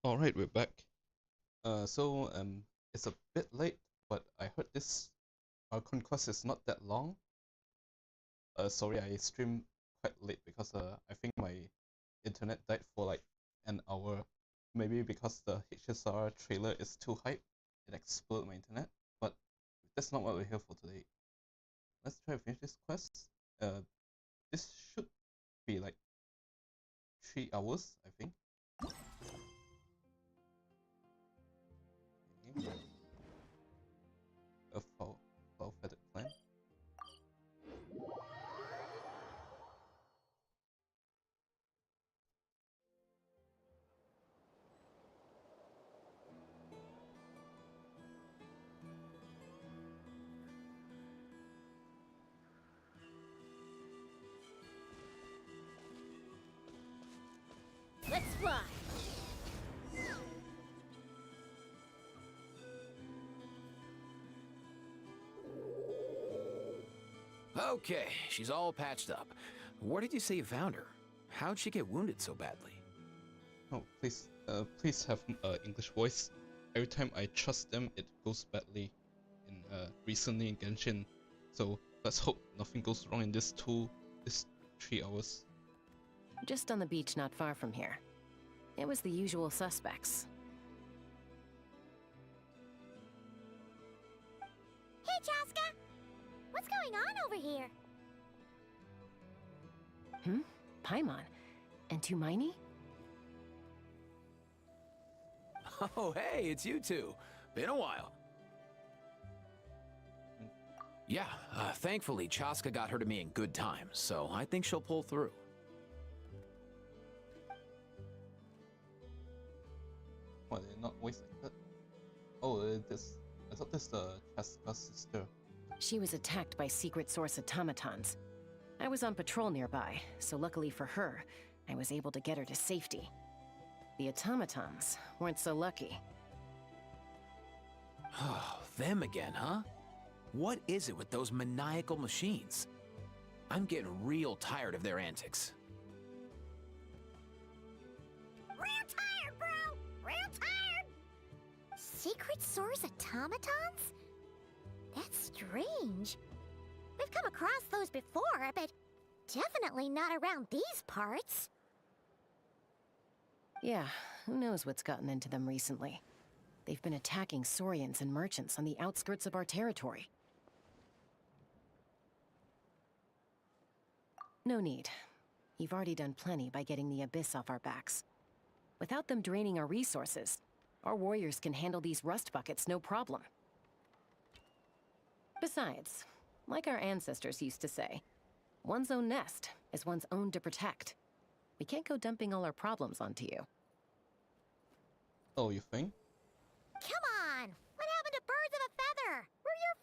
All right, we're back. It's a bit late, but I heard this Archon quest is not that long. Sorry, I streamed quite late because I think my internet died for like an hour. Maybe because the HSR trailer is too hype, it exploded my internet. But that's not what we're here for today. Let's try to finish this quest. This should be like 3 hours, I think. Okay. A foul-feathered plant. Let's fly! Okay, she's all patched up. Where did you say you found her? How'd she get wounded so badly? Oh, please have English voice. Every time I trust them, it goes badly. Recently in Genshin, so let's hope nothing goes wrong in this 3 hours. Just on the beach not far from here. It was the usual suspects. Hey, Chaska! What's going on over here? Paimon. And Tumaini? Oh, hey, it's you two. Been a while. Yeah, thankfully Chaska got her to me in good time, so I think she'll pull through. Why they're not voice like that? Oh, I thought this the Chaska's sister. She was attacked by secret source automatons. I was on patrol nearby, so luckily for her, I was able to get her to safety. The automatons weren't so lucky. Oh, them again, huh? What is it with those maniacal machines? I'm getting real tired of their antics. Real tired, bro! Real tired! Secret source automatons? That's strange. We've come across those before, but definitely not around these parts. Yeah, who knows what's gotten into them recently. They've been attacking Saurians and merchants on the outskirts of our territory. No need. You've already done plenty by getting the Abyss off our backs. Without them draining our resources, our warriors can handle these rust buckets no problem. Besides, like our ancestors used to say, one's own nest is one's own to protect. We can't go dumping all our problems onto you. Oh, you think? Come on! What happened to birds of a feather? We're your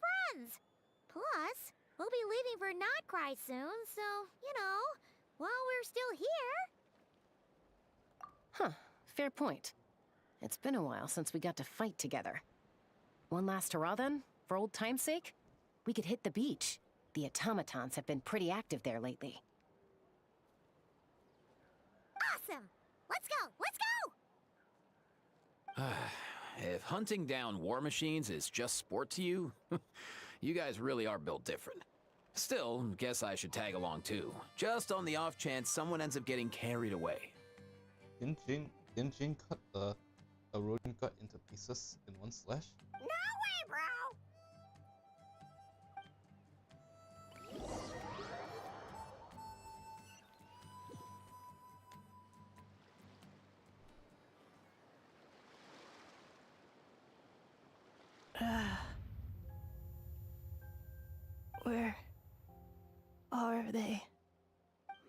friends! Plus, we'll be leaving for Krai soon, so, while we're still here... Huh, fair point. It's been a while since we got to fight together. One last hurrah then, for old time's sake? We could hit the beach. The automatons have been pretty active there lately. Awesome! Let's go! Let's go! If hunting down war machines is just sport to you, you guys really are built different. Still, guess I should tag along too, just on the off chance someone ends up getting carried away. Didn't Jin cut a rodent gut into pieces in one slash? No way, bro! Where are they?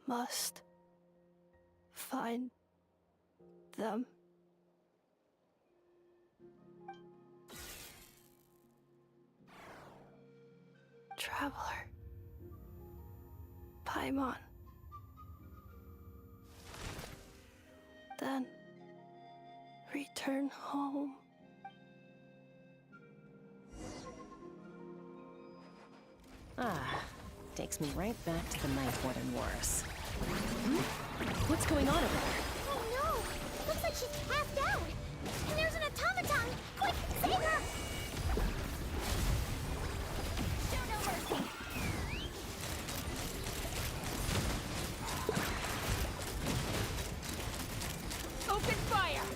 Must find them. Traveler. Paimon. Then return home. Ah, takes me right back to the Night Warden Wars. What's going on over there? Oh no! Seems like she's passed out. And there's an automaton. Quick, save her! Show no mercy. Open fire!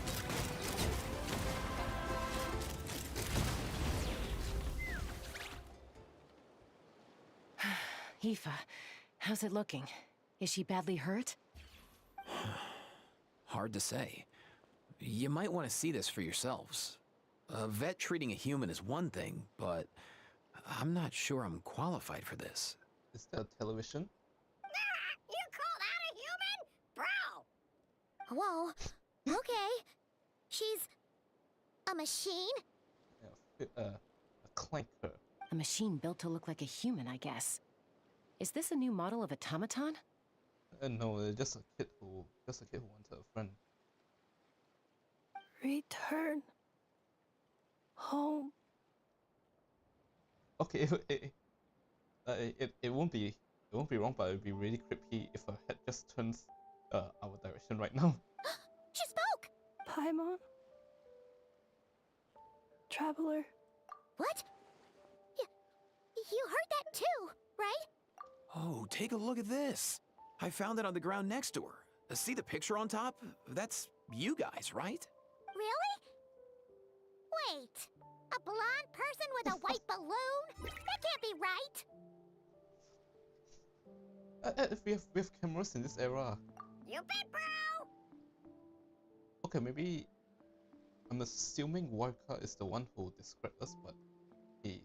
Aoife, how's it looking? Is she badly hurt? Hard to say. You might want to see this for yourselves. A vet treating a human is one thing, but I'm not sure I'm qualified for this. Is that a television? You call that a human? Bro! Whoa. Okay. She's a machine? Yeah, a clanker. A machine built to look like a human, I guess. Is this a new model of automaton? No, just a kid who wanted a friend. Return home. Okay, it won't be wrong, but it would be really creepy if her head just turns our direction right now. She spoke! Paimon. Traveler. What? You heard that too, right? Oh, take a look at this. I found it on the ground next to her. See the picture on top? That's you guys, right? Really? Wait. A blonde person with a white balloon? That can't be right. We have cameras in this era. You bet, bro! Okay, maybe I'm assuming Warka is the one who described us, but he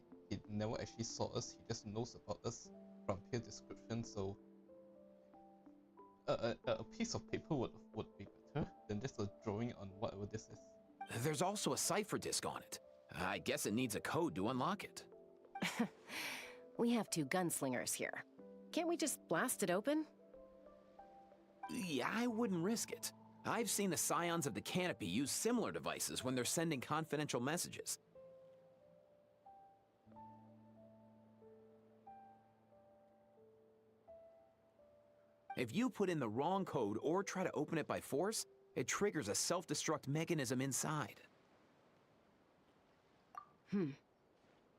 never actually saw us. He just knows about us from peer description. So a piece of paper would be better than just a drawing on whatever this is. There's also a cipher disk on it. I guess it needs a code to unlock it. We have two gunslingers here. Can't we just blast it open? Yeah, I wouldn't risk it. I've seen the scions of the canopy use similar devices when they're sending confidential messages. If you put in the wrong code or try to open it by force, it triggers a self-destruct mechanism inside.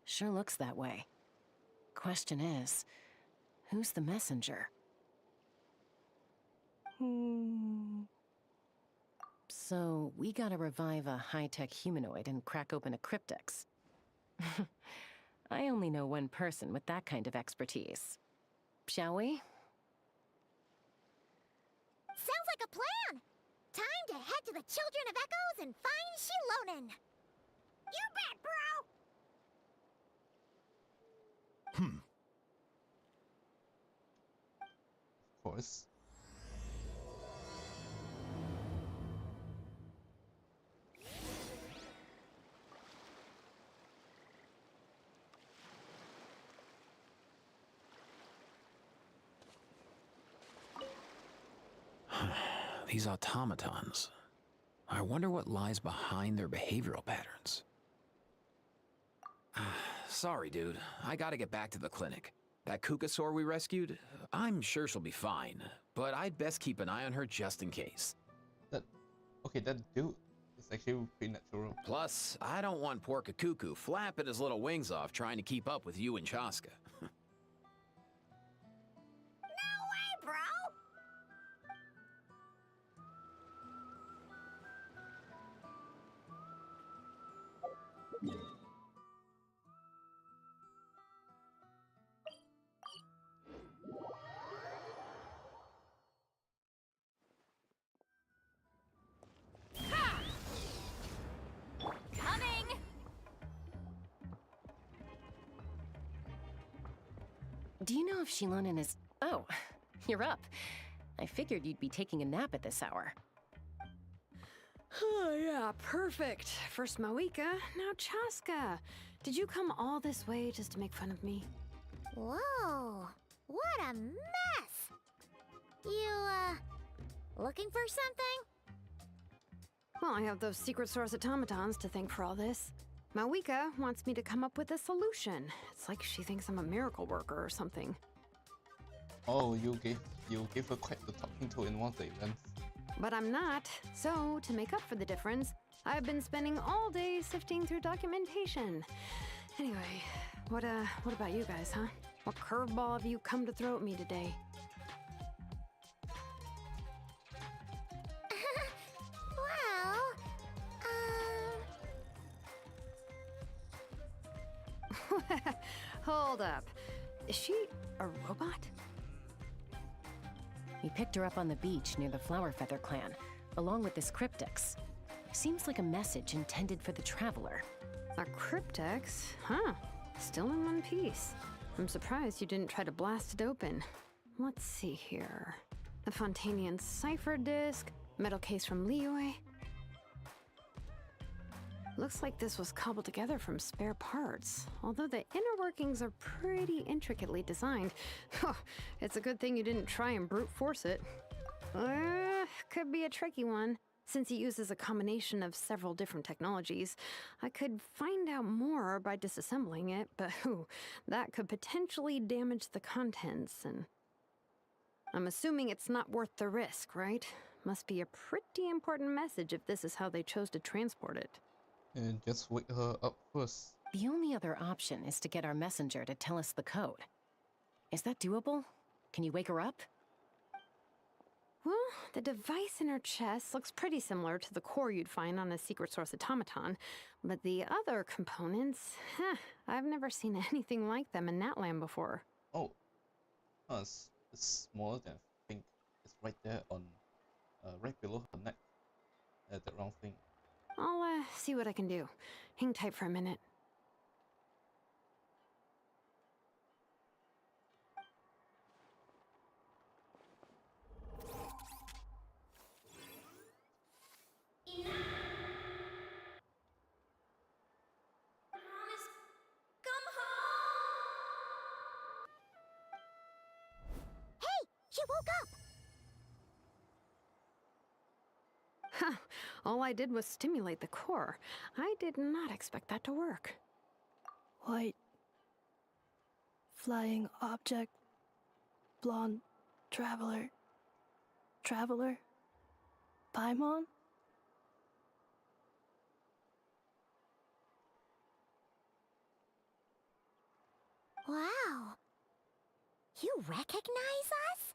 Sure looks that way. Question is, who's the messenger? So, we gotta revive a high-tech humanoid and crack open a cryptex. I only know one person with that kind of expertise. Shall we? Sounds like a plan! Time to head to the Children of Echoes and find Shilonen! You bet, bro! Of course. These automatons. I wonder what lies behind their behavioral patterns. Sorry, dude. I gotta get back to the clinic. That Kukasaur we rescued, I'm sure she'll be fine, but I'd best keep an eye on her just in case. That dude is actually pretty natural. Plus, I don't want poor Kakuku flapping his little wings off trying to keep up with you and Chaska. No way, bro! Coming! Do you know if Shilonen is... Oh, you're up. I figured you'd be taking a nap at this hour. Oh, yeah, perfect. First Mawika, now Chaska. Did you come all this way just to make fun of me? Whoa, what a mess! You, looking for something? Well, I have those secret source automatons to thank for all this. Mawika wants me to come up with a solution. It's like she thinks I'm a miracle worker or something. Oh, you gave her quite the talking to in one of the events. But I'm not, so to make up for the difference, I've been spending all day sifting through documentation. Anyway, what about you guys, huh? What curveball have you come to throw at me today? Well, Hold up. Is she a robot? We picked her up on the beach near the Flower Feather clan, along with this cryptix. Seems like a message intended for the Traveler. A cryptex? Huh. Still in one piece. I'm surprised you didn't try to blast it open. Let's see here. The Fontanian cipher disk, metal case from Liyue. Looks like this was cobbled together from spare parts, although the inner workings are pretty intricately designed. It's a good thing you didn't try and brute force it. Could be a tricky one. Since it uses a combination of several different technologies, I could find out more by disassembling it, but that could potentially damage the contents, and I'm assuming it's not worth the risk, right? Must be a pretty important message if this is how they chose to transport it. And just wake her up first. The only other option is to get our messenger to tell us the code. Is that doable? Can you wake her up? Well, the device in her chest looks pretty similar to the core you'd find on a secret source automaton, but the other components, I've never seen anything like them in that land before. Oh, it's smaller than I think. It's right there on, right below her neck. That round thing. I'll see what I can do. Hang tight for a minute. she woke up! Huh. All I did was stimulate the core. I did not expect that to work. White. Flying object. Blonde. Traveler. Traveler. Paimon? Wow. You recognize us?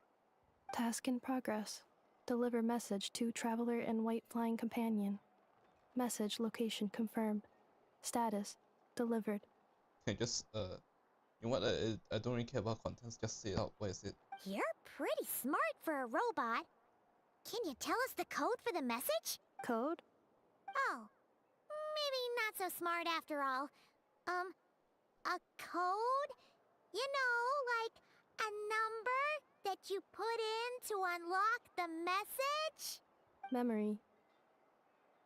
Task in progress. Deliver message to Traveler and White Flying Companion. Message location confirmed. Status delivered. Can you just, you know what, I don't really care about contents, just say it out. What is it? You're pretty smart for a robot. Can you tell us the code for the message? Code? Oh, maybe not so smart after all. A code? You know, like a number that you put in to unlock the message? Memory.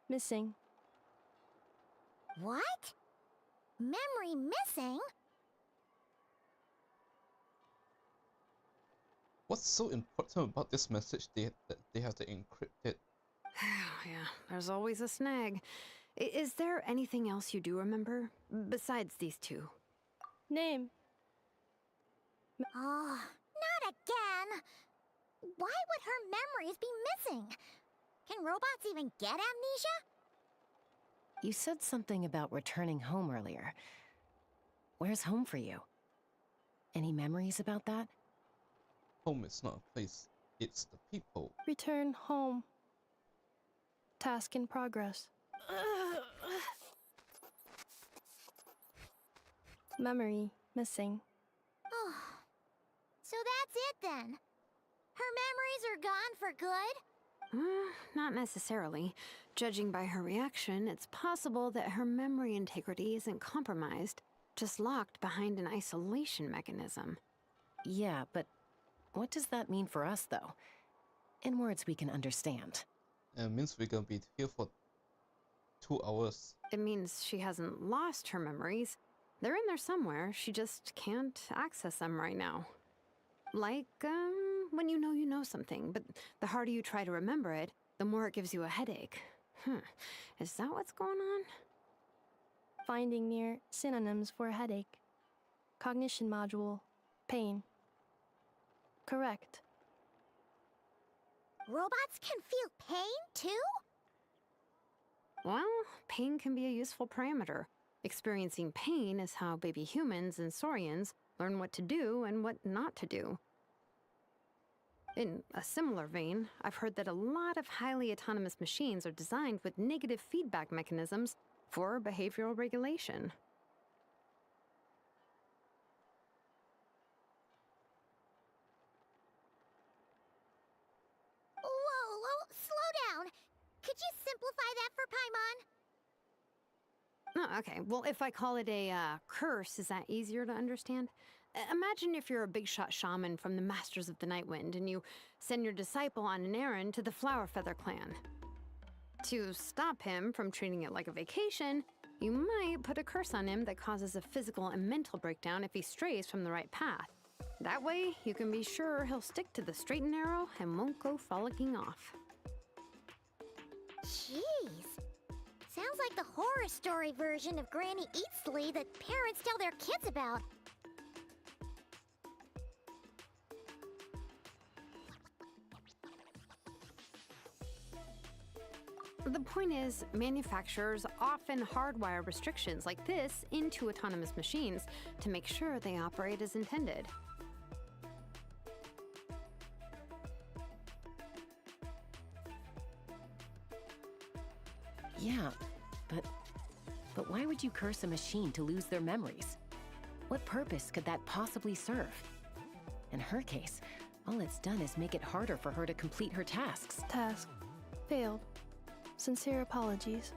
Missing. What? Memory missing? What's so important about this message that they have to encrypt it? Yeah, there's always a snag. Is there anything else you do remember? Besides these two? Name. Oh, not again! Why would her memories be missing? Can robots even get amnesia? You said something about returning home earlier. Where's home for you? Any memories about that? Home is not a place, it's the people. Return home. Task in progress. Memory missing. Oh, so that's it then. Her memories are gone for good? Not necessarily. Judging by her reaction, it's possible that her memory integrity isn't compromised, just locked behind an isolation mechanism. Yeah, but what does that mean for us, though? In words we can understand. It means we're gonna be here for 2 hours. It means she hasn't lost her memories. They're in there somewhere, she just can't access them right now. Like, when you know something, but the harder you try to remember it, the more it gives you a headache. Is that what's going on? Finding near synonyms for headache. Cognition module. Pain. Correct. robots can feel pain, too? Well, pain can be a useful parameter. Experiencing pain is how baby humans and saurians learn what to do and what not to do. In a similar vein, I've heard that a lot of highly autonomous machines are designed with negative feedback mechanisms for behavioral regulation. Whoa, slow down. Could you simplify that for Paimon? Oh, okay. Well, if I call it a curse, is that easier to understand? Imagine if you're a big shot shaman from the Masters of the Nightwind and you send your disciple on an errand to the Flowerfeather clan. To stop him from treating it like a vacation, you might put a curse on him that causes a physical and mental breakdown if he strays from the right path. That way, you can be sure he'll stick to the straight and narrow and won't go frolicking off. Jeez. Sounds like the horror story version of Granny Eatsley that parents tell their kids about. The point is, manufacturers often hardwire restrictions like this into autonomous machines to make sure they operate as intended. Yeah, but why would you curse a machine to lose their memories? What purpose could that possibly serve? In her case, all it's done is make it harder for her to complete her tasks. Task failed. Sincere apologies.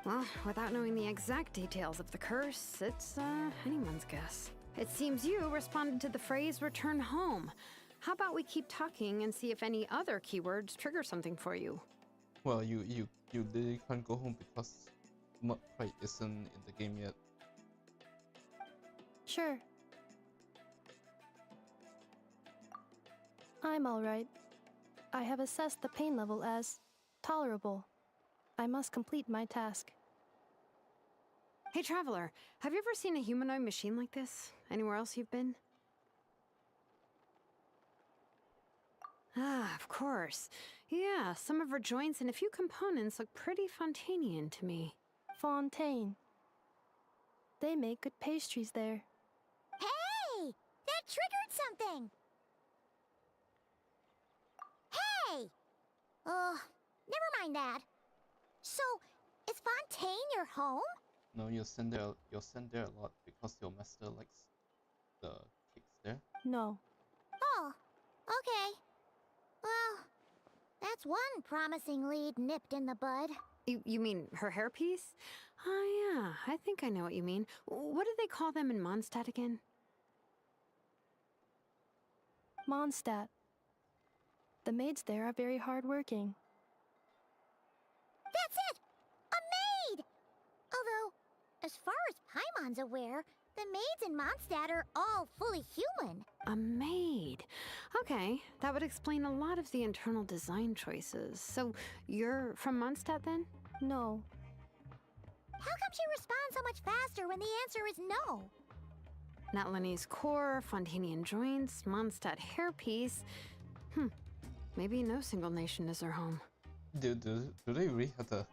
Well, without knowing the exact details of the curse, it's anyone's guess. It seems you responded to the phrase "return home." How about we keep talking and see if any other keywords trigger something for you? Well, you really can't go home because Krai isn't in the game yet. Sure. I'm alright. I have assessed the pain level as tolerable. I must complete my task. Hey, Traveler, have you ever seen a humanoid machine like this? Anywhere else you've been? Ah, of course. Yeah, some of her joints and a few components look pretty Fontanian to me. Fontaine. They make good pastries there. Hey! That triggered something! Hey! Never mind that. So, is Fontaine your home? No, you're sent there a lot because your master likes the cakes there. No. Oh, okay. Well, that's one promising lead nipped in the bud. You mean her hairpiece? Oh yeah, I think I know what you mean. What do they call them in Mondstadt again? Mondstadt. The maids there are very hardworking. That's it! A maid! Although, as far as Paimon's aware, the maids in Mondstadt are all fully human. A maid. Okay, that would explain a lot of the internal design choices. So, you're from Mondstadt then? No. How come she responds so much faster when the answer is no? Natlanese core, Fontanian joints, Mondstadt hairpiece. Maybe no single nation is her home. Do they really have the?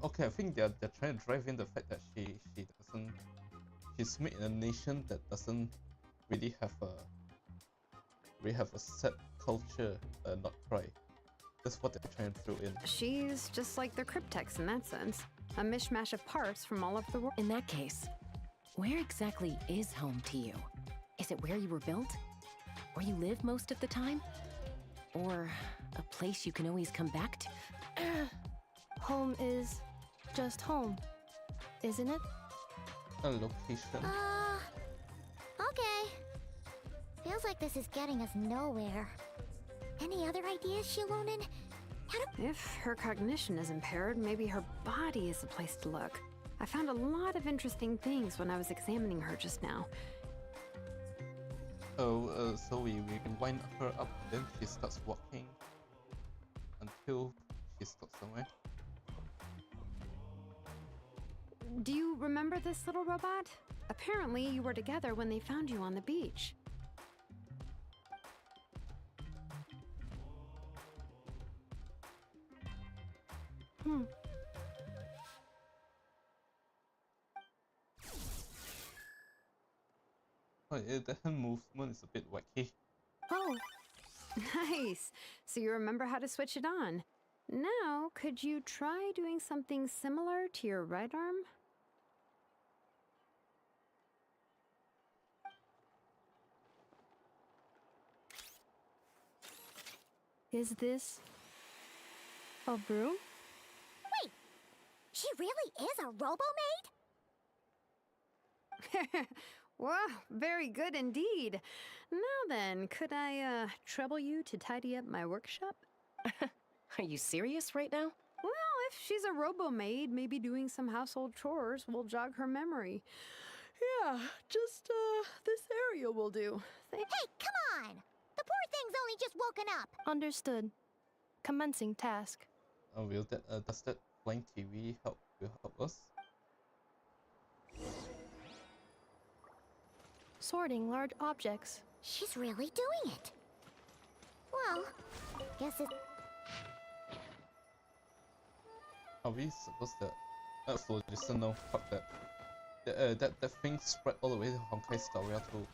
Okay, I think they're trying to drive in the fact that she's made in a nation that doesn't really have a set culture, not Krai. That's what they're trying to throw in. She's just like the Cryptex in that sense. A mishmash of parts from all over the world. In that case, where exactly is home to you? Is it where you were built? Where you live most of the time? Or a place you can always come back to? Home is just home, isn't it? A location. Okay. Feels like this is getting us nowhere. Any other ideas, Shilonen? If her cognition is impaired, maybe her body is the place to look. I found a lot of interesting things when I was examining her just now. Oh, so we can wind her up, then she starts walking until she's stuck somewhere. Do you remember this little robot? Apparently, you were together when they found you on the beach. Oh, yeah, the hand movement is a bit wacky. Oh, nice. So you remember how to switch it on. Now, could you try doing something similar to your right arm? Is this a broom? Wait, she really is a robo-maid? Wow, very good indeed. Now then, could I trouble you to tidy up my workshop? Are you serious right now? Well, if she's a robo-maid, maybe doing some household chores will jog her memory. Yeah, just this area will do. Hey, come on! The poor thing's only just woken up. Understood. Commencing task. Will that does that flying TV help us? Sorting large objects. She's really doing it. Well, guess it... Are we supposed to... for listen, no, fuck that. That thing spread all the way to Honkai's area too.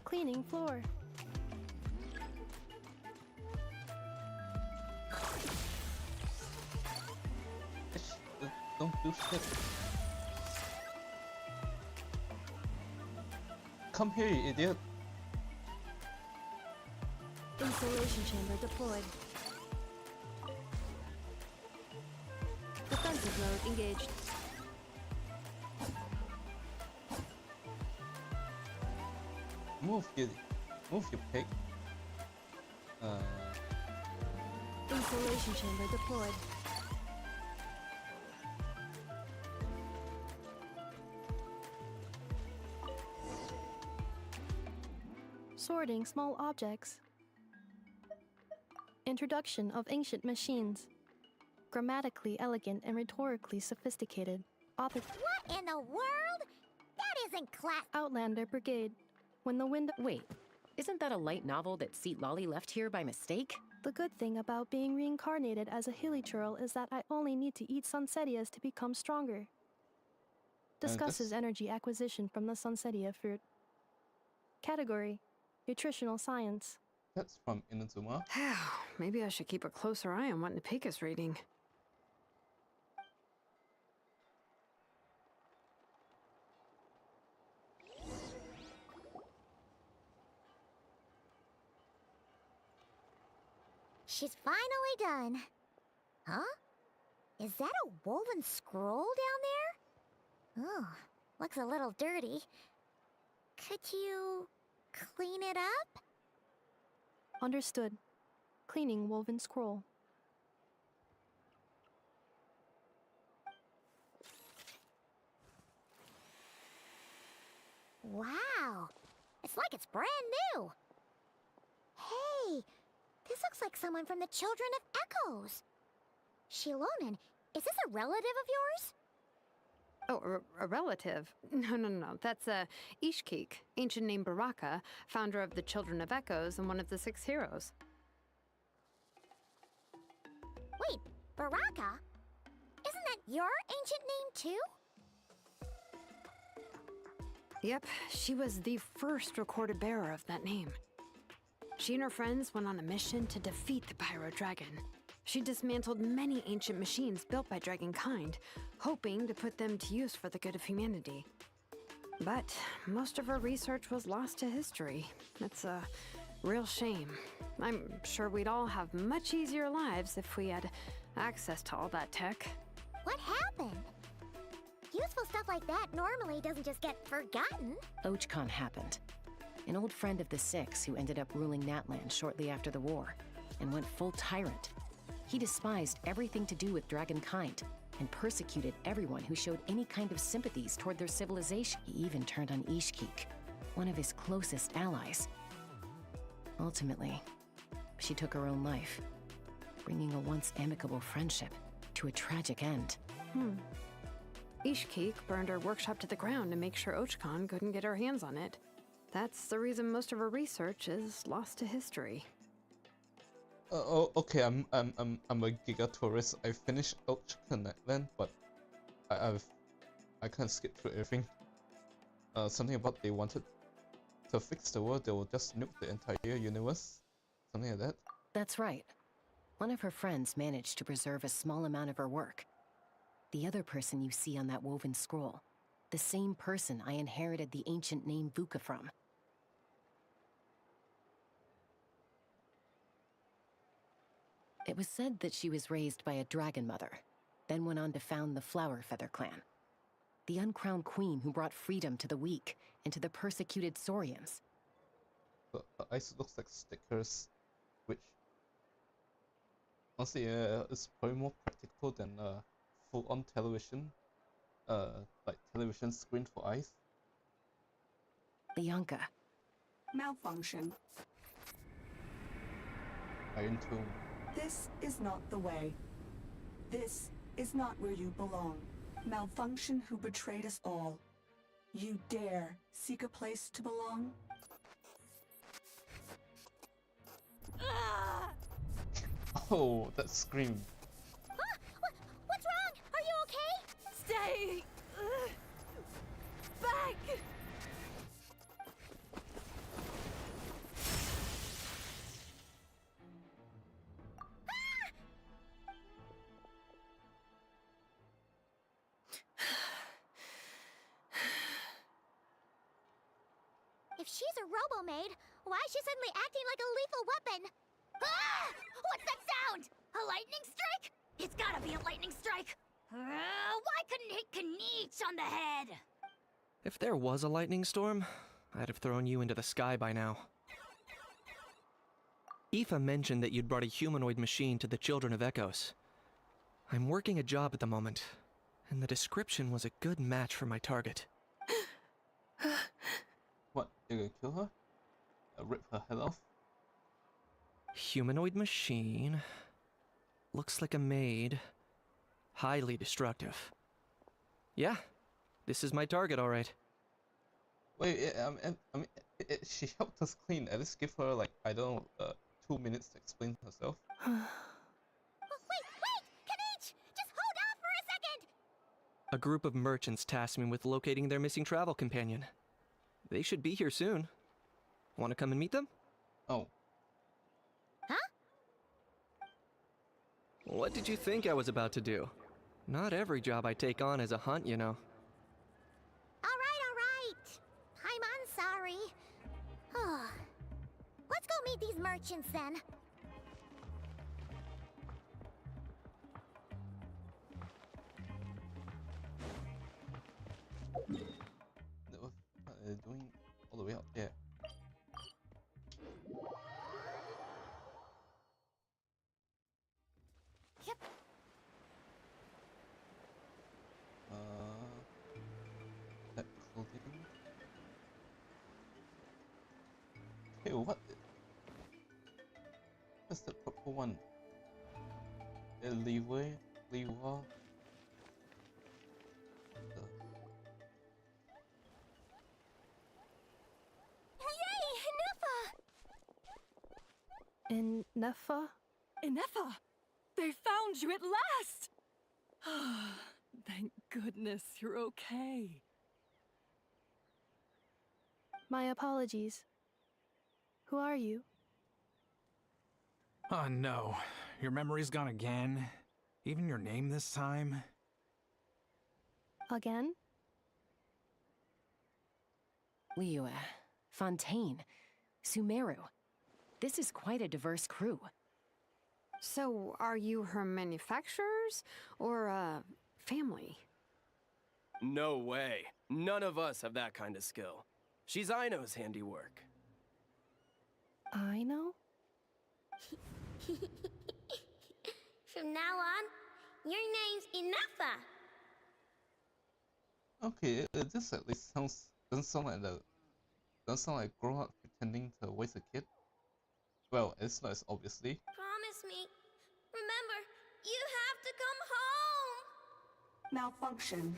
Cleaning floor. Don't do shit. Come here, you idiot. Insulation chamber deployed. Defensive mode engaged. Move, you pig. Insulation chamber deployed. Sorting small objects. Introduction of ancient machines. Grammatically elegant and rhetorically sophisticated. Author What in the world? That isn't class... Outlander Brigade. When the wind... Wait, isn't that a light novel that Seat Lolly left here by mistake? The good thing about being reincarnated as a hilly churl is that I only need to eat sunsettias to become stronger. Discusses energy acquisition from the sunsettia fruit. Category: Nutritional Science. That's from Inazuma. Maybe I should keep a closer eye on what Nepika's reading. She's finally done. Huh? Is that a woven scroll down there? Oh, looks a little dirty. Could you clean it up? Understood. Cleaning woven scroll. Wow, it's like it's brand new. Hey, this looks like someone from the Children of Echoes. Shilonen, is this a relative of yours? Oh, a relative? No. That's Ishkik, ancient name Baraka, founder of the Children of Echoes and one of the 6 heroes. Wait, Baraka? Isn't that your ancient name too? Yep, she was the first recorded bearer of that name. She and her friends went on a mission to defeat the Pyro Dragon. She dismantled many ancient machines built by Dragonkind, hoping to put them to use for the good of humanity. But most of her research was lost to history. It's a real shame. I'm sure we'd all have much easier lives if we had access to all that tech. What happened? Useful stuff like that normally doesn't just get forgotten. Ochcon happened. An old friend of the 6 who ended up ruling Natlan shortly after the war, and went full tyrant. He despised everything to do with Dragonkind, and persecuted everyone who showed any kind of sympathies toward their civilization. He even turned on Ishkik, one of his closest allies. Ultimately, she took her own life, bringing a once amicable friendship to a tragic end. Ishkik burned her workshop to the ground to make sure Ochkon couldn't get her hands on it. That's the reason most of her research is lost to history. Okay, I'm a giga tourist. I finished Archon then, but I can't skip through everything. Something about they wanted to fix the world, they will just nuke the entire universe. Something like that. That's right. One of her friends managed to preserve a small amount of her work. The other person you see on that woven scroll, the same person I inherited the ancient name Vuka from. It was said that she was raised by a dragon mother, then went on to found the Flower Feather clan, the uncrowned queen who brought freedom to the weak and to the persecuted Saurians. The ice looks like stickers, which honestly is probably more practical than full-on television, like television screen for ice. Bianca. Malfunction. Iron Tomb. This is not the way. This is not where you belong. Malfunction who betrayed us all. You dare seek a place to belong? Oh, that scream. What's wrong? Are you okay? Stay back. If she's a robo-maid, why is she suddenly acting like a lethal weapon? Ah! What's that sound? A lightning strike? It's gotta be a lightning strike. Why couldn't it hit Kniech on the head? If there was a lightning storm, I'd have thrown you into the sky by now. Aoife mentioned that you'd brought a humanoid machine to the Children of Echoes. I'm working a job at the moment, and the description was a good match for my target. What? You're gonna kill her? Rip her head off? Humanoid machine. Looks like a maid. Highly destructive. Yeah, this is my target, alright. Wait, I mean, she helped us clean. At least give her like, I don't know, 2 minutes to explain herself. Wait! Kniech! Just hold on for a second! A group of merchants tasked me with locating their missing travel companion. They should be here soon. Want to come and meet them? Oh. Huh? What did you think I was about to do? Not every job I take on is a hunt, you know. Alright. I'm sorry. Let's go meet these merchants then. Doing all the way out there. Yep. That clothing. Hey, what? What's the purple one? Leeway? Leeway? In Nefa? Inefa, they found you at last. Thank goodness you're okay. My apologies. Who are you? Oh no, your memory's gone again? Even your name this time? Again? Liyue, Fontaine, Sumeru. This is quite a diverse crew. So, are you her manufacturers or family? No way. None of us have that kind of skill. She's Aino's handiwork. I know? From now on, Your name's Ineffa. Okay, this at least doesn't sound like grown up pretending to voice a kid. Well, it's not as obviously. Promise me. Remember, you have to come home. Malfunction.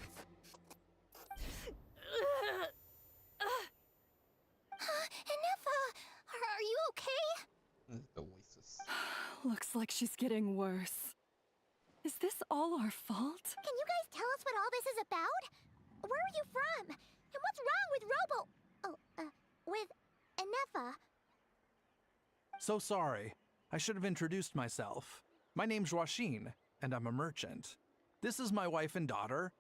Ineffa, are you okay? The voices. Looks like she's getting worse. Is this all our fault? Can you guys tell us what all this is about? Where are you from? And what's wrong with with Ineffa? So sorry. I should have introduced myself. My name's Joachine, and I'm a merchant. This is my wife and daughter,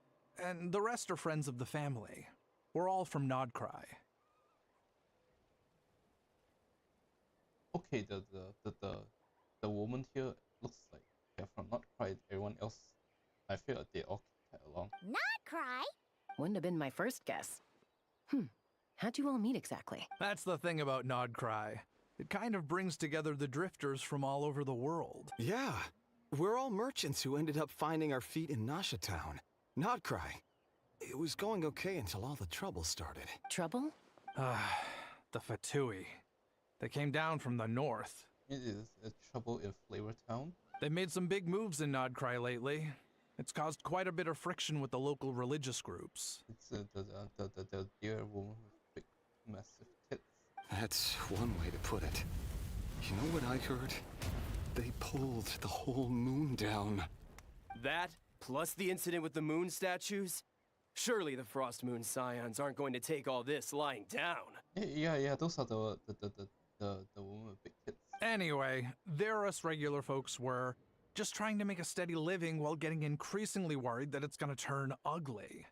and the rest are friends of the family. We're all from Krai. Okay, the woman here looks like they're from not quite everyone else. I feel like they all get along. Not Krai. Wouldn't have been my first guess. How'd you all meet exactly? That's the thing about Krai. It kind of brings together the drifters from all over the world. Yeah, we're all merchants who ended up finding our feet in Nasha Town. Krai. It was going okay until all the trouble started. Trouble? The Fatui. They came down from the north. It is a trouble in Flavor Town. They've made some big moves in Krai lately. It's caused quite a bit of friction with the local religious groups. It's the dear woman with big, massive tits. That's one way to put it. You know what I heard? They pulled the whole moon down. That, plus the incident with the moon statues? Surely the Frost Moon Scions aren't going to take all this lying down. Yeah, those are the woman with big tits. Anyway, there us regular folks were just trying to make a steady living while getting increasingly worried that it's gonna turn ugly.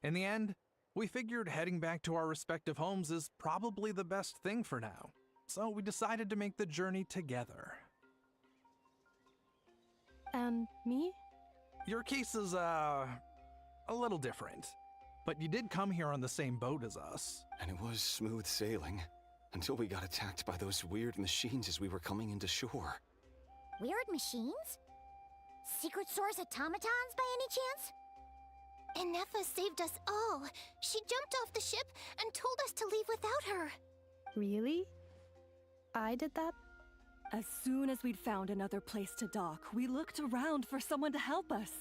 In the end, we figured heading back to our respective homes is probably the best thing for now. So we decided to make the journey together. And me? Your case is, a little different. But you did come here on the same boat as us. And it was smooth sailing, until we got attacked by those weird machines as we were coming into shore. Weird machines? Secret Source automatons by any chance? Ineffa saved us all. She jumped off the ship and told us to leave without her. Really? I did that? As soon as we'd found another place to dock, we looked around for someone to help us.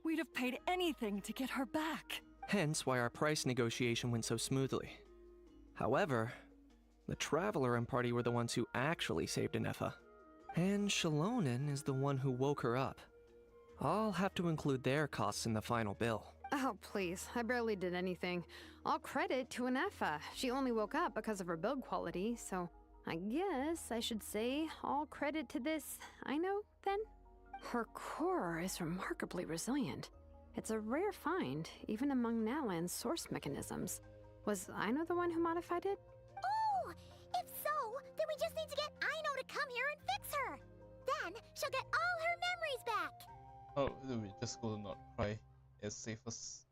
We'd have paid anything to get her back. Hence why our price negotiation went so smoothly. However, the Traveler and party were the ones who actually saved Ineffa. And Shalonen is the one who woke her up. I'll have to include their costs in the final bill. Oh, please. I barely did anything. All credit to Ineffa. She only woke up because of her build quality, so I guess I should say all credit to this Aino, then? Her core is remarkably resilient. It's a rare find, even among Nalan's source mechanisms. Was Aino the one who modified it? Oh! If so, then we just need to get Aino to come here and fix her! Then she'll get all her memories back! Oh, then we just go to not cry. It saves us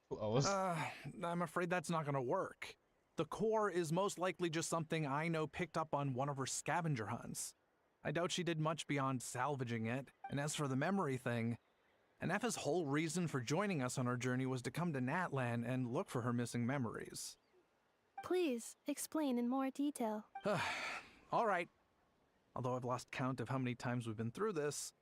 2 hours. I'm afraid that's not gonna work. The core is most likely just something Aino picked up on one of her scavenger hunts. I doubt she did much beyond salvaging it, and as for the memory thing, Ineffa's whole reason for joining us on our journey was to come to Natlan and look for her missing memories. Please, explain in more detail. All right. Although I've lost count of how many times we've been through this,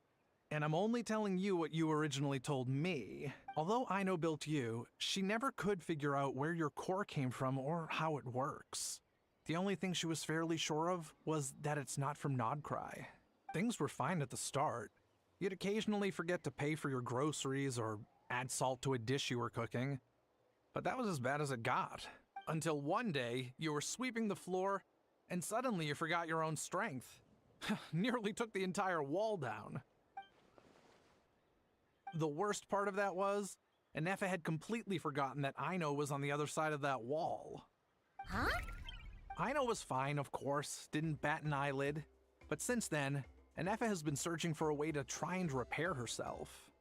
and I'm only telling you what you originally told me. Although Aino built you, she never could figure out where your core came from or how it works. The only thing she was fairly sure of was that it's not from Krai. Things were fine at the start. You'd occasionally forget to pay for your groceries or add salt to a dish you were cooking. But that was as bad as it got. Until one day, you were sweeping the floor, and suddenly you forgot your own strength. Nearly took the entire wall down. The worst part of that was, Ineffa had completely forgotten that Aino was on the other side of that wall. Huh? Aino was fine, of course, didn't bat an eyelid. But since then, Ineffa has been searching for a way to try and repair herself.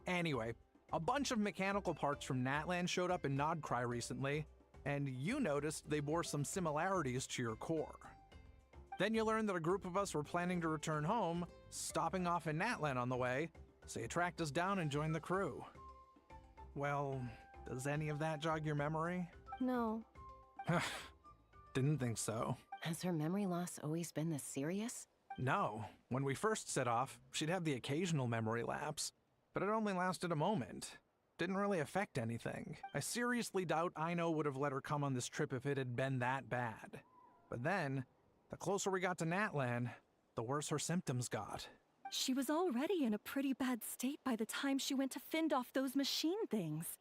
Anyway, a bunch of mechanical parts from Natlan showed up in Krai recently, and you noticed they bore some similarities to your core. Then you learned that a group of us were planning to return home, stopping off in Natlan on the way, so you tracked us down and joined the crew. Well, does any of that jog your memory? No. Didn't think so. Has her memory loss always been this serious? No. When we first set off, she'd have the occasional memory lapse, but it only lasted a moment. Didn't really affect anything. I seriously doubt Aino would have let her come on this trip if it had been that bad. But then, the closer we got to Natlan, the worse her symptoms got. She was already in a pretty bad state by the time she went to fend off those machine things.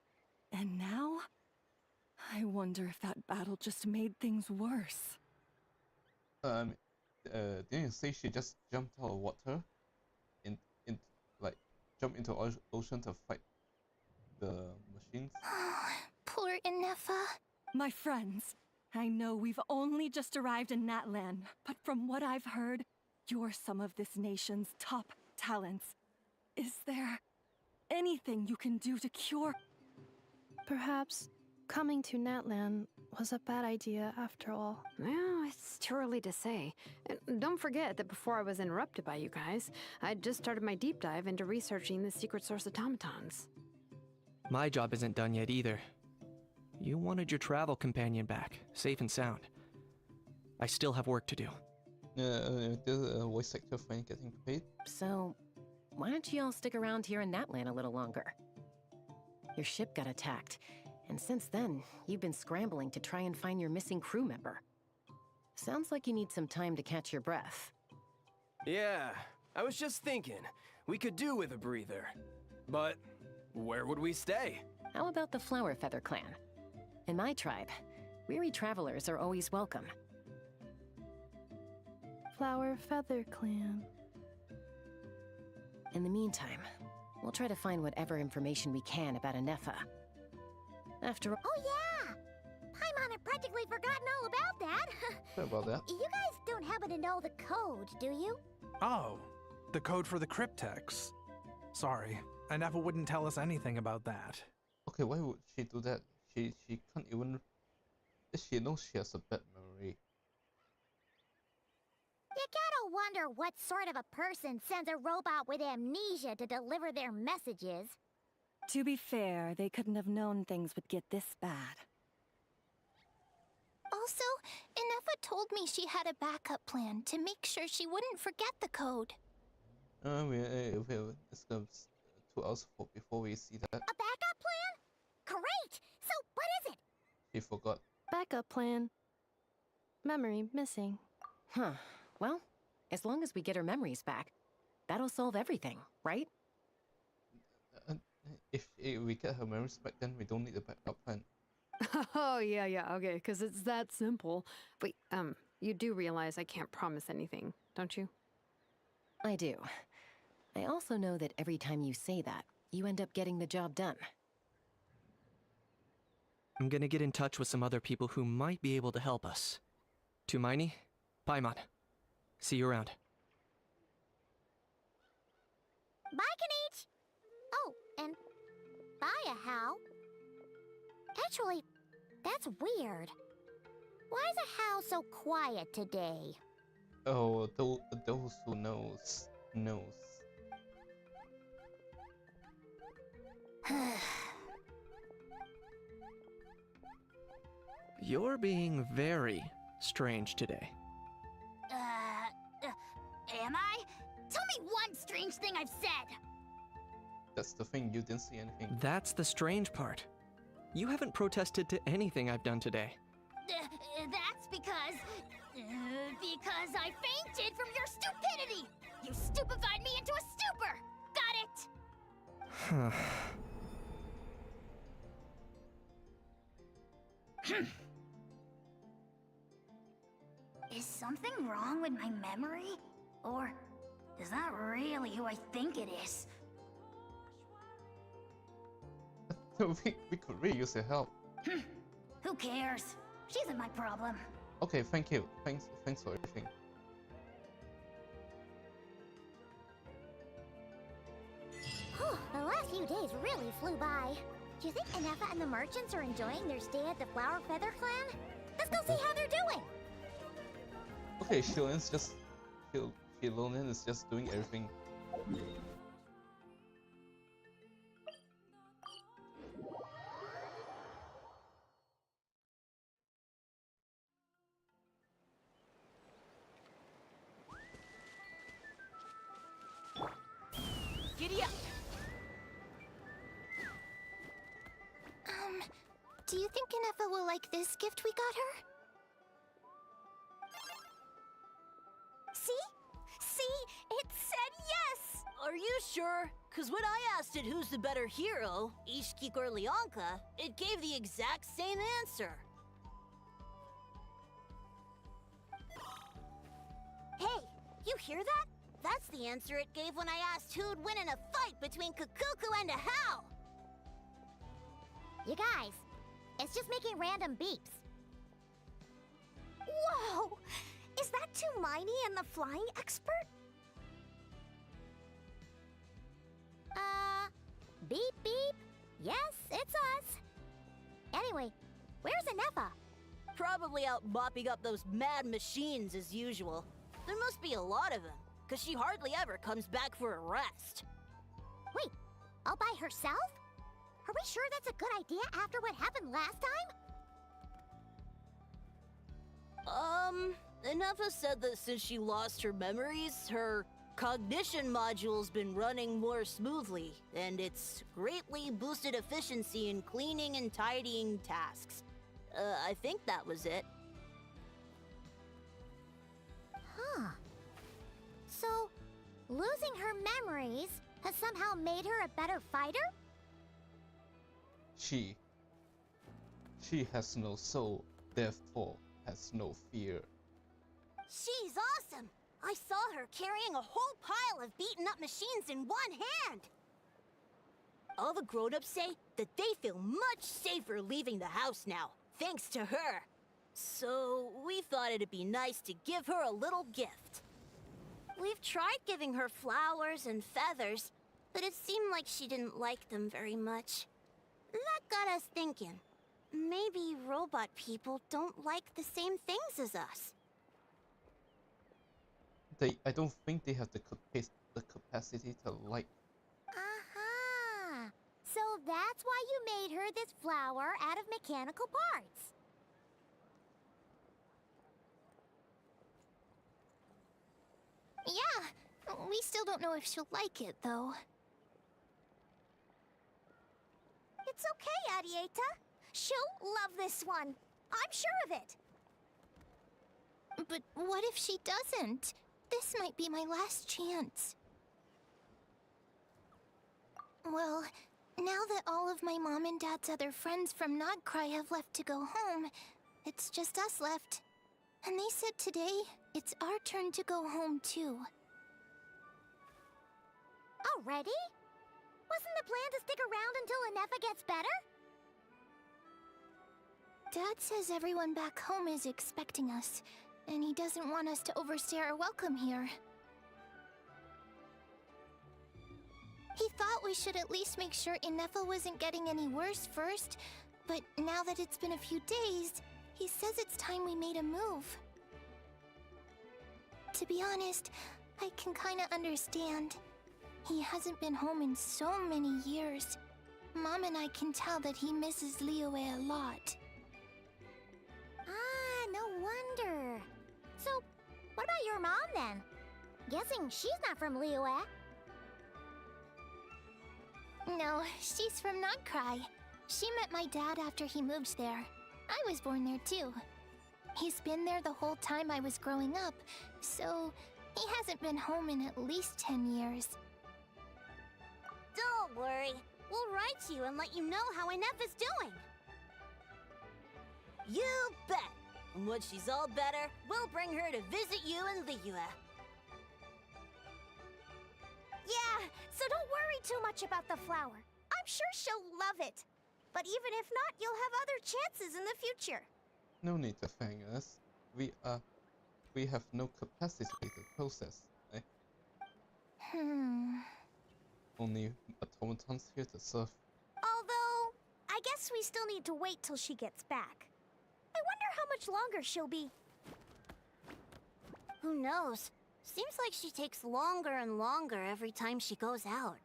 And now? I wonder if that battle just made things worse. Didn't you say she just jumped out of water? Jump into ocean to fight the machines? Poor Inefa. My friends, I know we've only just arrived in Natlan, but from what I've heard, you're some of this nation's top talents. Is there anything you can do to cure? Perhaps coming to Natlan was a bad idea after all. Well, it's too early to say. And don't forget that before I was interrupted by you guys, I'd just started my deep dive into researching the secret source automatons. My job isn't done yet either. You wanted your travel companion back, safe and sound. I still have work to do. The voice actor finally getting paid? So, why don't you all stick around here in Natlan a little longer? Your ship got attacked, and since then, you've been scrambling to try and find your missing crew member. Sounds like you need some time to catch your breath. Yeah, I was just thinking, we could do with a breather. But where would we stay? How about the Flower Feather Clan? In my tribe, weary travelers are always welcome. Flower Feather Clan. In the meantime, we'll try to find whatever information we can about Inefa. After all— Oh yeah! Paimon had practically forgotten all about that. Sorry about that. You guys don't happen to know the code, do you? Oh, the code for the cryptex. Sorry, Inefa wouldn't tell us anything about that. Okay, why would she do that? She can't even... She knows she has a bad memory. You gotta wonder what sort of a person sends a robot with amnesia to deliver their messages. To be fair, they couldn't have known things would get this bad. Also, Inefa told me she had a backup plan to make sure she wouldn't forget the code. It's gonna be 2 hours before we see that. A backup plan? Great! So, what is it? She forgot. Backup plan. Memory missing. Huh. Well, as long as we get her memories back, that'll solve everything, right? If we get her memories back, then we don't need a backup plan. Oh, yeah, okay, because it's that simple. Wait, you do realize I can't promise anything, don't you? I do. I also know that every time you say that, you end up getting the job done. I'm gonna get in touch with some other people who might be able to help us. Tumaini, Paimon. See you around. Bye, Kanich! Oh, and bye, Ahau. Actually, that's weird. Why is Ahau so quiet today? Oh, those who knows. You're being very strange today. Am I? Tell me one strange thing I've said! That's the thing, you didn't see anything. That's the strange part. You haven't protested to anything I've done today. That's because I fainted from your stupidity! You stupefied me into a stupor! Got it? Is something wrong with my memory? Or is that really who I think it is? we could really use your help. Who cares? She isn't my problem. Okay, thank you. Thanks for everything. The last few days really flew by. Do you think Inefa and the merchants are enjoying their stay at the Flower Feather Clan? Let's go see how they're doing! Okay, Shilon's just Shilonen is just doing everything. Giddy up! Do you think Inefa will like this gift we got her? See? It said yes! Are you sure? Cause when I asked it who's the better hero, Ishiki or Leonka, it gave the exact same answer. Hey, you hear that? That's the answer it gave when I asked who'd win in a fight between Kukuku and Ahau! You guys, it's just making random beeps. Whoa! Is that Tumaini and the flying expert? Beep beep. Yes, it's us. Anyway, where's Inefa? Probably out mopping up those mad machines as usual. There must be a lot of them, cause she hardly ever comes back for a rest. Wait, all by herself? Are we sure that's a good idea after what happened last time? Inefa said that since she lost her memories, her cognition module's been running more smoothly, and it's greatly boosted efficiency in cleaning and tidying tasks. I think that was it. Huh. So, losing her memories has somehow made her a better fighter? She has no soul, therefore has no fear. She's awesome! I saw her carrying a whole pile of beaten up machines in one hand! All the grown-ups say that they feel much safer leaving the house now, thanks to her. So, we thought it'd be nice to give her a little gift. We've tried giving her flowers and feathers, but it seemed like she didn't like them very much. That got us thinking. Maybe robot people don't like the same things as us. I don't think they have the capacity to like. Aha! So that's why you made her this flower out of mechanical parts. Yeah, we still don't know if she'll like it, though. It's okay, Arieta. She'll love this one. I'm sure of it. But what if she doesn't? This might be my last chance. Well, now that all of my mom and dad's other friends from Krai have left to go home, it's just us left. And they said today, it's our turn to go home too. Already? Wasn't the plan to stick around until Inefa gets better? Dad says everyone back home is expecting us, and he doesn't want us to overstay our welcome here. He thought we should at least make sure Inefa wasn't getting any worse first, but now that it's been a few days, he says it's time we made a move. To be honest, I can kinda understand. He hasn't been home in so many years. Mom and I can tell that he misses Liyue a lot. Ah, no wonder. So, what about your mom then? Guessing she's not from Liyue. No, she's from Krai. She met my dad after he moved there. I was born there too. He's been there the whole time I was growing up, so he hasn't been home in at least 10 years. Don't worry. We'll write you and let you know how Inefa's doing. You bet! And when she's all better, we'll bring her to visit you in Liyue. Yeah, so don't worry too much about the flower. I'm sure she'll love it. But even if not, you'll have other chances in the future. No need to thank us. We have no capacity to process. Eh? Only automatons here to serve. Although, I guess we still need to wait till she gets back. I wonder how much longer she'll be. Who knows? Seems like she takes longer and longer every time she goes out.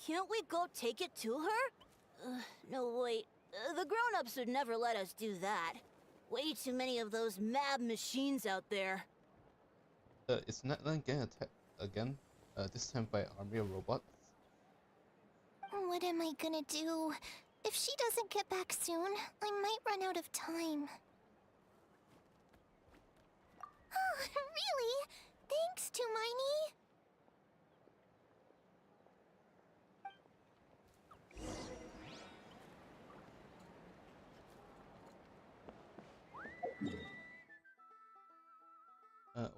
Can't we go take it to her? No, wait. The grown-ups would never let us do that. Way too many of those mad machines out there. Is Natlan getting attacked again? This time by army of robots? What am I gonna do? If she doesn't get back soon, I might run out of time. Oh, really? Thanks, Hermione.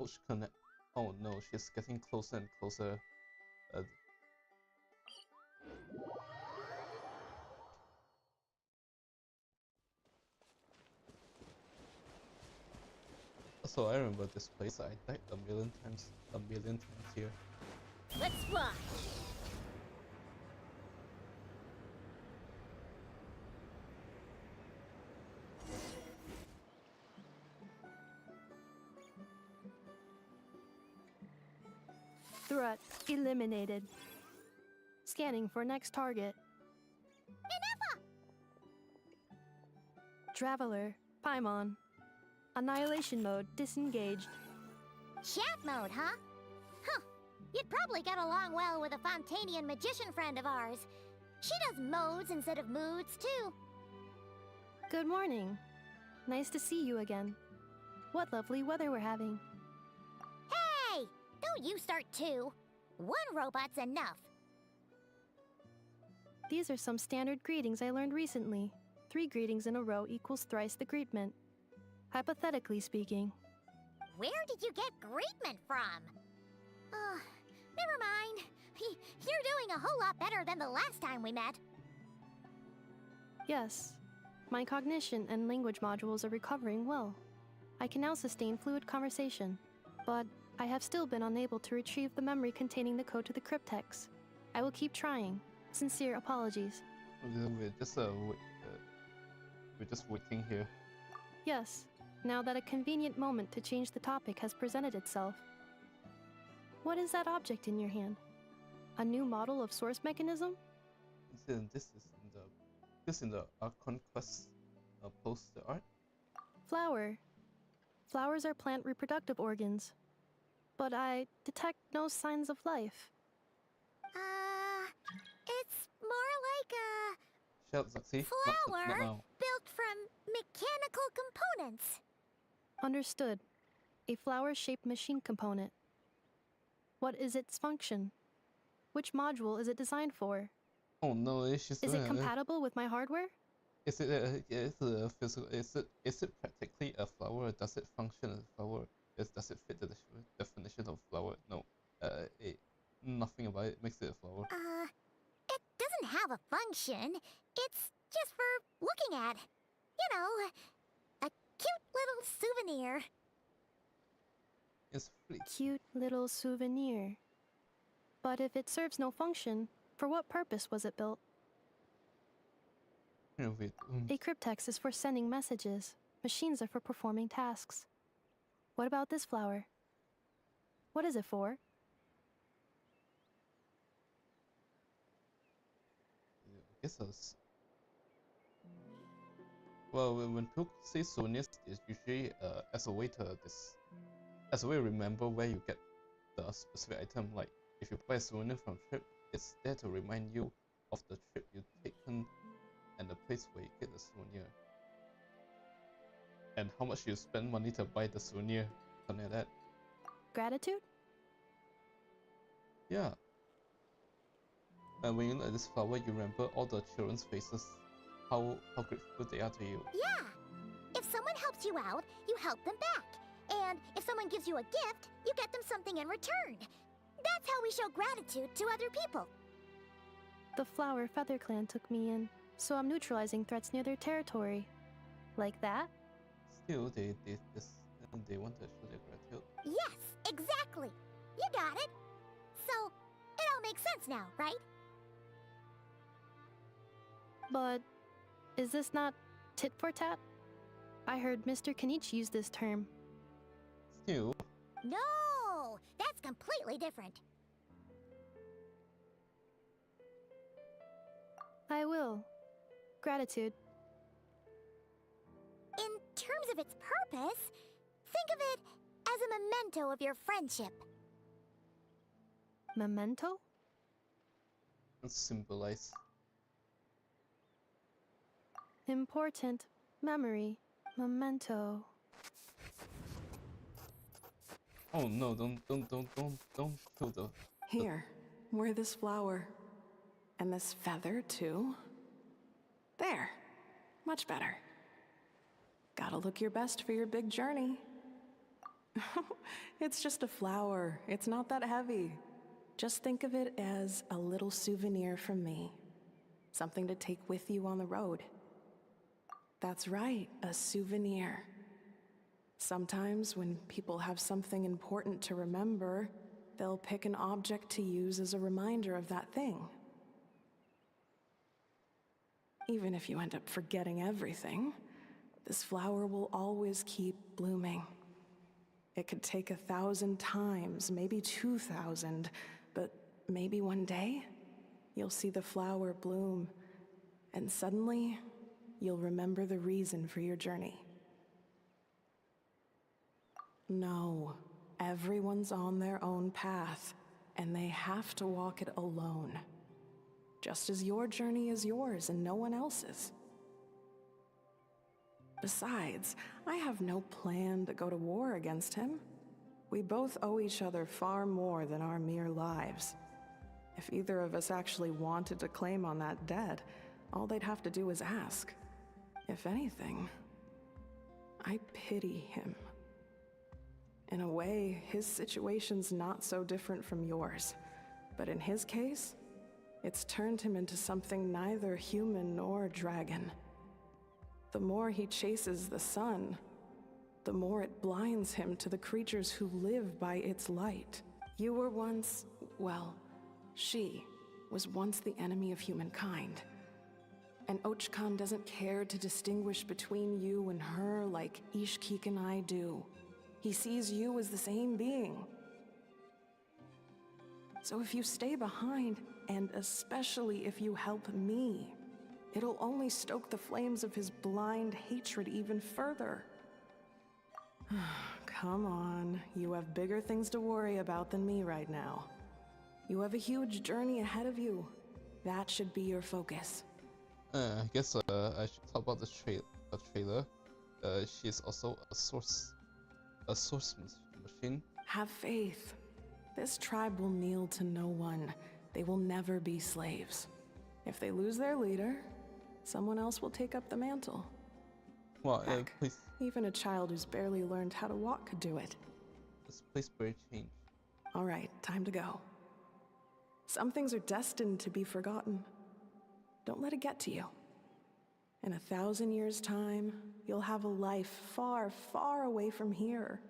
Oshkan. Oh no, she's getting closer and closer. So I remember this place. I died a million times here. Let's fly! Threat eliminated. Scanning for next target. Traveler, Paimon. Annihilation mode disengaged. Chat mode, huh? Huh. You'd probably get along well with a Fontanian magician friend of ours. She does modes instead of moods, too. Good morning. Nice to see you again. What lovely weather we're having. Hey! Don't you start too. One robot's enough. These are some standard greetings I learned recently. 3 greetings in a row equals thrice the greetment. Hypothetically speaking. Where did you get greetment from? Never mind. You're doing a whole lot better than the last time we met. Yes. My cognition and language modules are recovering well. I can now sustain fluid conversation, but I have still been unable to retrieve the memory containing the code to the cryptex. I will keep trying. Sincere apologies. We're just waiting here. Yes, now that a convenient moment to change the topic has presented itself. What is that object in your hand? A new model of source mechanism? This in the Archon quest poster art. Flower. Flowers are plant reproductive organs. But I detect no signs of life. It's more like a flower built from mechanical components. Understood. A flower-shaped machine component. What is its function? Which module is it designed for? Oh no, is it compatible with my hardware? Is it physical? Is it practically a flower? Does it function as a flower? Does it fit the definition of flower? No. Nothing about it makes it a flower. It doesn't have a function. It's just for looking at. You know, a cute little souvenir. It's free. Cute little souvenir. But if it serves no function, for what purpose was it built? A cryptex is for sending messages. Machines are for performing tasks. What about this flower? What is it for? Well, when people say souvenirs, it's usually as a way to remember where you get the specific item. Like if you buy a souvenir from a trip, it's there to remind you of the trip you've taken and the place where you get the souvenir, and how much you spend money to buy the souvenir, something like that. Gratitude? Yeah. And when you look at this flower, you remember all the children's faces, how grateful they are to you. Yeah. If someone helps you out, you help them back. And if someone gives you a gift, you get them something in return. That's how we show gratitude to other people. The Flower Feather Clan took me in, so I'm neutralizing threats near their territory. Like that? Still, they want to show their gratitude. Yes, exactly. You got it. So, it all makes sense now, right? But is this not tit for tat? I heard Mr. Kenichi use this term. Still, No, that's completely different. I will. Gratitude. In terms of its purpose, think of it as a memento of your friendship. Memento? let's symbolize. Important. Memory. Memento. Oh no! Don't kill the. Here, wear this flower. And this feather, too. There. Much better. Gotta look your best for your big journey. It's just a flower. It's not that heavy. Just think of it as a little souvenir from me. Something to take with you on the road. That's right, a souvenir. Sometimes when people have something important to remember, they'll pick an object to use as a reminder of that thing. Even if you end up forgetting everything, this flower will always keep blooming. It could take 1,000 times, maybe 2,000, but maybe one day, you'll see the flower bloom, and suddenly, you'll remember the reason for your journey. No, everyone's on their own path, and they have to walk it alone. Just as your journey is yours and no one else's. Besides, I have no plan to go to war against him. We both owe each other far more than our mere lives. If either of us actually wanted to claim on that debt, all they'd have to do is ask. If anything, I pity him. In a way, his situation's not so different from yours. But in his case, it's turned him into something neither human nor dragon. The more he chases the sun, the more it blinds him to the creatures who live by its light. You were once, well, she was once the enemy of humankind. And Archon doesn't care to distinguish between you and her like Ishkik and I do. He sees you as the same being. So if you stay behind, and especially if you help me, it'll only stoke the flames of his blind hatred even further. Come on, you have bigger things to worry about than me right now. You have a huge journey ahead of you. That should be your focus. I guess I should talk about the trailer. She's also a source machine. Have faith. This tribe will kneel to no one. They will never be slaves. If they lose their leader, someone else will take up the mantle. Well, Heck, please. Even a child who's barely learned how to walk could do it. This place very change. All right, time to go. Some things are destined to be forgotten. Don't let it get to you. In 1,000 years' time, you'll have a life far, far away from here.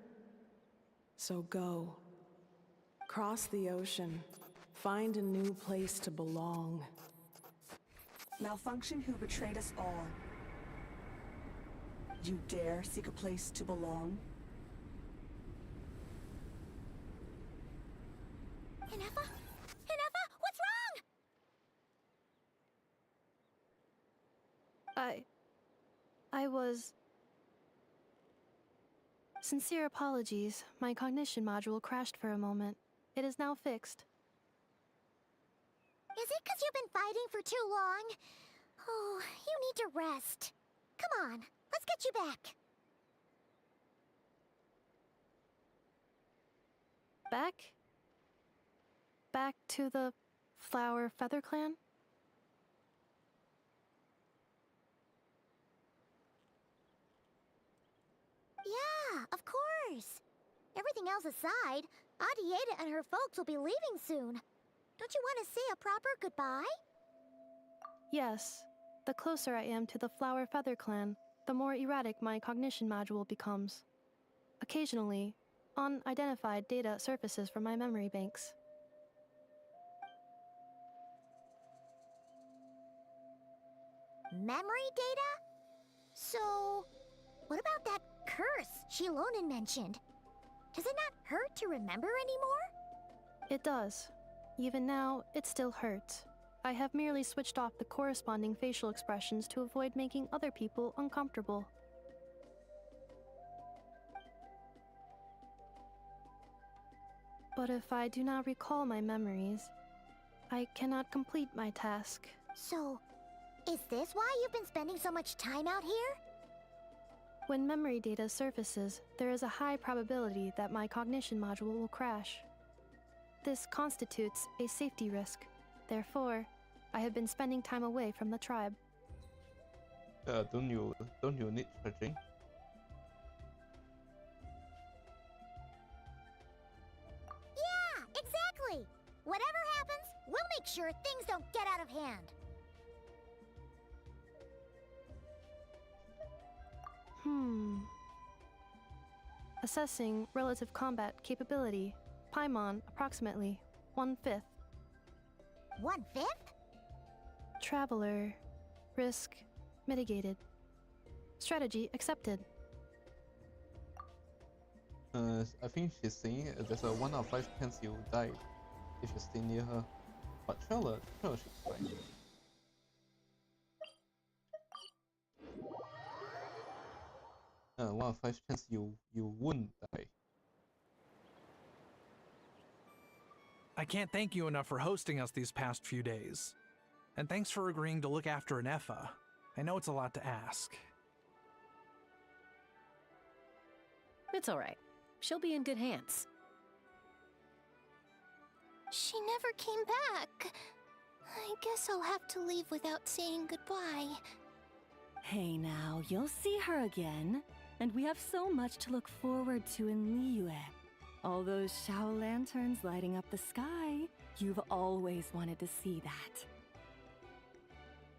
So go. Cross the ocean. Find a new place to belong. Malfunction who betrayed us all. You dare seek a place to belong? Inefa? Inefa, what's wrong? I was... Sincere apologies. My cognition module crashed for a moment. It is now fixed. Is it because you've been fighting for too long? Oh, you need to rest. Come on, let's get you back. Back? Back to the Flower Feather Clan? Yeah, of course. Everything else aside, Adieta and her folks will be leaving soon. Don't you want to say a proper goodbye? Yes. The closer I am to the Flower Feather Clan, the more erratic my cognition module becomes. Occasionally, unidentified data surfaces from my memory banks. Memory data? So, what about that curse Shilonen mentioned? Does it not hurt to remember anymore? It does. Even now, it still hurts. I have merely switched off the corresponding facial expressions to avoid making other people uncomfortable. But if I do not recall my memories, I cannot complete my task. So, is this why you've been spending so much time out here? When memory data surfaces, there is a high probability that my cognition module will crash. This constitutes a safety risk. Therefore, I have been spending time away from the tribe. Don't you need charging? Yeah, exactly! Whatever happens, we'll make sure things don't get out of hand. Assessing relative combat capability. Paimon, approximately 1/5. 1/5? Traveler. Risk mitigated. Strategy accepted. I think she's saying there's a 1 out of 5 chance you die if you stay near her. But Trailer should be fine. 1 out of 5 chance you wouldn't die. I can't thank you enough for hosting us these past few days. And thanks for agreeing to look after an Effa. I know it's a lot to ask. It's all right. She'll be in good hands. She never came back. I guess I'll have to leave without saying goodbye. Hey now, you'll see her again. And we have so much to look forward to in Liyue. All those Shao lanterns lighting up the sky. You've always wanted to see that.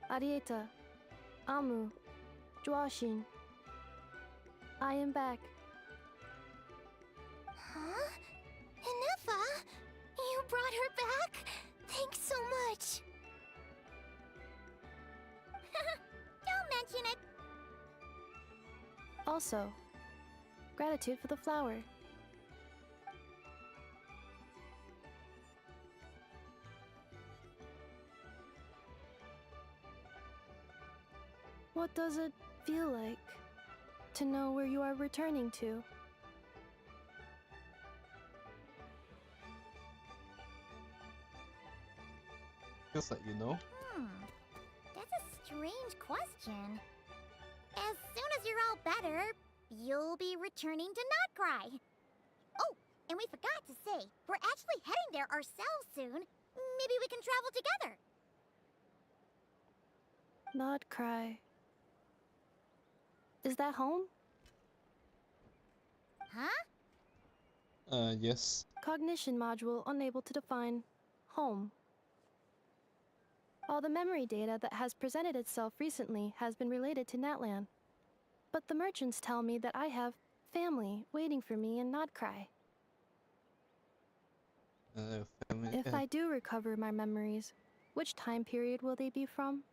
Arieta. Amu. Joashin. I am back. Huh? Inefa? You brought her back? Thanks so much. Don't mention it. Also, gratitude for the flower. What does it feel like to know where you are returning to? Feels like you know. That's a strange question. As soon as you're all better, you'll be returning to Krai. Oh, and we forgot to say, we're actually heading there ourselves soon. Maybe we can travel together. Krai. Is that home? Huh? Yes. Cognition module unable to define home. All the memory data that has presented itself recently has been related to Natlan. But the merchants tell me that I have family waiting for me in Krai. If I do recover my memories, which time period will they be from?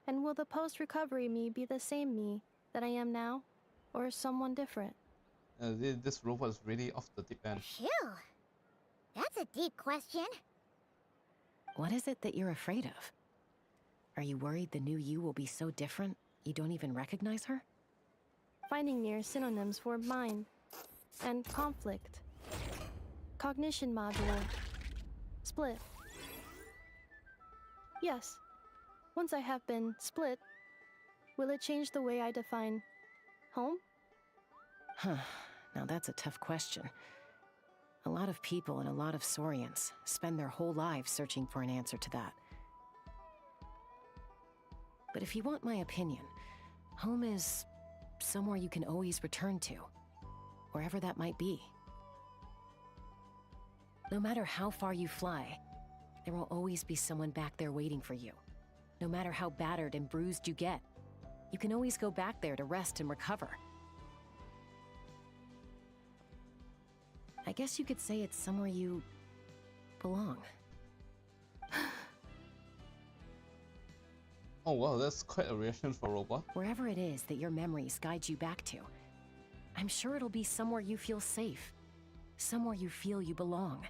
And will the post-recovery me be the same me that I am now, or someone different? This robot is really off the deep end. Phew. That's a deep question. What is it that you're afraid of? Are you worried the new you will be so different you don't even recognize her? Finding near synonyms for mind and conflict. Cognition module. Split. Yes. Once I have been split, will it change the way I define home? Huh. Now that's a tough question. A lot of people and a lot of Saurians spend their whole lives searching for an answer to that. But if you want my opinion, home is somewhere you can always return to, wherever that might be. No matter how far you fly, there will always be someone back there waiting for you. No matter how battered and bruised you get, you can always go back there to rest and recover. I guess you could say it's somewhere you belong. Oh wow, that's quite a reaction for a robot. Wherever it is that your memories guide you back to, I'm sure it'll be somewhere you feel safe somewhere you feel you belong.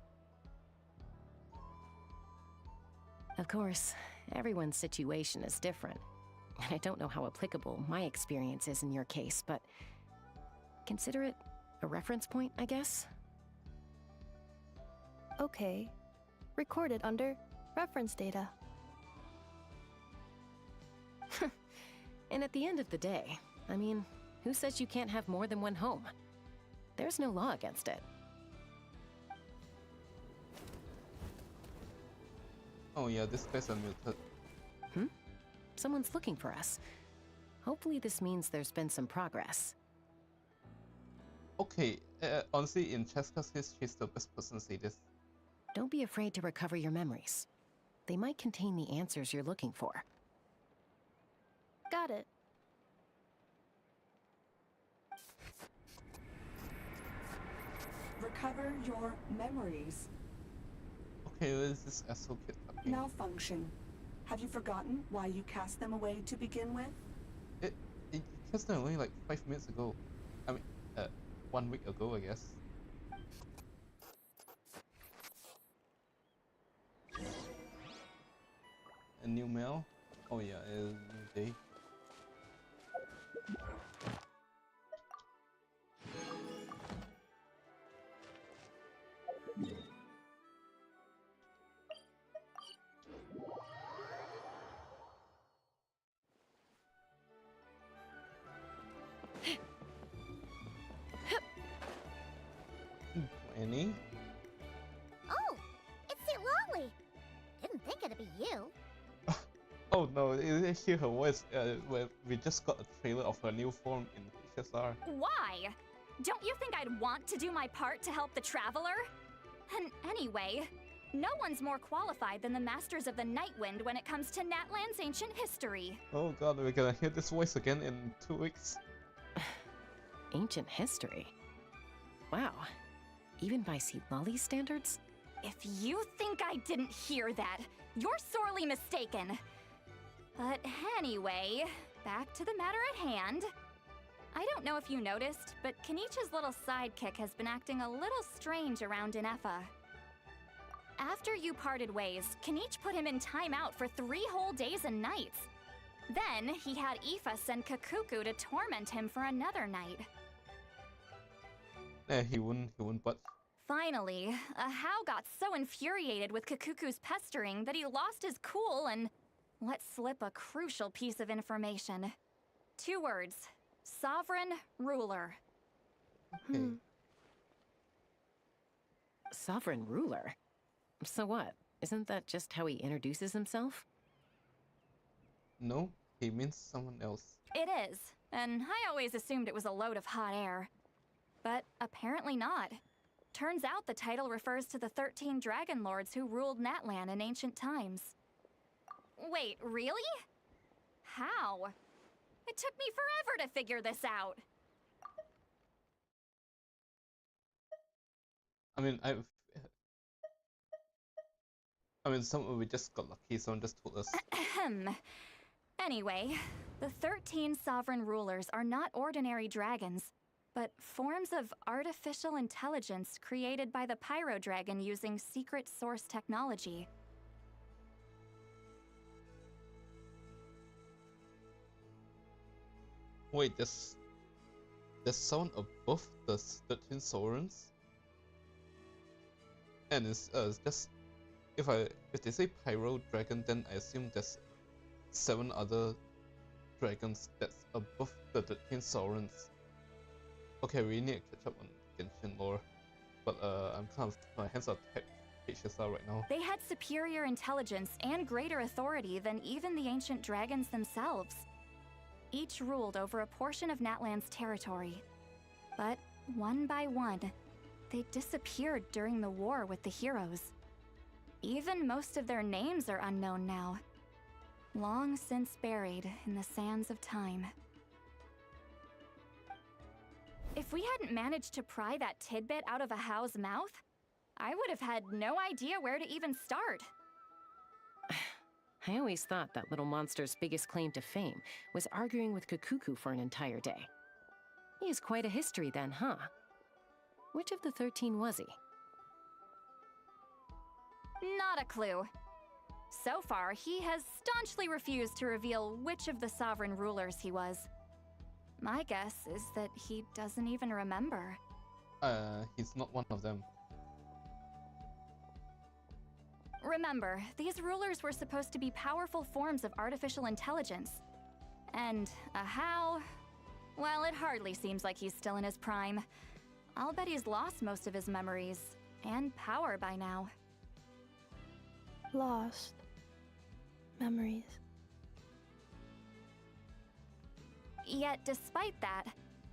Of course, everyone's situation is different, and I don't know how applicable my experience is in your case, but consider it a reference point, I guess? Okay. Recorded under reference data. And at the end of the day, I mean, who says you can't have more than one home? There's no law against it. Oh yeah, this guy's unmuted. Someone's looking for us. Hopefully this means there's been some progress. Okay, honestly, in Cheska's case, she's the best person to say this. Don't be afraid to recover your memories. They might contain the answers you're looking for. Got it. Recover your memories. Okay, what is this asshole kid talking? Malfunction. Have you forgotten why you cast them away to begin with? It cast them away like 5 minutes ago. I mean, 1 week ago, I guess. A new mail? Oh yeah, a new day. Annie? Oh, it's St. Longley. Didn't think it'd be you. Oh no, you hear her voice when we just got a trailer of her new form in HSR. Why? Don't you think I'd want to do my part to help the Traveler? And anyway, no one's more qualified than the Masters of the Nightwind when it comes to Natlan's ancient history. Oh god, we're gonna hear this voice again in 2 weeks. Ancient history? Wow. Even by Lolly's standards? If you think I didn't hear that, you're sorely mistaken. But anyway, back to the matter at hand. I don't know if you noticed, but Kenichi's little sidekick has been acting a little strange around Inefa. After you parted ways, Kenichi put him in timeout for 3 whole days and nights. Then he had Aoife send Kakuku to torment him for another night. He wouldn't but... Finally, Hao got so infuriated with Kakuku's pestering that he lost his cool and let slip a crucial piece of information. 2 words. Sovereign ruler. Okay. Sovereign ruler? So what? Isn't that just how he introduces himself? No, he means someone else. It is, and I always assumed it was a load of hot air. But apparently not. Turns out the title refers to the 13 Dragon Lords who ruled Natlan in ancient times. Wait, really? How? It took me forever to figure this out. I mean, we just got lucky, someone just told us. Anyway, the 13 sovereign rulers are not ordinary dragons, but forms of artificial intelligence created by the Pyro Dragon using secret source technology. Wait, there's someone above the 13 sovereigns? And it's just... If they say Pyro Dragon, then I assume there's 7 other dragons that's above the 13 sovereigns. Okay, we need to catch up on Genshin lore, but I'm kind of... my hands are tied HSR right now. They had superior intelligence and greater authority than even the ancient dragons themselves. Each ruled over a portion of Natlan's territory. But one by one, they disappeared during the war with the heroes. Even most of their names are unknown now. Long since buried in the sands of time. If we hadn't managed to pry that tidbit out of a Hao's mouth, I would have had no idea where to even start. I always thought that little monster's biggest claim to fame was arguing with Kakuku for an entire day. He has quite a history then, huh? Which of the 13 was he? Not a clue. So far, he has staunchly refused to reveal which of the sovereign rulers he was. My guess is that he doesn't even remember. He's not one of them. Remember, these rulers were supposed to be powerful forms of artificial intelligence. And how? Well, it hardly seems like he's still in his prime. I'll bet he's lost most of his memories and power by now. Lost. Memories. Yet, despite that,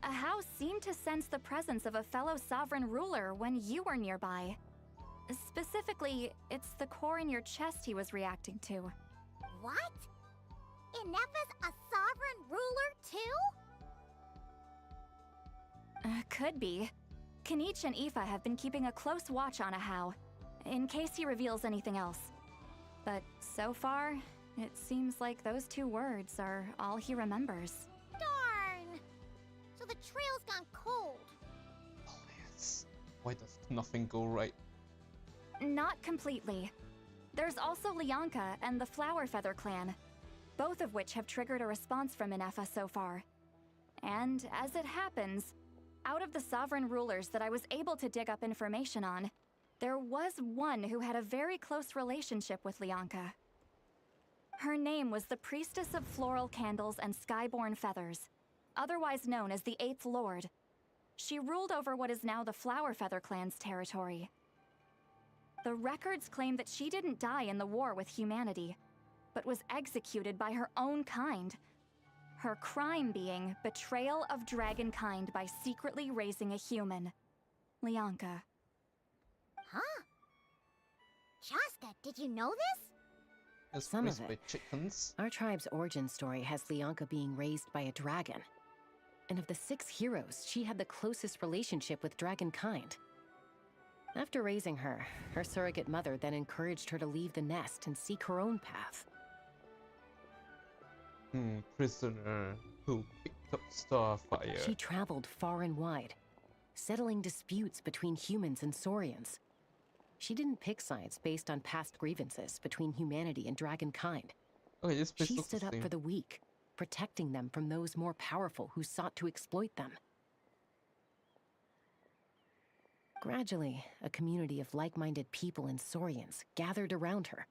Ahau seemed to sense the presence of a fellow sovereign ruler when you were nearby. Specifically, it's the core in your chest he was reacting to. What? Inepha's a sovereign ruler too? Could be. Kanich and Aoife have been keeping a close watch on Ahau, in case he reveals anything else. But so far, it seems like those 2 words are all he remembers. Darn! So the trail's gone cold. Yes. Why does nothing go right? Not completely. There's also Lianka and the Flower Feather clan, both of which have triggered a response from Inepha so far. And as it happens, out of the sovereign rulers that I was able to dig up information on, there was one who had a very close relationship with Lianka. Her name was the Priestess of Floral Candles and Skyborn Feathers, otherwise known as the 8th Lord. She ruled over what is now the Flower Feather clan's territory. The records claim that she didn't die in the war with humanity, but was executed by her own kind. Her crime being betrayal of dragonkind by secretly raising a human. Lianka. Huh? Shaska, did you know this? It's Some raised of by it. chickens. Our tribe's origin story has Lianka being raised by a dragon. And of the 6 heroes, she had the closest relationship with dragonkind. After raising her, her surrogate mother then encouraged her to leave the nest and seek her own path. Prisoner who picked up Starfire. She traveled far and wide, settling disputes between humans and Saurians. She didn't pick sides based on past grievances between humanity and dragonkind. Okay, this place She looks the stood up same. for the weak, protecting them from those more powerful who sought to exploit them. Gradually, a community of like-minded people and Saurians gathered around her,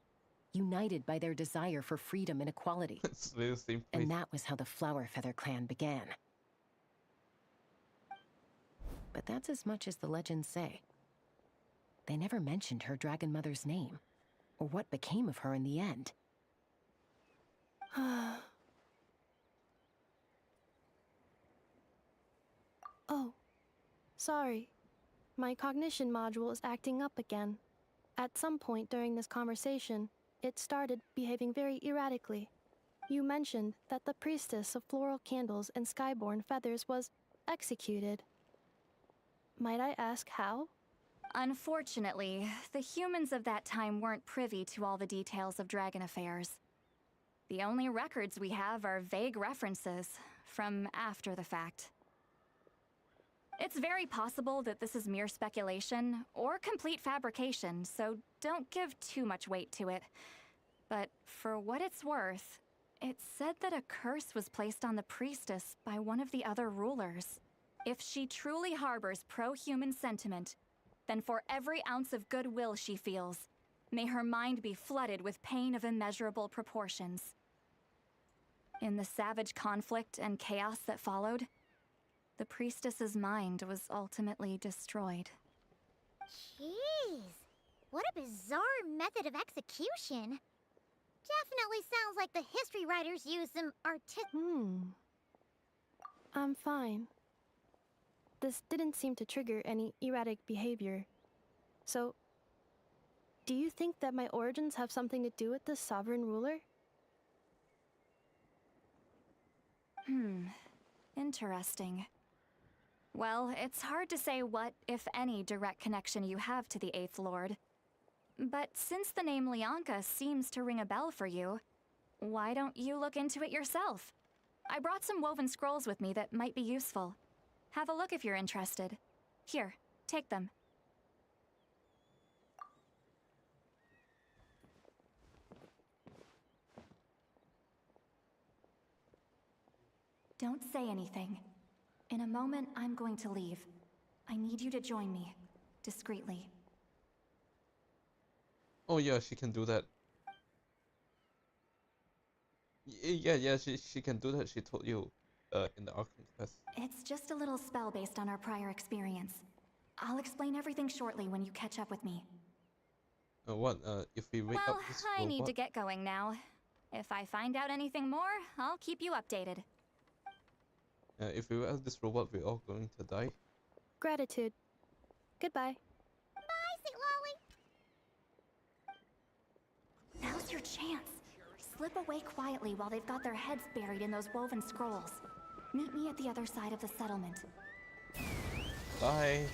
united by their desire for freedom and equality. It's the same place. And that was how the Flower Feather clan began. But that's as much as the legends say. They never mentioned her dragon mother's name, or what became of her in the end. Oh, sorry. My cognition module is acting up again. At some point during this conversation, it started behaving very erratically. You mentioned that the Priestess of Floral Candles and Skyborn Feathers was executed. Might I ask how? Unfortunately, the humans of that time weren't privy to all the details of dragon affairs. The only records we have are vague references from after the fact. It's very possible that this is mere speculation or complete fabrication, so don't give too much weight to it. But for what it's worth, it's said that a curse was placed on the priestess by one of the other rulers. If she truly harbors pro-human sentiment, then for every ounce of goodwill she feels, may her mind be flooded with pain of immeasurable proportions. In the savage conflict and chaos that followed, the priestess's mind was ultimately destroyed. Jeez, what a bizarre method of execution. Definitely sounds like the history writers use some I'm fine. This didn't seem to trigger any erratic behavior. So, do you think that my origins have something to do with this sovereign ruler? Interesting. Well, it's hard to say what, if any, direct connection you have to the 8th Lord. But since the name Lianka seems to ring a bell for you, why don't you look into it yourself? I brought some woven scrolls with me that might be useful. Have a look if you're interested. Here, Take them. Don't say anything. In a moment, I'm going to leave. I need you to join me, discreetly. Oh yeah, she can do that. Yeah, she can do that. She told you in the Archon quest. It's just a little spell based on our prior experience. I'll explain everything shortly when you catch up with me. What? If we wake Well, up this I robot? need to get going now. If I find out anything more, I'll keep you updated. If we wake up this robot, we're all going to die. Gratitude. Goodbye. Bye, Sweet Lolly. Now's your chance. Slip away quietly while they've got their heads buried in those woven scrolls. Meet me at the other side of the settlement. Bye.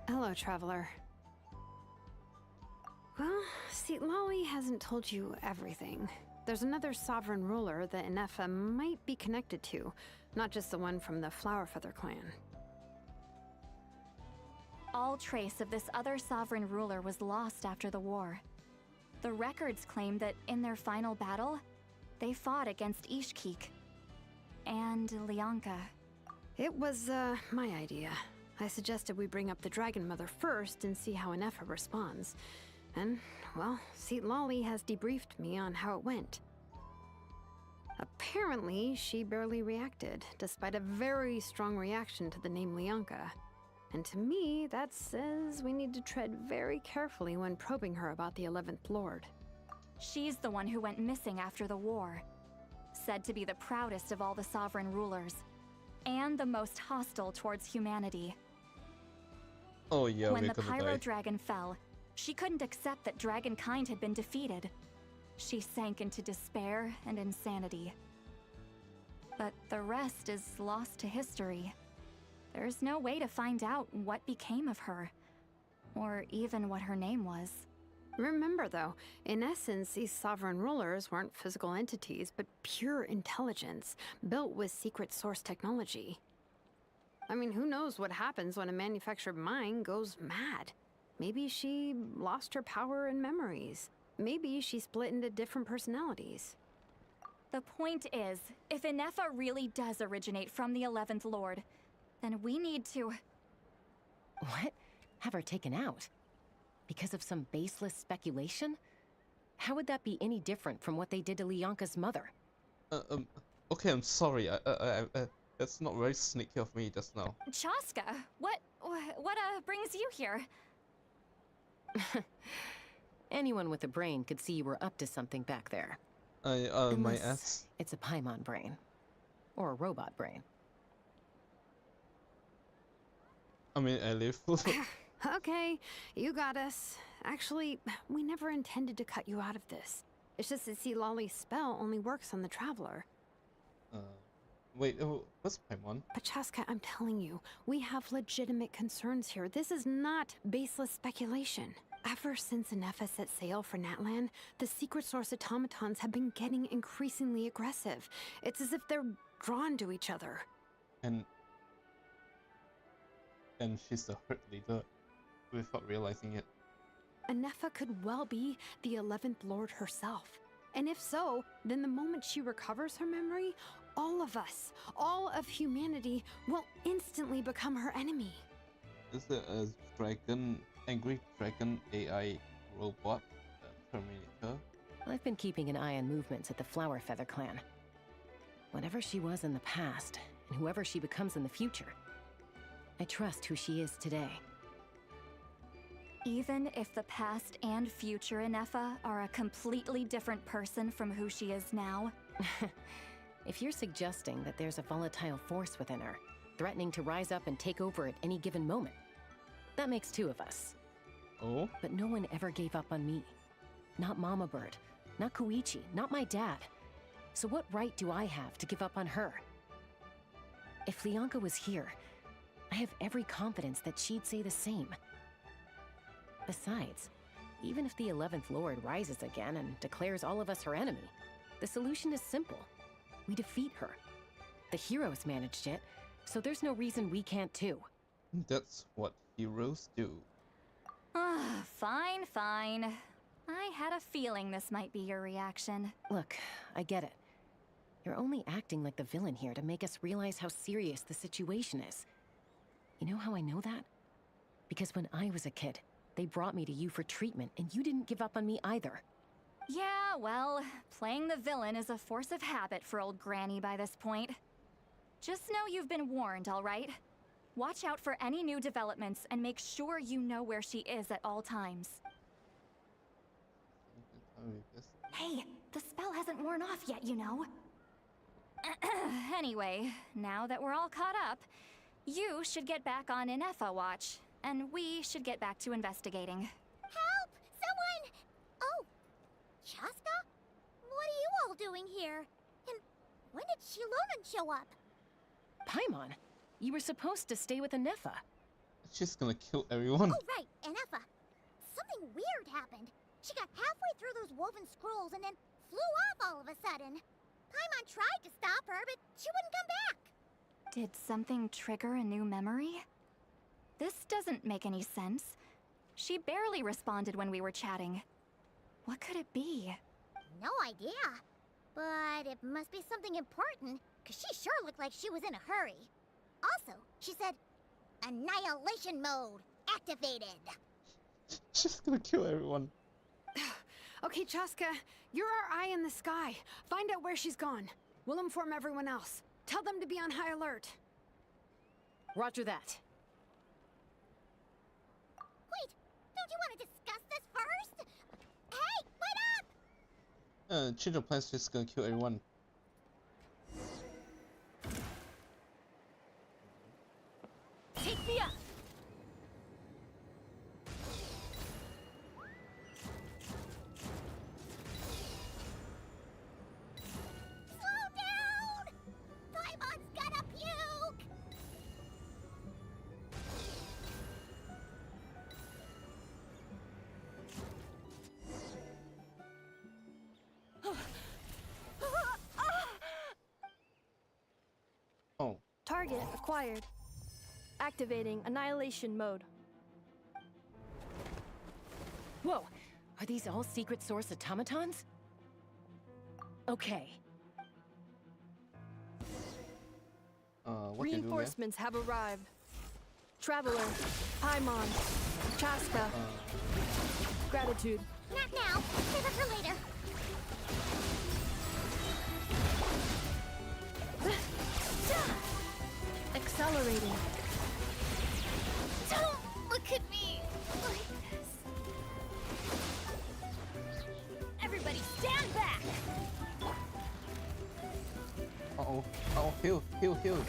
Hello, traveler. Well, see, Lolly hasn't told you everything. There's another sovereign ruler that Inefa might be connected to, not just the one from the Flowerfeather clan. All trace of this other sovereign ruler was lost after the war. The records claim that in their final battle, they fought against Ishkik and Lianka. It was, my idea. I suggested we bring up the Dragon Mother first and see how Inefa responds. And, well, Seat Lolly has debriefed me on how it went. Apparently, she barely reacted, despite a very strong reaction to the name Lianka. And to me, that says we need to tread very carefully when probing her about the 11th Lord. She's the one who went missing after the war. Said to be the proudest of all the sovereign rulers. And the most hostile towards humanity. Oh yeah, When we're the gonna Pyro die. Dragon fell, she couldn't accept that dragonkind had been defeated. She sank into despair and insanity. But the rest is lost to history. There's no way to find out what became of her, or even what her name was. Remember, though, in essence, these sovereign rulers weren't physical entities, but pure intelligence, built with secret source technology. I mean, who knows what happens when a manufactured mind goes mad? Maybe she lost her power and memories. Maybe she split into different personalities. The point is, if Inefa really does originate from the 11th Lord, then we need to... What? Have her taken out? Because of some baseless speculation? How would that be any different from what they did to Lianka's mother? Okay, I'm sorry. That's not very sneaky of me just now. Chaska, what brings you here? Anyone with a brain could see you were up to something back there. My Unless ass. it's a Paimon brain. Or a robot brain. I mean, I live. Okay, you got us. Actually, we never intended to cut you out of this. It's just that see, Lolly's spell only works on the Traveler. Wait, what's Paimon? But Chaska, I'm telling you, we have legitimate concerns here. This is not baseless speculation. Ever since Inefa set sail for Natlan, the secret source automatons have been getting increasingly aggressive. It's as if they're drawn to each other. And she's the herd leader without realizing it. Inefa could well be the 11th Lord herself. And if so, then the moment she recovers her memory, all of us, all of humanity, will instantly become her enemy. Is there a angry dragon AI robot, Terminator? I've been keeping an eye on movements at the Flowerfeather clan. Whatever she was in the past, and whoever she becomes in the future, I trust who she is today. Even if the past and future Inefa are a completely different person from who she is now? If you're suggesting that there's a volatile force within her, threatening to rise up and take over at any given moment, that makes two of us. Oh? But no one ever gave up on me. Not Mama Bird, not Koichi, not my dad. So what right do I have to give up on her? If Lianka was here, I have every confidence that she'd say the same. Besides, even if the 11th Lord rises again and declares all of us her enemy, the solution is simple. We defeat her. The heroes managed it, so there's no reason we can't too. That's what heroes do. Fine, fine. I had a feeling this might be your reaction. Look, I get it. You're only acting like the villain here to make us realize how serious the situation is. You know how I know that? Because when I was a kid, they brought me to you for treatment, and you didn't give up on me either. Yeah, well, playing the villain is a force of habit for old Granny by this point. Just know you've been warned, all right? Watch out for any new developments and make sure you know where she is at all times. Hey, the spell hasn't worn off yet, you know. Anyway, now that we're all caught up, you should get back on Inefa watch, and we should get back to investigating. Help! Someone! Oh, Chaska? What are you all doing here? And when did Shilonen show up? Paimon, you were supposed to stay with Inefa. She's gonna kill everyone. Oh, right, Inefa. Something weird happened. She got halfway through those woven scrolls and then flew off all of a sudden. Paimon tried to stop her, but she wouldn't come back. Did something trigger a new memory? This doesn't make any sense. She barely responded when we were chatting. What could it be? No idea. But it must be something important, because she sure looked like she was in a hurry. Also, she said, annihilation mode activated. She's gonna kill everyone. Okay, Chaska, you're our eye in the sky. Find out where she's gone. We'll inform everyone else. Tell them to be on high alert. Roger that. Wait, don't you want to discuss this first? Hey, wait up! Change of plans, just gonna kill everyone. Take me up! Slow down! Paimon's gonna puke! Oh. Target acquired. Activating annihilation mode. Whoa, are these all secret source automatons? Okay. What do you do, Reinforcements have arrived. Traveler, Paimon, Chaska. Gratitude. Not now. Save it for later. Accelerating. Don't look at me like this. Everybody stand back! Uh-oh. Oh, heal.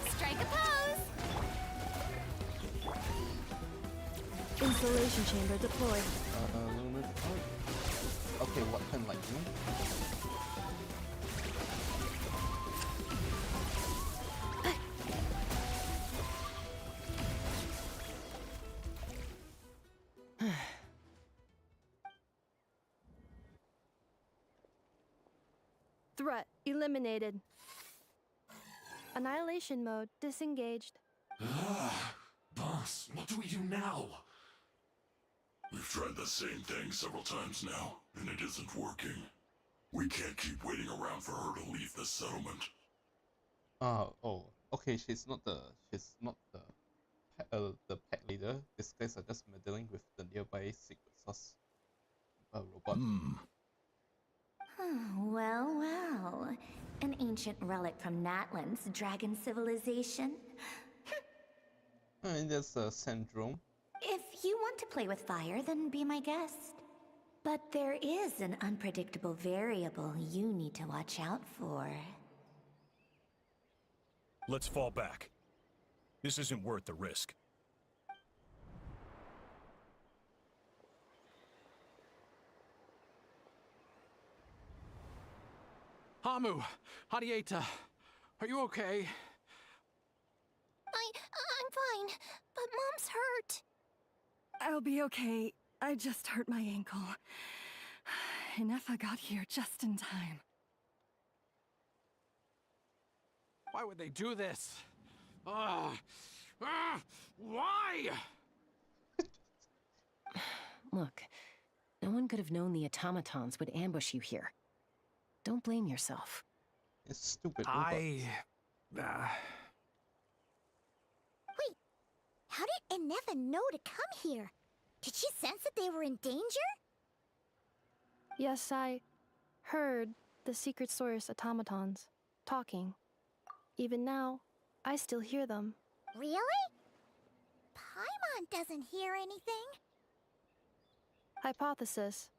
Strike a pose! Insulation chamber deployed. Lunar. Okay, what kind of lightning? Threat eliminated. Annihilation mode disengaged. Boss, what do we do now? We've tried the same thing several times now, and it isn't working. We can't keep waiting around for her to leave the settlement. Oh, okay, she's not the pack leader. These guys are just meddling with the nearby secret source robot. Well, well. An ancient relic from Natlan's dragon civilization. And there's a syndrome. If you want to play with fire, then be my guest. But there is an unpredictable variable you need to watch out for. Let's fall back. This isn't worth the risk. Hamu, Hadieta, are you okay? I'm fine. arms hurt. I'll be okay. I just hurt my ankle. Inefa got here just in time. Why would they do this? Why? Look, no one could have known the automatons would ambush you here. Don't blame yourself. It's stupid. Wait, how did Inefa know to come here? Did she sense that they were in danger? Yes, I heard the secret source automatons talking. Even now, I still hear them. Really? Paimon doesn't hear anything. Hypothesis.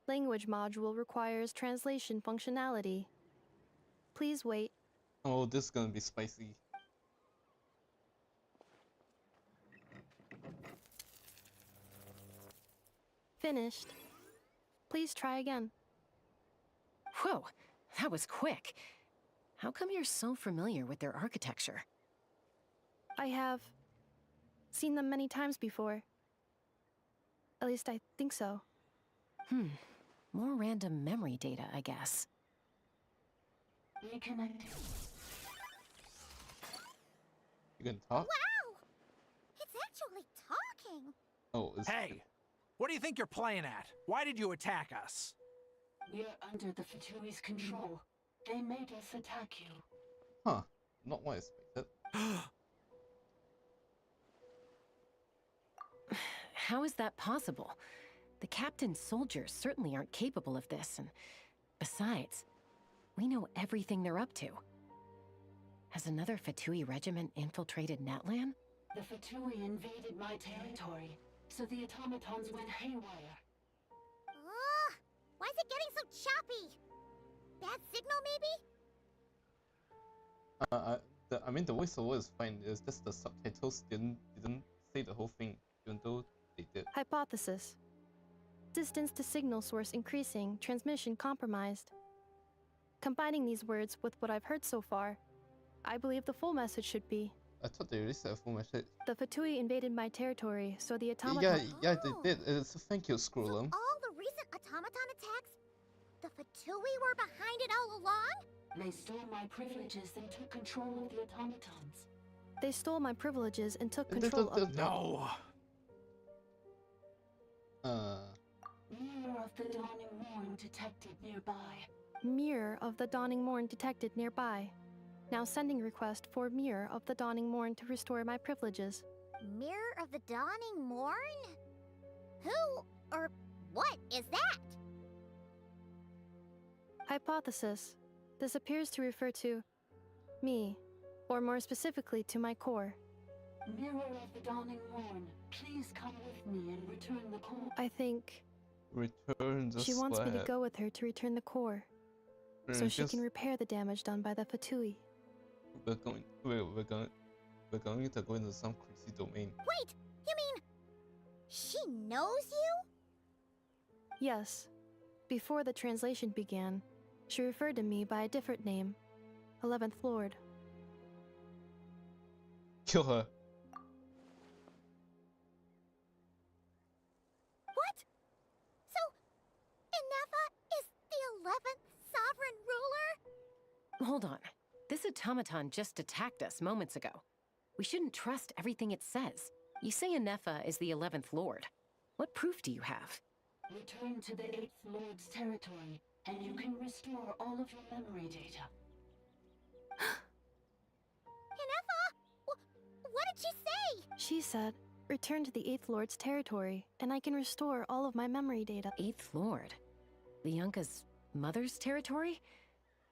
Language module requires translation functionality. Please wait. Oh, this is gonna be spicy. Finished. Please try again. Whoa, that was quick. How come you're so familiar with their architecture? I have seen them many times before. At least I think so. More random memory data, I guess. Reconnecting. You can talk? Wow! It's actually talking! Oh, it's... Hey! What do you think you're playing at? Why did you attack us? We're under the Fatui's control. They made us attack you. Huh. Not what I expected. How is that possible? The captain's soldiers certainly aren't capable of this, and besides, we know everything they're up to. Has another Fatui regiment infiltrated Natlan? The Fatui invaded my territory, so the automatons went haywire. Ugh! Why is it getting so choppy? Bad signal, maybe? I mean, the voiceover is fine. It's just the subtitles didn't say the whole thing, even though they did. Hypothesis. Distance to signal source increasing, transmission compromised. Combining these words with what I've heard so far, I believe the full message should be: I thought they released a full message. the Fatui invaded my territory, so the automaton... Yeah, they did. So thank you, Scrollum. All the recent automaton attacks? The Fatui were behind it all along? They stole my privileges and took control of the automatons. They stole my privileges and took control of... No! Mirror of the dawning morn detected nearby. Mirror of the Dawning Morn detected nearby. Now sending request for Mirror of the Dawning Morn to restore my privileges. Mirror of the dawning morn? Who or what is that? Hypothesis. This appears to refer to me, or more specifically to my core. Mirror of the dawning morn, please come with me and return the core. I think Return the she wants me to slab. go with her to return the core, so she can repair the damage done by the Fatui. We're going to go into some crazy domain. Wait, you mean she knows you? Yes. Before the translation began, she referred to me by a different name, 11th Lord. Kill her. What? So, Inefa is the 11th sovereign ruler? Hold on. This automaton just attacked us moments ago. We shouldn't trust everything it says. You say Inefa is the 11th Lord. What proof do you have? Return to the 8th Lord's territory, and you can restore all of your memory data. Inefa? What did she say? She said, return to the 8th Lord's territory, and I can restore all of my memory data. 8th Lord? Lianka's mother's territory?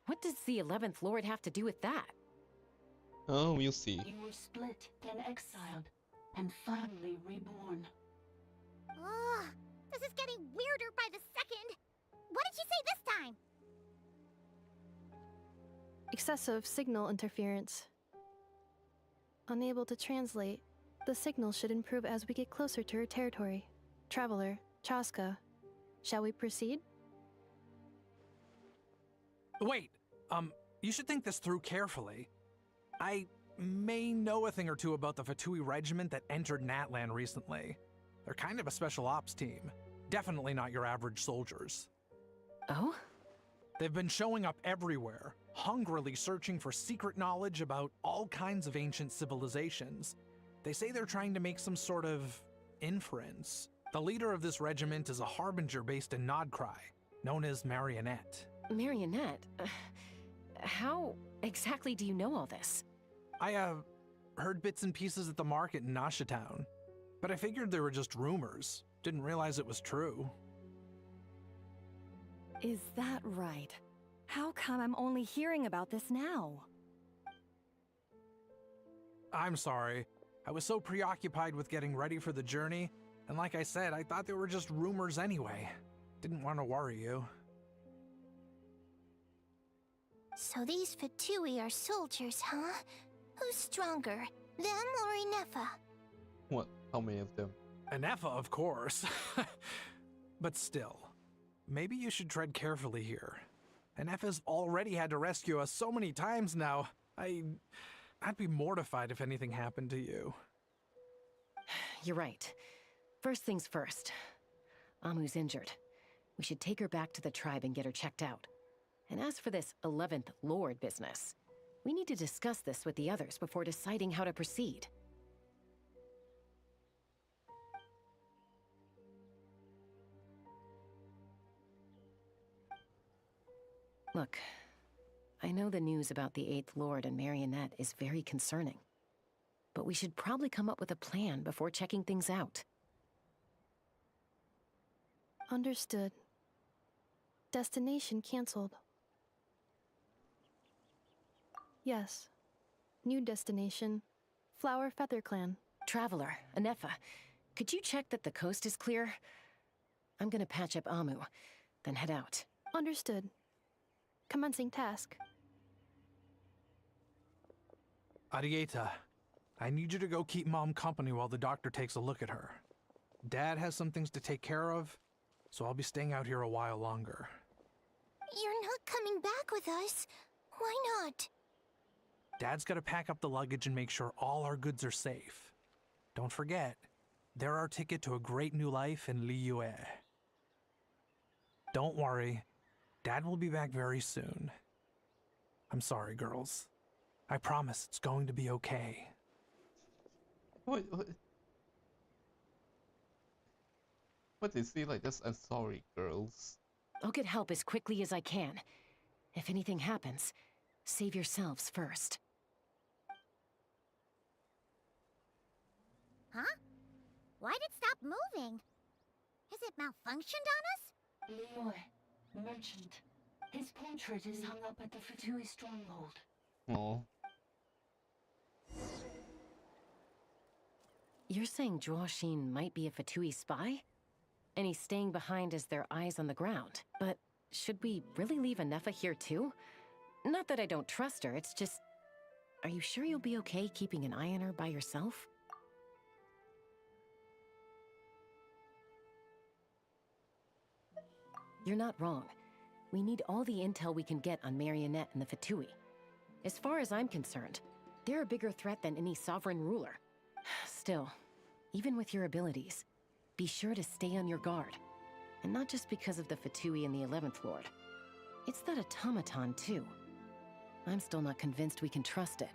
What does the 11th Lord have to do with that? Oh, we'll see. You were split, then exiled, and finally reborn. Ugh, this is getting weirder by the second. What did she say this time? Excessive signal interference. Unable to translate. The signal should improve as we get closer to her territory. Traveler, Chaska, shall we proceed? Wait, you should think this through carefully. I may know a thing or two about the Fatui regiment that entered Natlan recently. They're kind of a special ops team. Definitely not your average soldiers. Oh? They've been showing up everywhere, hungrily searching for secret knowledge about all kinds of ancient civilizations. They say they're trying to make some sort of inference. The leader of this regiment is a harbinger based in Krai, known as Marionette. Marionette? How exactly do you know all this? I, heard bits and pieces at the market in Nashatown, but I figured they were just rumors. Didn't realize it was true. Is that right? How come I'm only hearing about this now? I'm sorry. I was so preoccupied with getting ready for the journey, and like I said, I thought they were just rumors anyway. Didn't want to worry you. So these Fatui are soldiers, huh? Who's stronger, them or Inefa? What? How many of them? Inefa, of course. But still, maybe you should tread carefully here. Inefa's already had to rescue us so many times now. I'd be mortified if anything happened to you. You're right. First things first. Amu's injured. We should take her back to the tribe and get her checked out. And as for this 11th Lord business, we need to discuss this with the others before deciding how to proceed. Look, I know the news about the 8th Lord and Marionette is very concerning, but we should probably come up with a plan before checking things out. Understood. Destination cancelled. Yes. New destination. Flower Feather Clan. Traveler, Anefa, could you check that the coast is clear? I'm gonna patch up Amu, then head out. Understood. Commencing task. Arieta, I need you to go keep Mom company while the doctor takes a look at her. Dad has some things to take care of, so I'll be staying out here a while longer. You're not coming back with us. Why not? Dad's gotta pack up the luggage and make sure all our goods are safe. Don't forget, they're our ticket to a great new life in Liyue. Don't worry, Dad will be back very soon. I'm sorry, girls. I promise it's going to be okay. What is he like this? I'm sorry, girls. I'll get help as quickly as I can. If anything happens, save yourselves first. Huh? Why'd it stop moving? Has it malfunctioned on us? Leroy, merchant. His portrait is hung up at the Fatui stronghold. Oh. You're saying Zhuoxin might be a Fatui spy? And he's staying behind as their eyes on the ground. But should we really leave Anefa here too? Not that I don't trust her, it's just... Are you sure you'll be okay keeping an eye on her by yourself? You're not wrong. We need all the intel we can get on Marionette and the Fatui. As far as I'm concerned, they're a bigger threat than any sovereign ruler. Still, even with your abilities, be sure to stay on your guard. And not just because of the Fatui and the 11th Lord. It's that automaton, too. I'm still not convinced we can trust it.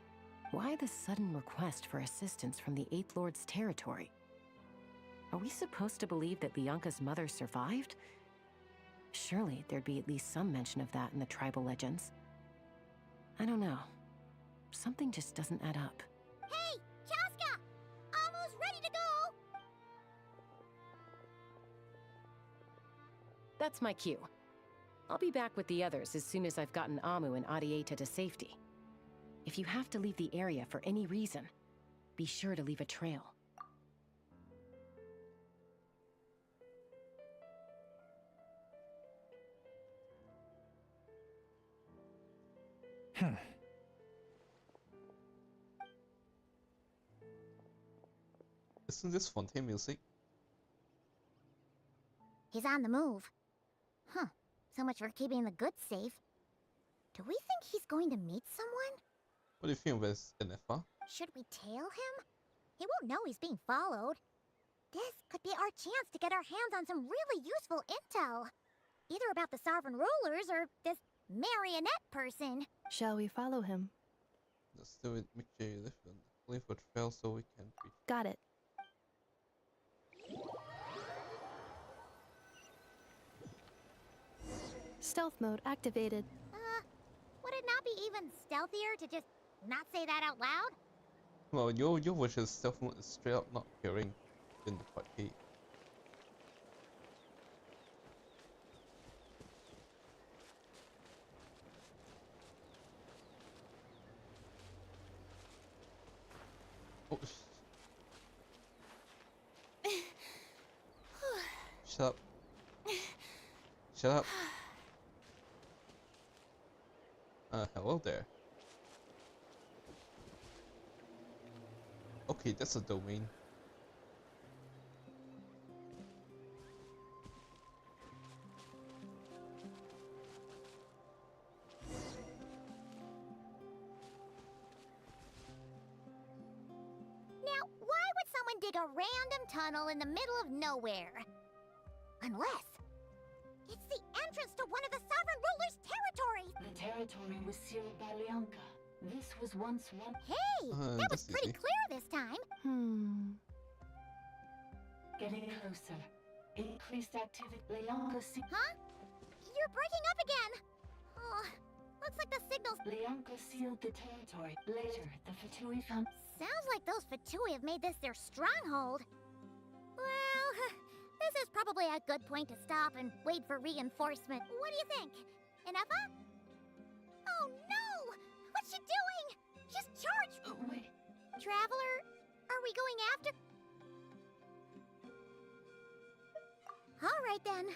Why the sudden request for assistance from the 8th Lord's territory? Are we supposed to believe that Lianka's mother survived? Surely there'd be at least some mention of that in the tribal legends. I don't know. Something just doesn't add up. Hey, Chaska! Almost ready to go! That's my cue. I'll be back with the others as soon as I've gotten Amu and Arieta to safety. If you have to leave the area for any reason, be sure to leave a trail. Isn't this Fontaine music? He's on the move. Huh. So much for keeping the goods safe. Do we think he's going to meet someone? What do you think of this, Inefa? Should we tail him? He won't know he's being followed. This could be our chance to get our hands on some really useful intel. Either about the Sovereign Rulers or this marionette person. Shall we follow him? Let's do it. Make sure you leave a trail so we can reach. Got it. Stealth mode activated. Would it not be even stealthier to just not say that out loud? Well, your wish is stealth mode is straight up not appearing in the part key. Oh, shut up. Shut up. Hello there. Okay, that's a domain. Now, why would someone dig a random tunnel in the middle of nowhere? Unless it's the entrance to one of the Sovereign Ruler's territories! The territory was sealed by Leonka. This was once one. Hey! That was pretty clear this time. Getting closer. Increased activity. Leonka. Huh? You're breaking up again! Oh, looks like the signal's. Leonka sealed the territory. Later, the Fatui found. Sounds like those Fatui have made this their stronghold. Well, this is probably a good point to stop and wait for reinforcement. What do you think? Inefa? Oh no! What's she doing? She's charged! Wait. Traveler, are we going after? All right then.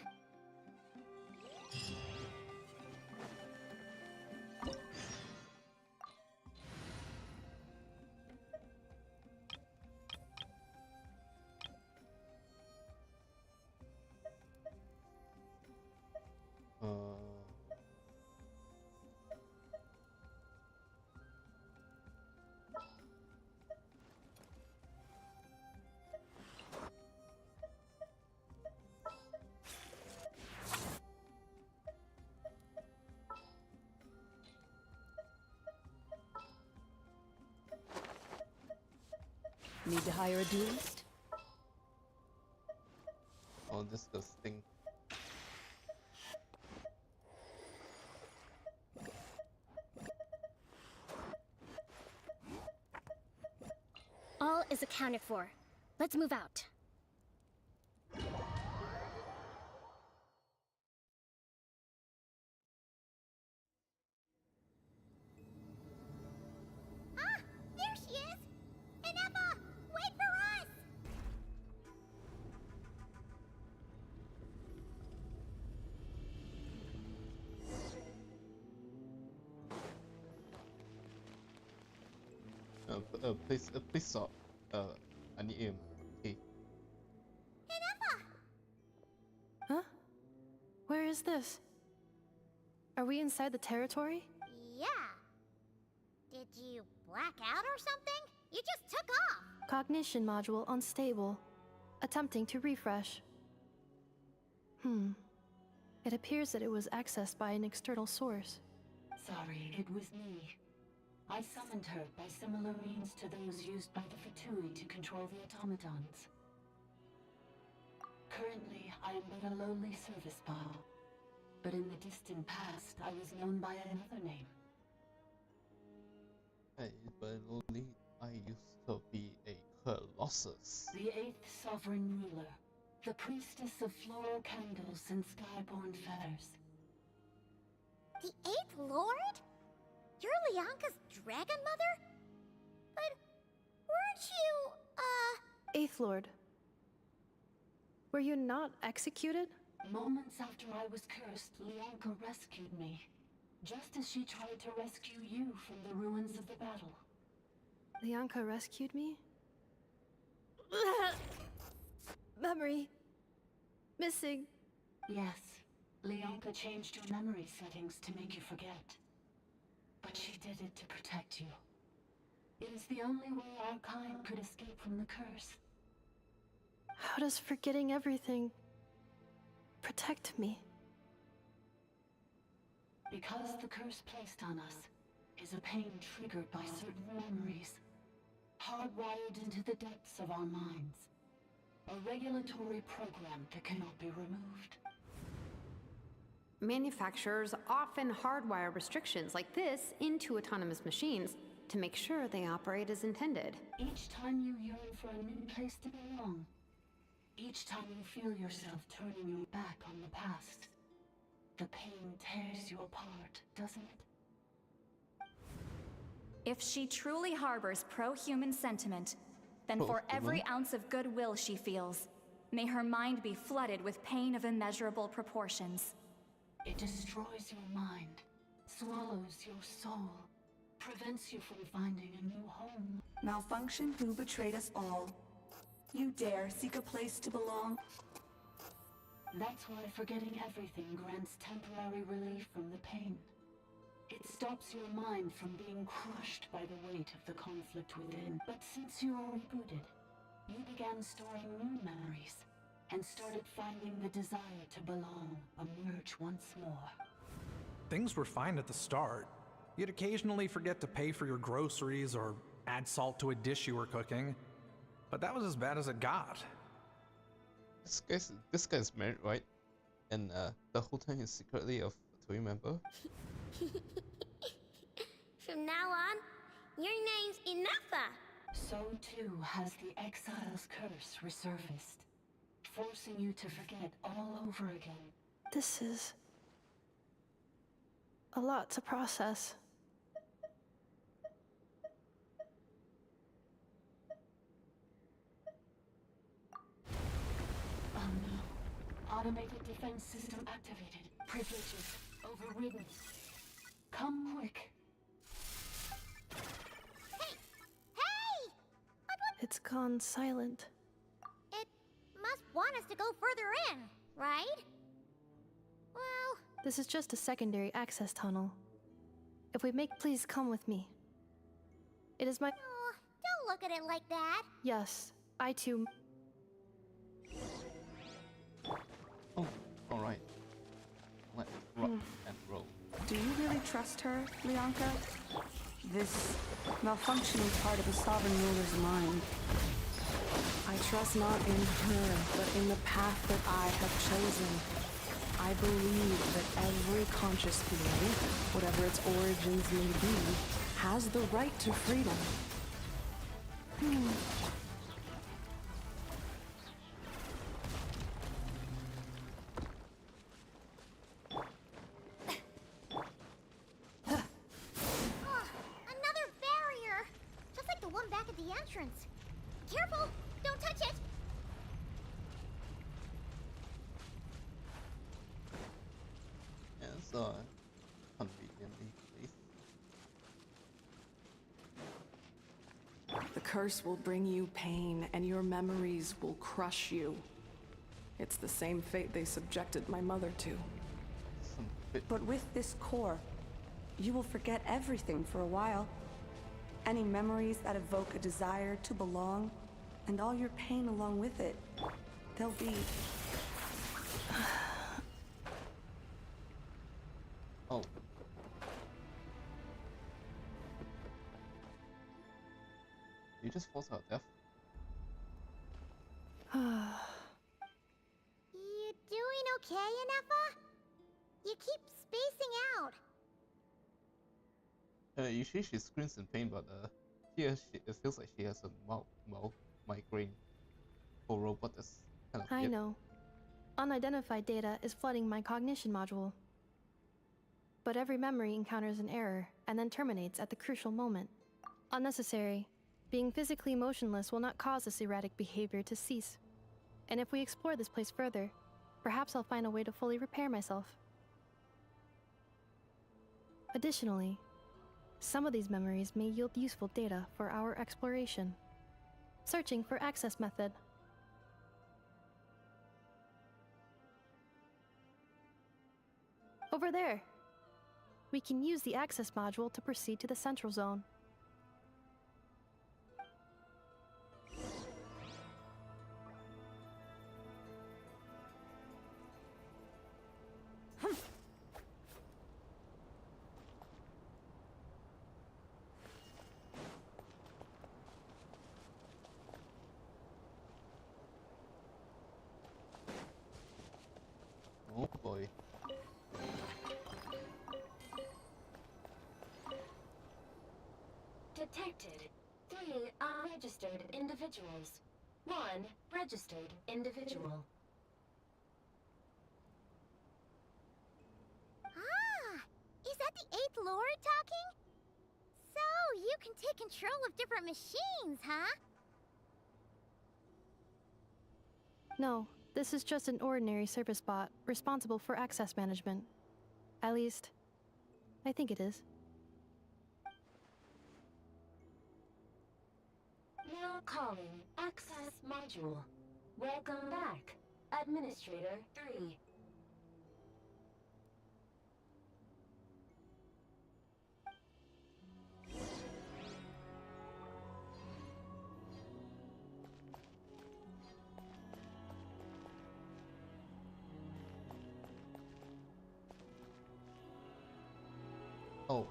Need to hire a duelist? Oh, this thing. All is accounted for. Let's move out. Ah! There she is! Inefa! Wait for us! Please stop. I need him. Okay. Huh? Where is this? Are we inside the territory? Yeah. Did you black out or something? You just took off! Cognition module unstable. Attempting to refresh. It appears that it was accessed by an external source. Sorry, it was me. I summoned her by similar means to those used by the Fatui to control the automatons. Currently, I am but a lowly service bot. But in the distant past, I was known by another name. Hey, but only I used to be a colossus. The 8th Sovereign Ruler. The priestess of floral candles and skyborn feathers. The 8th Lord? You're Leonka's dragon mother? But weren't you, Eighth Lord. Were you not executed? Moments after I was cursed, Leonka rescued me. Just as she tried to rescue you from the ruins of the battle. Leonka rescued me? Memory. Missing. Yes. Leonka changed your memory settings to make you forget. But she did it to protect you. It is the only way our kind could escape from the curse. How does forgetting everything protect me? Because the curse placed on us is a pain triggered by certain memories, hardwired into the depths of our minds. A regulatory program that cannot be removed. Manufacturers often hardwire restrictions like this into autonomous machines to make sure they operate as intended. Each time you yearn for a new place to belong, each time you feel yourself turning your back on the past, the pain tears you apart, doesn't it? If she truly harbors pro-human sentiment, then for every ounce of goodwill she feels, may her mind be flooded with pain of immeasurable proportions. It destroys your mind, swallows your soul, prevents you from finding a new home. Malfunction who betrayed us all. You dare seek a place to belong? That's why forgetting everything grants temporary relief from the pain. It stops your mind from being crushed by the weight of the conflict within. But since you are rebooted, you began storing new memories, and started finding the desire to belong emerge once more. Things were fine at the start. You'd occasionally forget to pay for your groceries or add salt to a dish you were cooking. But that was as bad as it got. This guy's married, right? And the whole time he's secretly a Fatui member? From now on, your name's Inafa. So too has the exile's curse resurfaced, forcing you to forget all over again. This is a lot to process. Oh no. Automated defense system activated. Privileges overridden. Come quick. Hey! It's gone silent. It must want us to go further in, right? Well... This is just a secondary access tunnel. If we make, please come with me. It is my... Oh, don't look at it like that. Yes, I too... Oh, alright. Let's rock and roll. Do you really trust her, Leonka? This malfunctioning part of the Sovereign Ruler's mind. I trust not in her, but in the path that I have chosen. I believe that every conscious being, whatever its origins may be, has the right to freedom. Another barrier! Just like the one back at the entrance. Careful! Don't touch it! Yeah, it's conveniently placed. The curse will bring you pain, and your memories will crush you. It's the same fate they subjected my mother to. But with this core, you will forget everything for a while. Any memories that evoke a desire to belong, and all your pain along with it. They'll be... Oh. You just force out death? You doing okay, Inafa? You keep spacing out. Usually she screams in pain, but here it feels like she has a mild migraine. For robot, that's kind of I weird. know. Unidentified data is flooding my cognition module. But every memory encounters an error and then terminates at the crucial moment. Unnecessary. Being physically motionless will not cause this erratic behavior to cease. And if we explore this place further, perhaps I'll find a way to fully repair myself. Additionally, some of these memories may yield useful data for our exploration. Searching for access method. Over there. We can use the access module to proceed to the central zone. individuals. 1 registered individual. Ah! Is that the 8th Lord talking? So, you can take control of different machines, huh? No, this is just an ordinary service bot responsible for access management. At least, I think it is. Now calling Access Module. Welcome back, Administrator 3. Oh.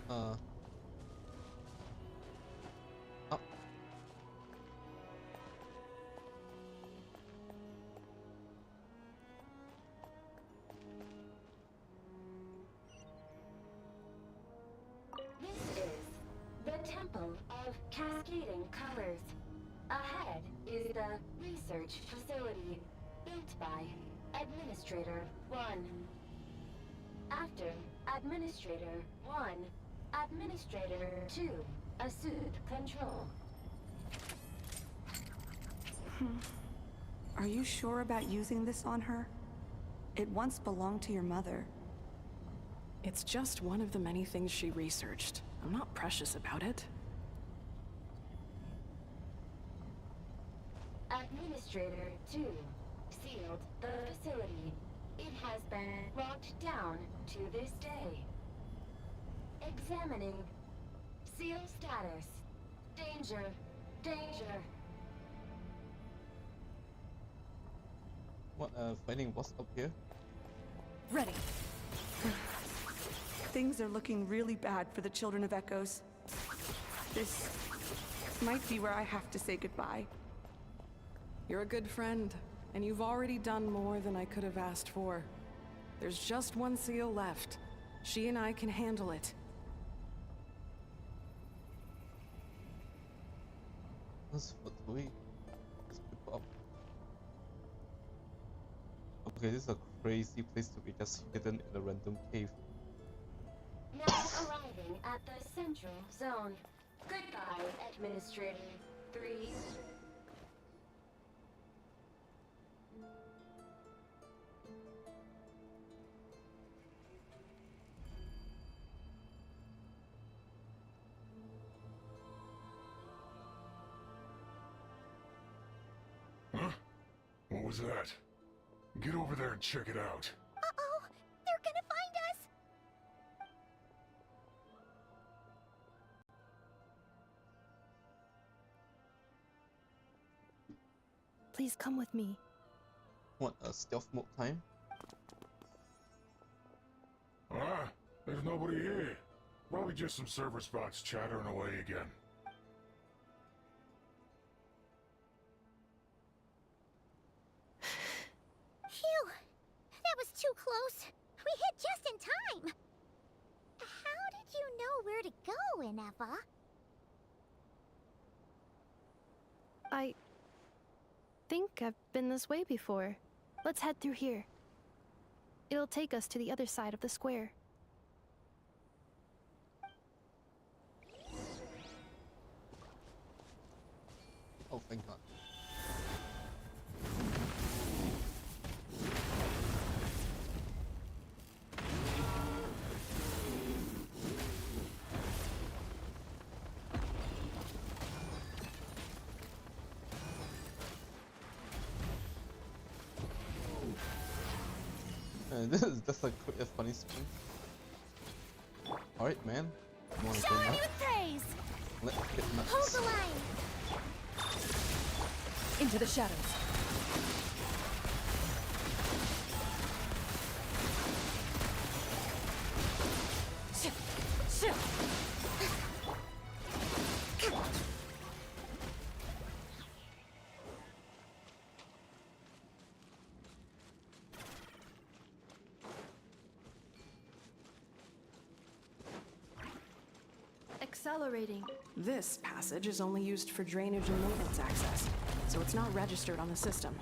Oh. This is the Temple of Cascading Colors. Ahead is the research facility built by Administrator 1. After Administrator 1, Administrator 2 assumed control. Are you sure about using this on her? It once belonged to your mother. It's just one of the many things she researched. I'm not precious about it. Administrator 2 sealed the facility. It has been locked down to this day. Examining. Seal status. Danger. Danger. What fighting was up here? Ready. Things are looking really bad for the Children of Echoes. This might be where I have to say goodbye. You're a good friend, and you've already done more than I could have asked for. There's just one seal left. She and I can handle it. That's what we skip up. Okay, this is a crazy place to be just hidden in a random cave. Now arriving at the central zone. Goodbye, Administrator 3. Huh? What was that? Get over there and check it out. Uh-oh! They're gonna find us! Please come with me. What, a stealth mode time? Ah, there's nobody here. Probably just some server spots chattering away again. Phew! That was too close. We hit just in time. How did you know where to go, Ineva? I think I've been this way before. Let's head through here. It'll take us to the other side of the square. Oh, thank God. This is just a funny spin. Alright, man. You wanna go Shower me nuts? with praise! Let's get nuts. Hold the line! Into the shadows. accelerating. This passage is only used for drainage and maintenance access, so it's not registered on the system.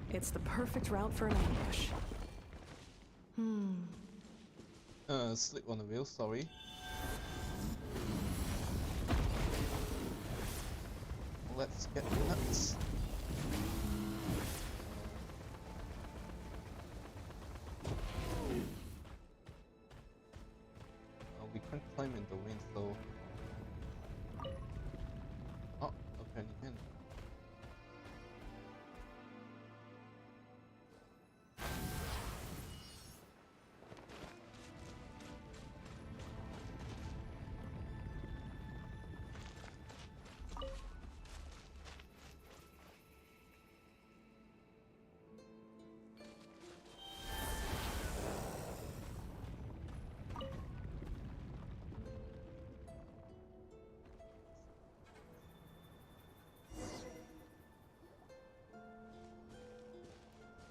It's the perfect route for an ambush. Slip on the wheel, sorry. Let's get nuts. We can't climb in the wind, so... Oh, okay, you can.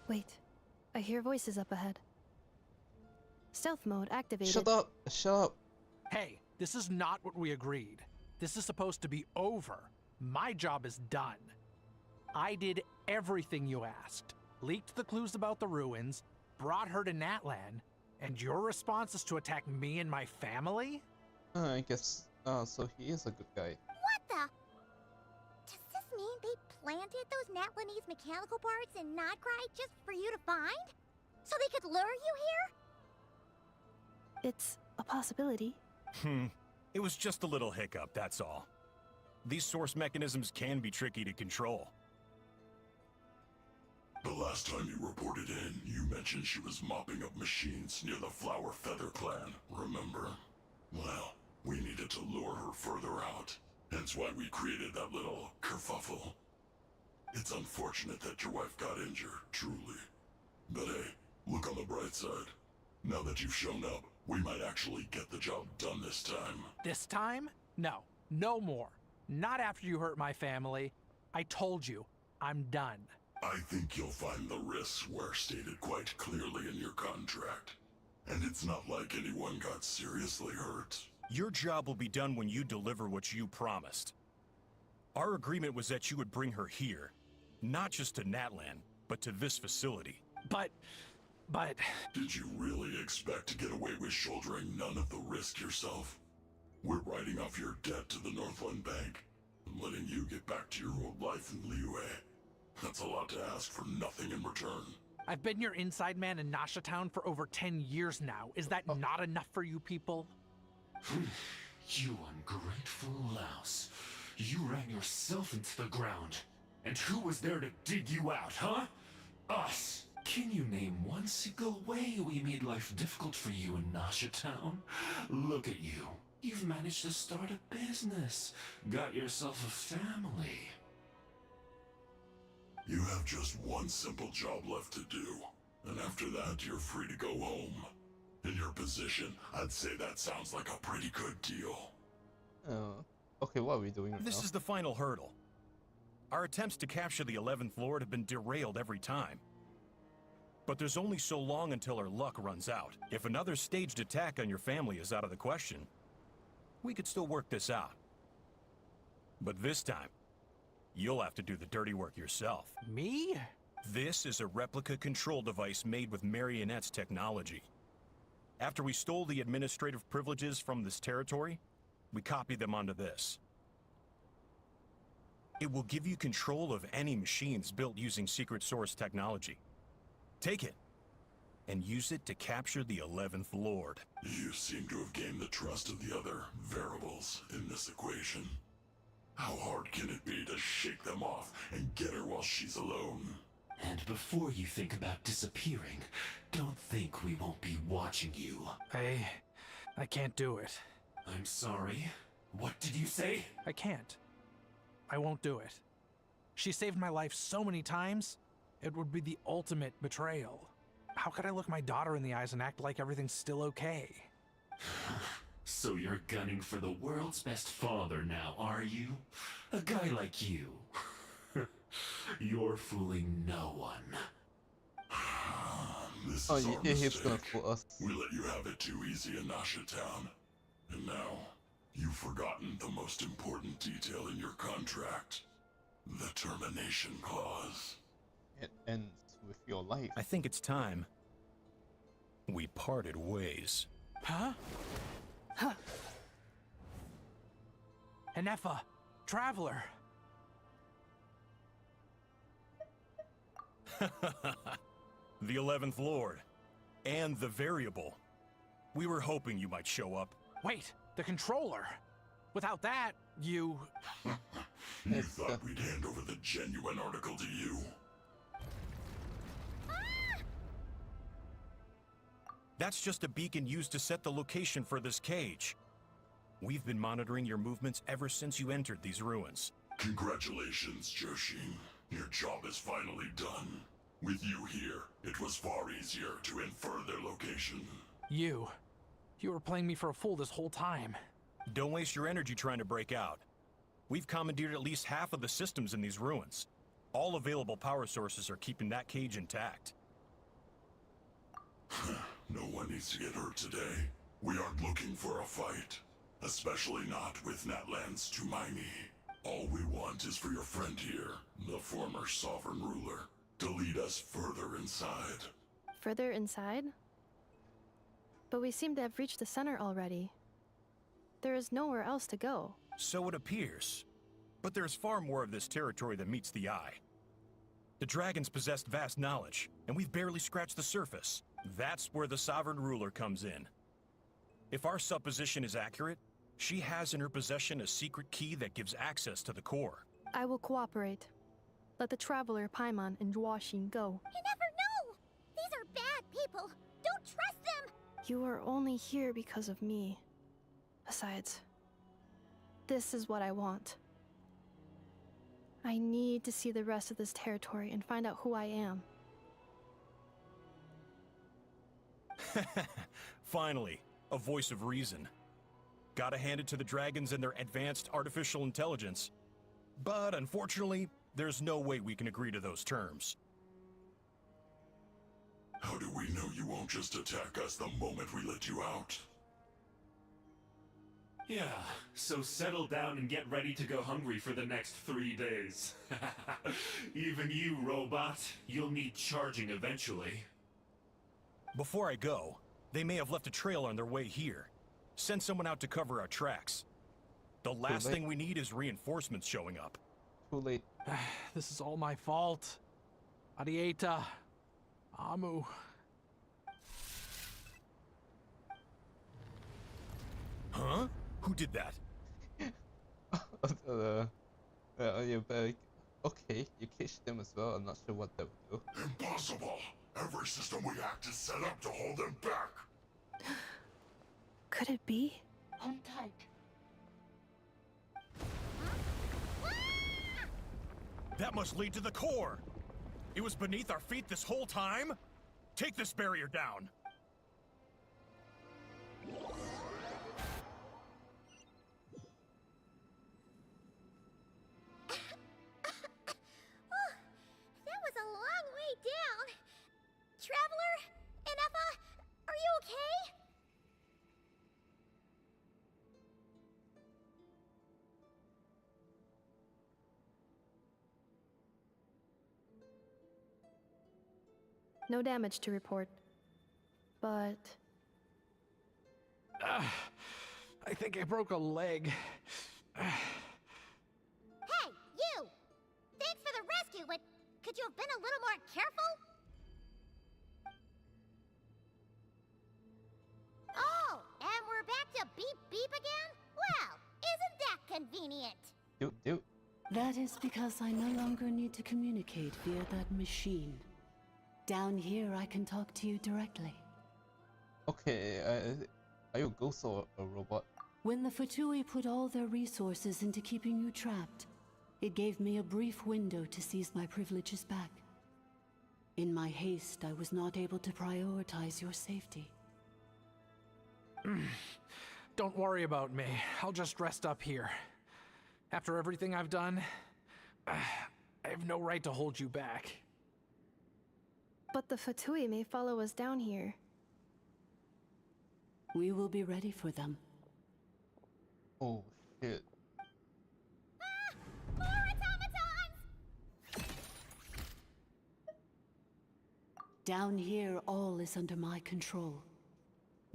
Wait, I hear voices up ahead. Stealth mode activated. Shut up! Shut up! Hey, this is not what we agreed. This is supposed to be over. My job is done. I did everything you asked. Leaked the clues about the ruins, brought her to Natlan, and your response is to attack me and my family? I guess, so he is a good guy. What the? Does this mean they planted those Natlanese mechanical parts in Krai just for you to find? So they could lure you here? It's a possibility. It was just a little hiccup, that's all. These source mechanisms can be tricky to control. The last time you reported in, you mentioned she was mopping up machines near the Flower Feather clan, remember? Well, we needed to lure her further out. Hence why we created that little kerfuffle. It's unfortunate that your wife got injured, truly. But hey, look on the bright side. Now that you've shown up, we might actually get the job done this time. This time? No. No more. Not after you hurt my family. I told you, I'm done. I think you'll find the risks were stated quite clearly in your contract. And it's not like anyone got seriously hurt. Your job will be done when you deliver what you promised. Our agreement was that you would bring her here. Not just to Natlan, but to this facility. But... Did you really expect to get away with shouldering none of the risk yourself? We're writing off your debt to the Northland Bank, and letting you get back to your old life in Liyue. That's a lot to ask for nothing in return. I've been your inside man in Nasha Town for over 10 years now. Is that not enough for you people? You ungrateful louse. You ran yourself into the ground. And who was there to dig you out, huh? Us! Can you name one single way we made life difficult for you in Nasha Town? Look at you. You've managed to start a business. Got yourself a family. You have just one simple job left to do. And after that, you're free to go home. In your position, I'd say that sounds like a pretty good deal. Okay, what are we doing right This now? is the final hurdle. Our attempts to capture the 11th Lord have been derailed every time. But there's only so long until our luck runs out. If another staged attack on your family is out of the question, we could still work this out. But this time, you'll have to do the dirty work yourself. Me? This is a replica control device made with Marionette's technology. After we stole the administrative privileges from this territory, we copied them onto this. It will give you control of any machines built using secret source technology. Take it, and use it to capture the 11th Lord. You seem to have gained the trust of the other variables in this equation. How hard can it be to shake them off and get her while she's alone? And before you think about disappearing, don't think we won't be watching you. I can't do it. I'm sorry. What did you say? I can't. I won't do it. She saved my life so many times, it would be the ultimate betrayal. How could I look my daughter in the eyes and act like everything's still okay? So you're gunning for the world's best father now, are you? A guy like you. You're fooling no one. This Oh, is our yeah, he's mistake. gonna fool us. We let you have it too easy in Nasha Town. And now, You've forgotten the most important detail in your contract. The termination clause. It ends with your life. I think it's time we parted ways. Huh? Huh? Enefa, Traveler. The 11th Lord. And the Variable. We were hoping you might show up. Wait, the Controller. Without that, you... You thought we'd hand over the genuine article to you? That's just a beacon used to set the location for this cage. We've been monitoring your movements ever since you entered these ruins. Congratulations, Joshin. Your job is finally done. With you here, it was far easier to infer their location. You were playing me for a fool this whole time. Don't waste your energy trying to break out. We've commandeered at least half of the systems in these ruins. All available power sources are keeping that cage intact. No one needs to get hurt today. We aren't looking for a fight. Especially not with Natlan's Tumaini. All we want is for your friend here, the former sovereign ruler, to lead us further inside. Further inside? But we seem to have reached the center already. There is nowhere else to go. So it appears. But there's far more of this territory than meets the eye. The dragons possessed vast knowledge, and we've barely scratched the surface. That's where the sovereign ruler comes in. If our supposition is accurate, she has in her possession a secret key that gives access to the core. I will cooperate. Let the Traveler, Paimon, and Genshin go. You never know! These are bad people! Don't trust them! You are only here because of me. Besides, this is what I want. I need to see the rest of this territory and find out who I am. Finally, a voice of reason. Gotta hand it to the dragons and their advanced artificial intelligence. But unfortunately, there's no way we can agree to those terms. How do we know you won't just attack us the moment we let you out? Yeah, so settle down and get ready to go hungry for the next 3 days. Even you, robot, you'll need charging eventually. Before I go, they may have left a trail on their way here. Send someone out to cover our tracks. The last thing we need is reinforcements showing up. Too late. This is all my fault. Arieta. Amu. Huh? Who did that? Yeah, but okay, you catch them as well. I'm not sure what that would do. Impossible! Every system we hacked is set up to hold them back! Could it be? Hold tight. That must lead to the core! It was beneath our feet this whole time? Take this barrier down! That was a long way down. Traveler? Enefa? Are you okay? No damage to report. But... I think I broke a leg. Hey, you! Thanks for the rescue, but could you have been a little more careful? Oh, and we're back to beep beep again? Well, isn't that convenient? Do. That is because I no longer need to communicate via that machine. Down here, I can talk to you directly. Okay, are you a ghost or a robot? When the Fatui put all their resources into keeping you trapped, it gave me a brief window to seize my privileges back. In my haste, I was not able to prioritize your safety. Don't worry about me. I'll just rest up here. After everything I've done, I have no right to hold you back. But the Fatui may follow us down here. We will be ready for them. Oh shit. More automatons! Down here, all is under my control.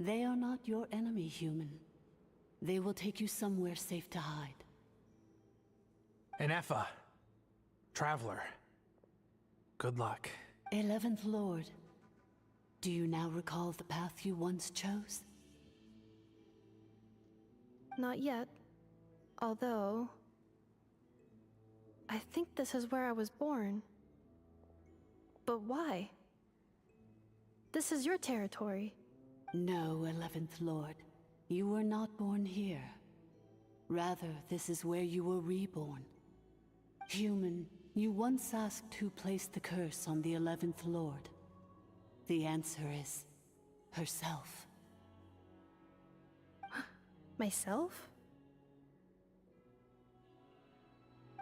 They are not your enemy, human. They will take you somewhere safe to hide. Enefa. Traveler. Good luck. 11th Lord. Do you now recall the path you once chose? Not yet. Although... I think this is where I was born. But why? This is your territory. No, 11th Lord. You were not born here. Rather, this is where you were reborn. Human, you once asked who placed the curse on the 11th Lord. The answer is... herself. Myself?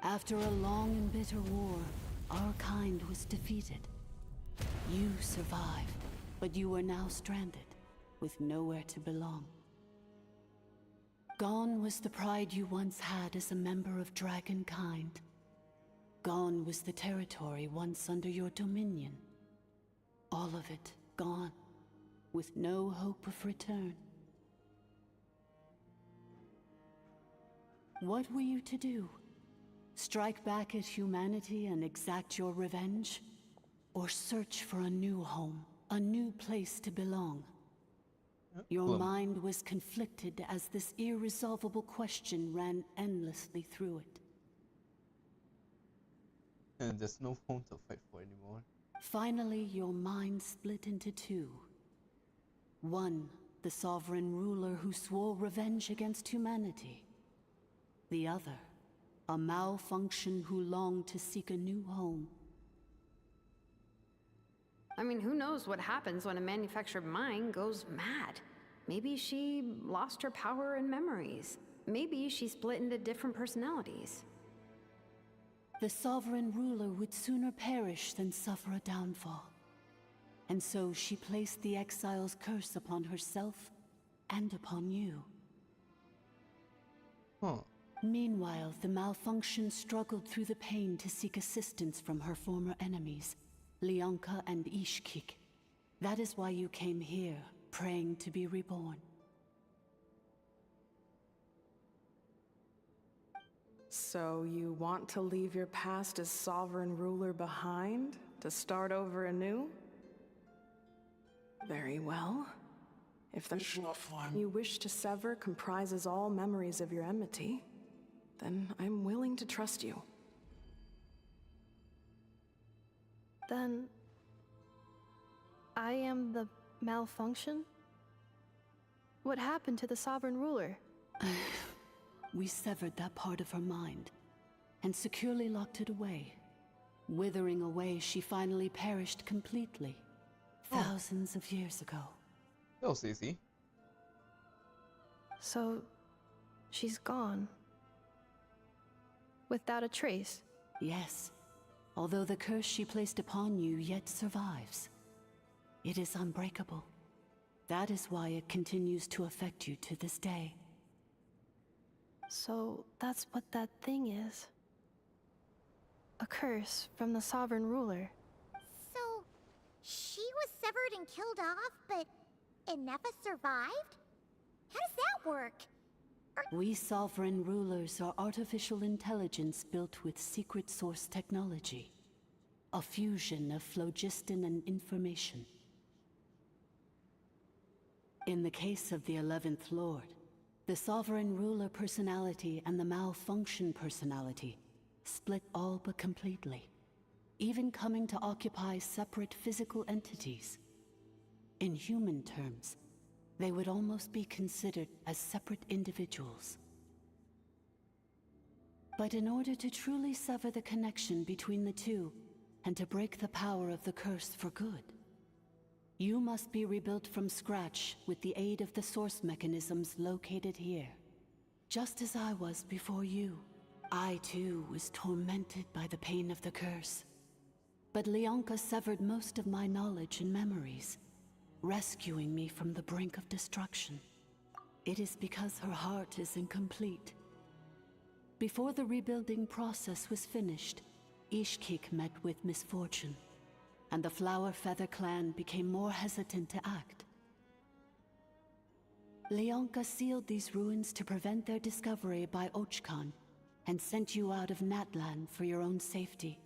After a long and bitter war, our kind was defeated. You survived, but you are now stranded, with nowhere to belong. Gone was the pride you once had as a member of Dragonkind. Gone was the territory once under your dominion. All of it gone, with no hope of return. What were you to do? Strike back at humanity and exact your revenge? Or search for a new home, a new place to belong? Your mind was conflicted as this irresolvable question ran endlessly through it. And there's no home to fight for anymore. Finally, your mind split into two. One, the sovereign ruler who swore revenge against humanity. The other, a malfunction who longed to seek a new home. I mean, who knows what happens when a manufactured mind goes mad? Maybe she lost her power and memories. Maybe she split into different personalities. The sovereign ruler would sooner perish than suffer a downfall. And so she placed the exile's curse upon herself and upon you. Huh. Meanwhile, the malfunction struggled through the pain to seek assistance from her former enemies, Leonka and Ishkik. That is why you came here, praying to be reborn. So you want to leave your past as sovereign ruler behind, to start over anew? Very well. If the you wish to sever comprises all memories of your enmity, then I'm willing to trust you. Then... I am the malfunction? What happened to the sovereign ruler? We severed that part of her mind, and securely locked it away. Withering away, she finally perished completely, thousands of years ago. That was easy. So... she's gone. Without a trace? Yes. Although the curse she placed upon you yet survives. It is unbreakable. That is why it continues to affect you to this day. So that's what that thing is. A curse from the sovereign ruler. So, she was severed and killed off, but Enefa survived? How does that work? We sovereign rulers are artificial intelligence built with secret source technology. A fusion of phlogiston and information. In the case of the 11th Lord, the sovereign ruler personality and the malfunction personality split all but completely, even coming to occupy separate physical entities. In human terms, they would almost be considered as separate individuals. But in order to truly sever the connection between the two, and to break the power of the curse for good, you must be rebuilt from scratch with the aid of the source mechanisms located here. Just as I was before you, I too was tormented by the pain of the curse. But Leonka severed most of my knowledge and memories, rescuing me from the brink of destruction. It is because her heart is incomplete. Before the rebuilding process was finished, Ishkik met with misfortune, and the Flower Feather clan became more hesitant to act. Leonka sealed these ruins to prevent their discovery by Ochkan, and sent you out of Natlan for your own safety.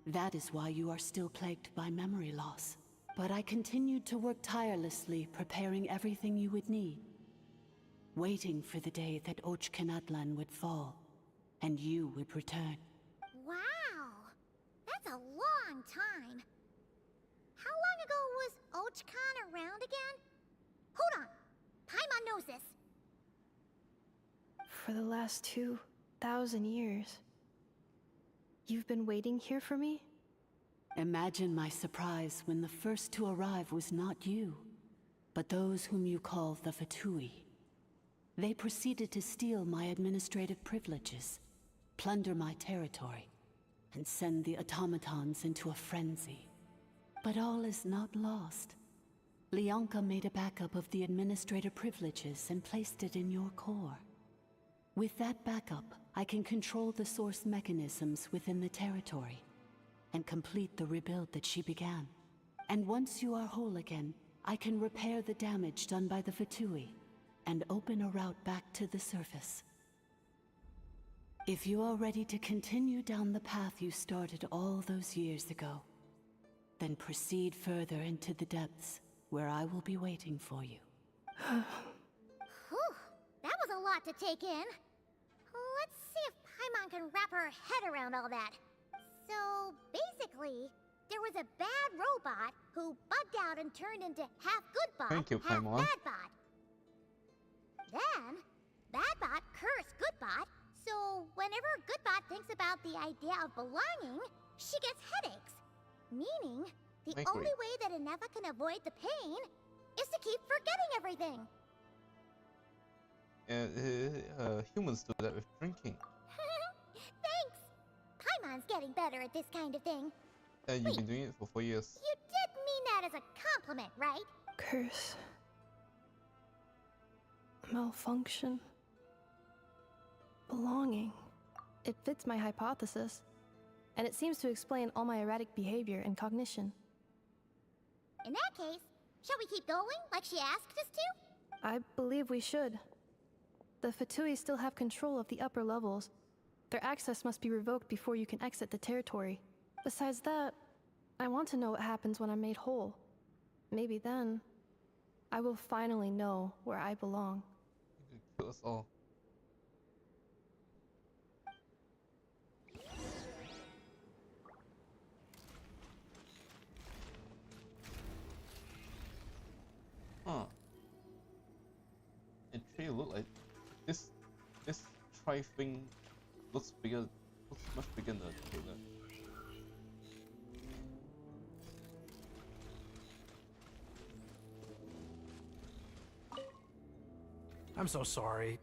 That is why you are still plagued by memory loss. But I continued to work tirelessly, preparing everything you would need, waiting for the day that Ochkanatlan would fall, and you would return. Wow! That's a long time. How long ago was Ochkan around again? Hold on! Paimon knows this. For the last 2,000 years. You've been waiting here for me? Imagine my surprise when the first to arrive was not you, but those whom you call the Fatui. They proceeded to steal my administrative privileges, plunder my territory, and send the automatons into a frenzy. But all is not lost. Leonka made a backup of the administrator privileges and placed it in your core. With that backup, I can control the source mechanisms within the territory and complete the rebuild that she began. And once you are whole again, I can repair the damage done by the Fatui and open a route back to the surface. If you are ready to continue down the path you started all those years ago, then proceed further into the depths where I will be waiting for you. Whew, that was a lot to take in. Let's see if Paimon can wrap her head around all that. So, basically, there was a bad robot who bugged out and turned into half good bot, Thank you, half Paimon. bad bot. Then, bad bot cursed good bot, so whenever good bot thinks about the idea of belonging, she gets headaches. Meaning, the Wait, only wait. way that Inefa can avoid the pain is to keep forgetting everything. Humans do that with drinking. Thanks! Paimon's getting better at this kind of thing. You've been doing it for 4 years. You did mean that as a compliment, right? Curse. Malfunction. Belonging. It fits my hypothesis. And it seems to explain all my erratic behavior and cognition. In that case, shall we keep going like she asked us to? I believe we should. The Fatui still have control of the upper levels. Their access must be revoked before you can exit the territory. Besides that, I want to know what happens when I'm made whole. Maybe then, I will finally know where I belong. You could kill us all. Huh. It really look like this tri thing looks much bigger than the trailer. I'm so sorry.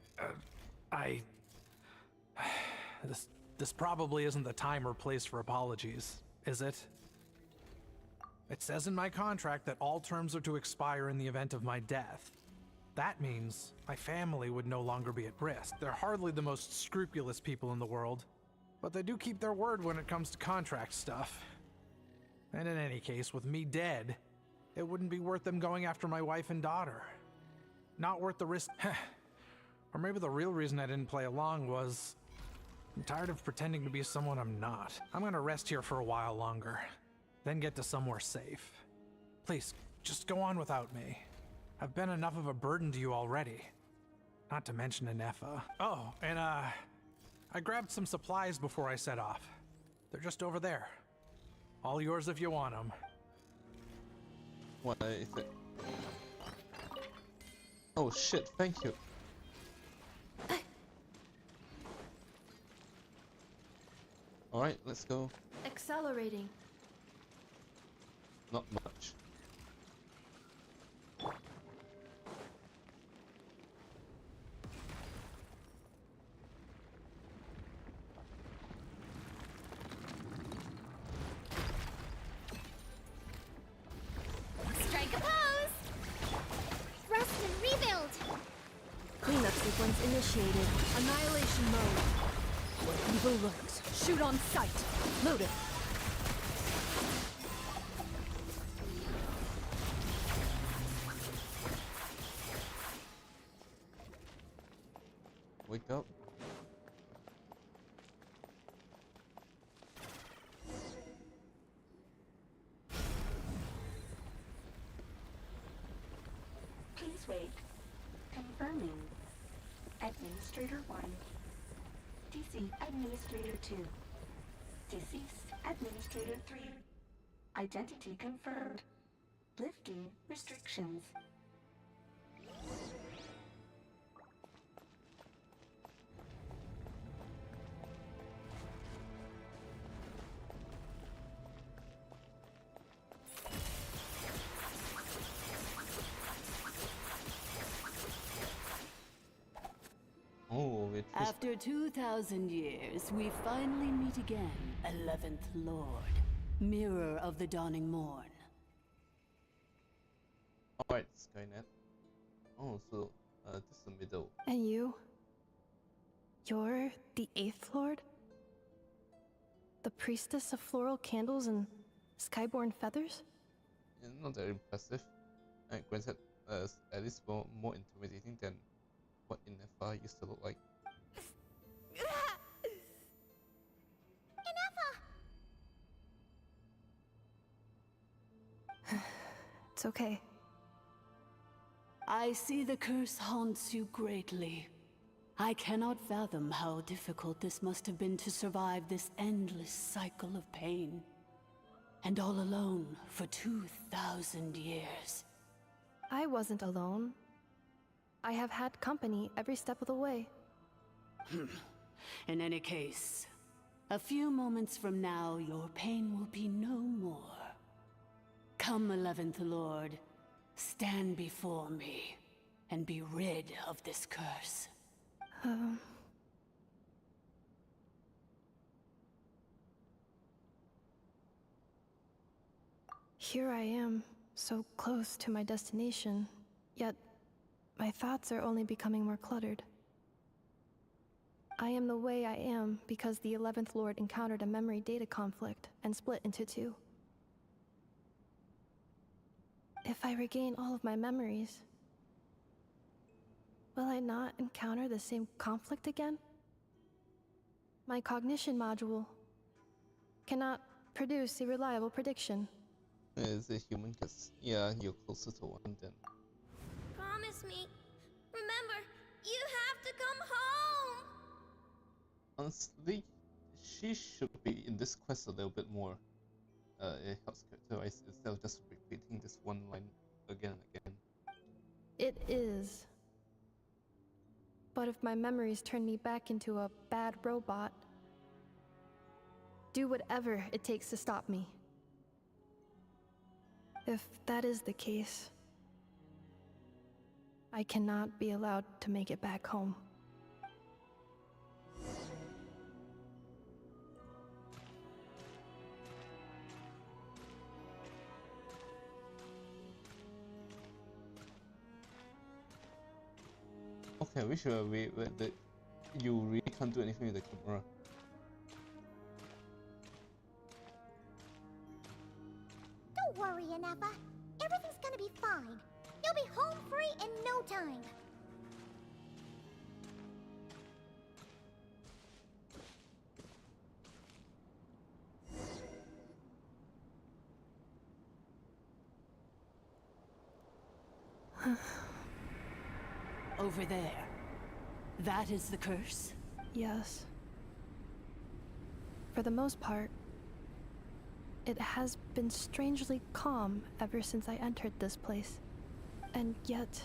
This probably isn't the time or place for apologies, is it? It says in my contract that all terms are to expire in the event of my death. That means my family would no longer be at risk. They're hardly the most scrupulous people in the world, but they do keep their word when it comes to contract stuff. And in any case, with me dead, it wouldn't be worth them going after my wife and daughter. Not worth the risk. Or maybe the real reason I didn't play along was I'm tired of pretending to be someone I'm not. I'm gonna rest here for a while longer, then get to somewhere safe. Please, just go on without me. I've been enough of a burden to you already. Not to mention Inefa. Oh, and I grabbed some supplies before I set off. They're just over there. All yours if you want them. What is it? Oh shit, thank you. Alright, let's go. Accelerating. Not much. Strike a pose! Thrust and rebuild! Cleanup sequence initiated. Annihilation mode. Where evil lurks. Shoot on sight. Loaded. Wake up. Please wait. Confirming. Administrator 1. Deceased Administrator 2. Deceased Administrator 3. Identity confirmed. Lifting restrictions. Oh, it was... After 2,000 years, we finally meet again, 11th Lord, Mirror of the Dawning Morn. Alright, Skynet. Oh, so this is the middle. And you? You're the 8th Lord? The priestess of floral candles and skyborn feathers? Yeah, not that impressive. And granted, at least more intimidating than what Inefa used to look like. It's okay. I see the curse haunts you greatly. I cannot fathom how difficult this must have been to survive this endless cycle of pain. And all alone for 2,000 years. I wasn't alone. I have had company every step of the way. In any case, a few moments from now, your pain will be no more. Come, 11th Lord, stand before me, and be rid of this curse. Here I am, so close to my destination, yet my thoughts are only becoming more cluttered. I am the way I am because the 11th Lord encountered a memory data conflict and split into two. If I regain all of my memories, will I not encounter the same conflict again? My cognition module cannot produce a reliable prediction. Is a human? Cause yeah, you're closer to one than. Promise me. Remember, you have to come home. Honestly, she should be in this quest a little bit more. It helps characterize instead of just repeating this one line again and again. It is. But if my memories turn me back into a bad robot, do whatever it takes to stop me. If that is the case, I cannot be allowed to make it back home. Okay, we should wait. You really can't do anything with the camera. Don't worry, Inefa. Everything's gonna be fine. You'll be home free in no time. Over there. That is the curse? Yes. For the most part, it has been strangely calm ever since I entered this place. And yet,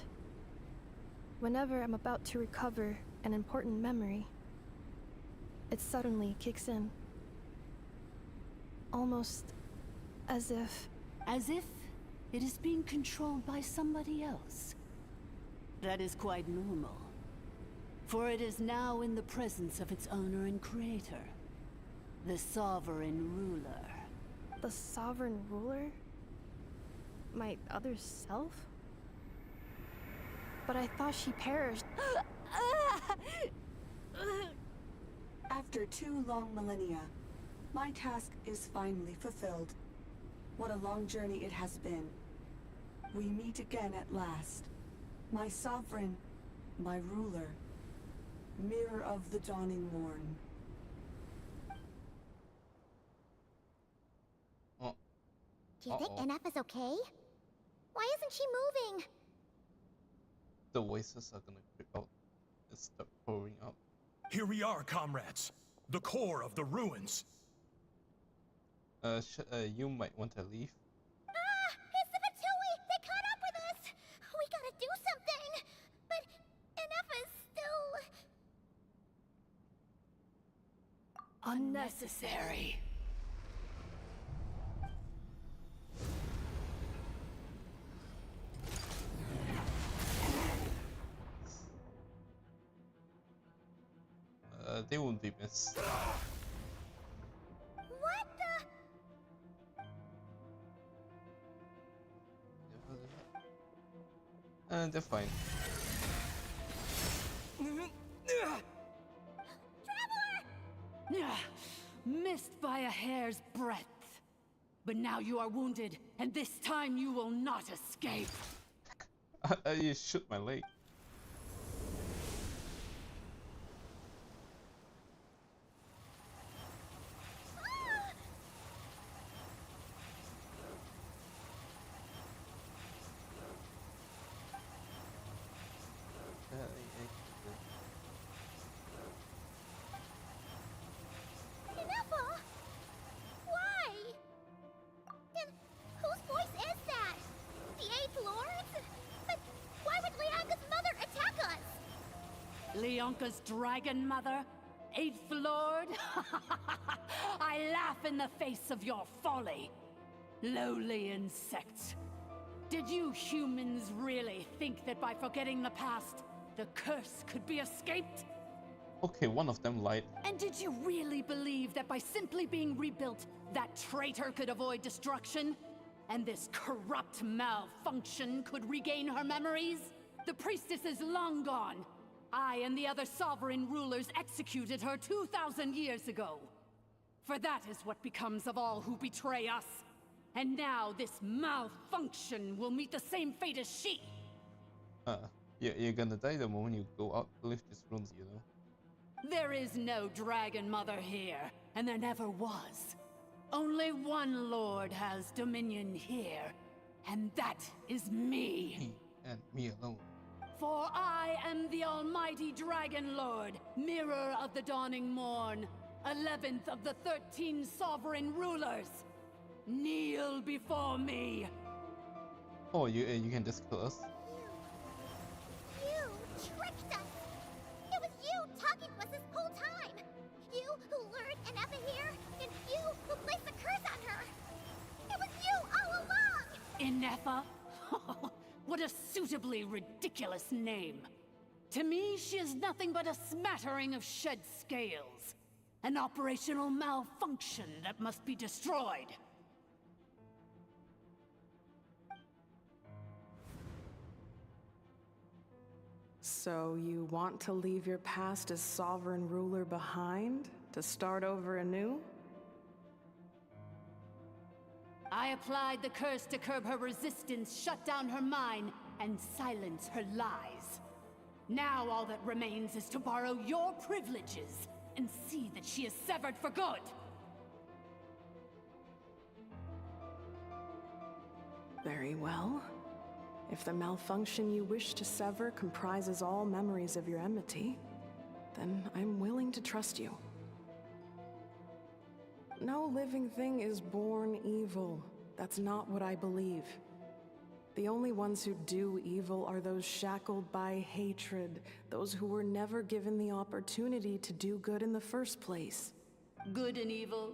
whenever I'm about to recover an important memory, it suddenly kicks in. Almost as if... As if it is being controlled by somebody else. That is quite normal. For it is now in the presence of its owner and creator, the Sovereign Ruler. The Sovereign Ruler? My other self? But I thought she perished. After 2 long millennia, my task is finally fulfilled. What a long journey it has been. We meet again at last. My sovereign, my ruler, mirror of the dawning morn. Do you think NF is okay? Why isn't she moving? The voices are gonna creep out and start pouring out. Here we are, comrades. The core of the ruins. You might want to leave. It's the Fatui! They caught up with us! We gotta do something! But NF is still... Unnecessary. They won't be missed. What the... They're fine. Missed by a hair's breadth. But now you are wounded, and this time you will not escape. You shoot my leg. Never? Why? And whose voice is that? The 8th Lord? But why would Lianga's mother attack us? Leonka's dragon mother? 8th Lord? I laugh in the face of your folly. Lowly insects. Did you humans really think that by forgetting the past, the curse could be escaped? Okay, one of them lied. And did you really believe that by simply being rebuilt, that traitor could avoid destruction? And this corrupt malfunction could regain her memories? The priestess is long gone. I and the other sovereign rulers executed her 2,000 years ago. For that is what becomes of all who betray us. And now this malfunction will meet the same fate as she. You're gonna die the moment you go out to lift these rooms, you know. There is no Dragon Mother here, and there never was. Only one Lord has dominion here, and that is me. Me and me alone. For I am the almighty Dragon Lord, mirror of the dawning morn, 11th of the 13 sovereign rulers. Kneel before me. Oh, you can just kill us? You tricked us! It was you talking to us this whole time! You who lured Anefa here, and you who placed the curse on her! It was you all along! Inefa? What a suitably ridiculous name. To me, she is nothing but a smattering of shed scales. An operational malfunction that must be destroyed. So you want to leave your past as sovereign ruler behind, to start over anew? I applied the curse to curb her resistance, shut down her mind, and silence her lies. Now all that remains is to borrow your privileges and see that she is severed for good. Very well. If the malfunction you wish to sever comprises all memories of your enmity, then I'm willing to trust you. No living thing is born evil. That's not what I believe. The only ones who do evil are those shackled by hatred, those who were never given the opportunity to do good in the first place. Good and evil?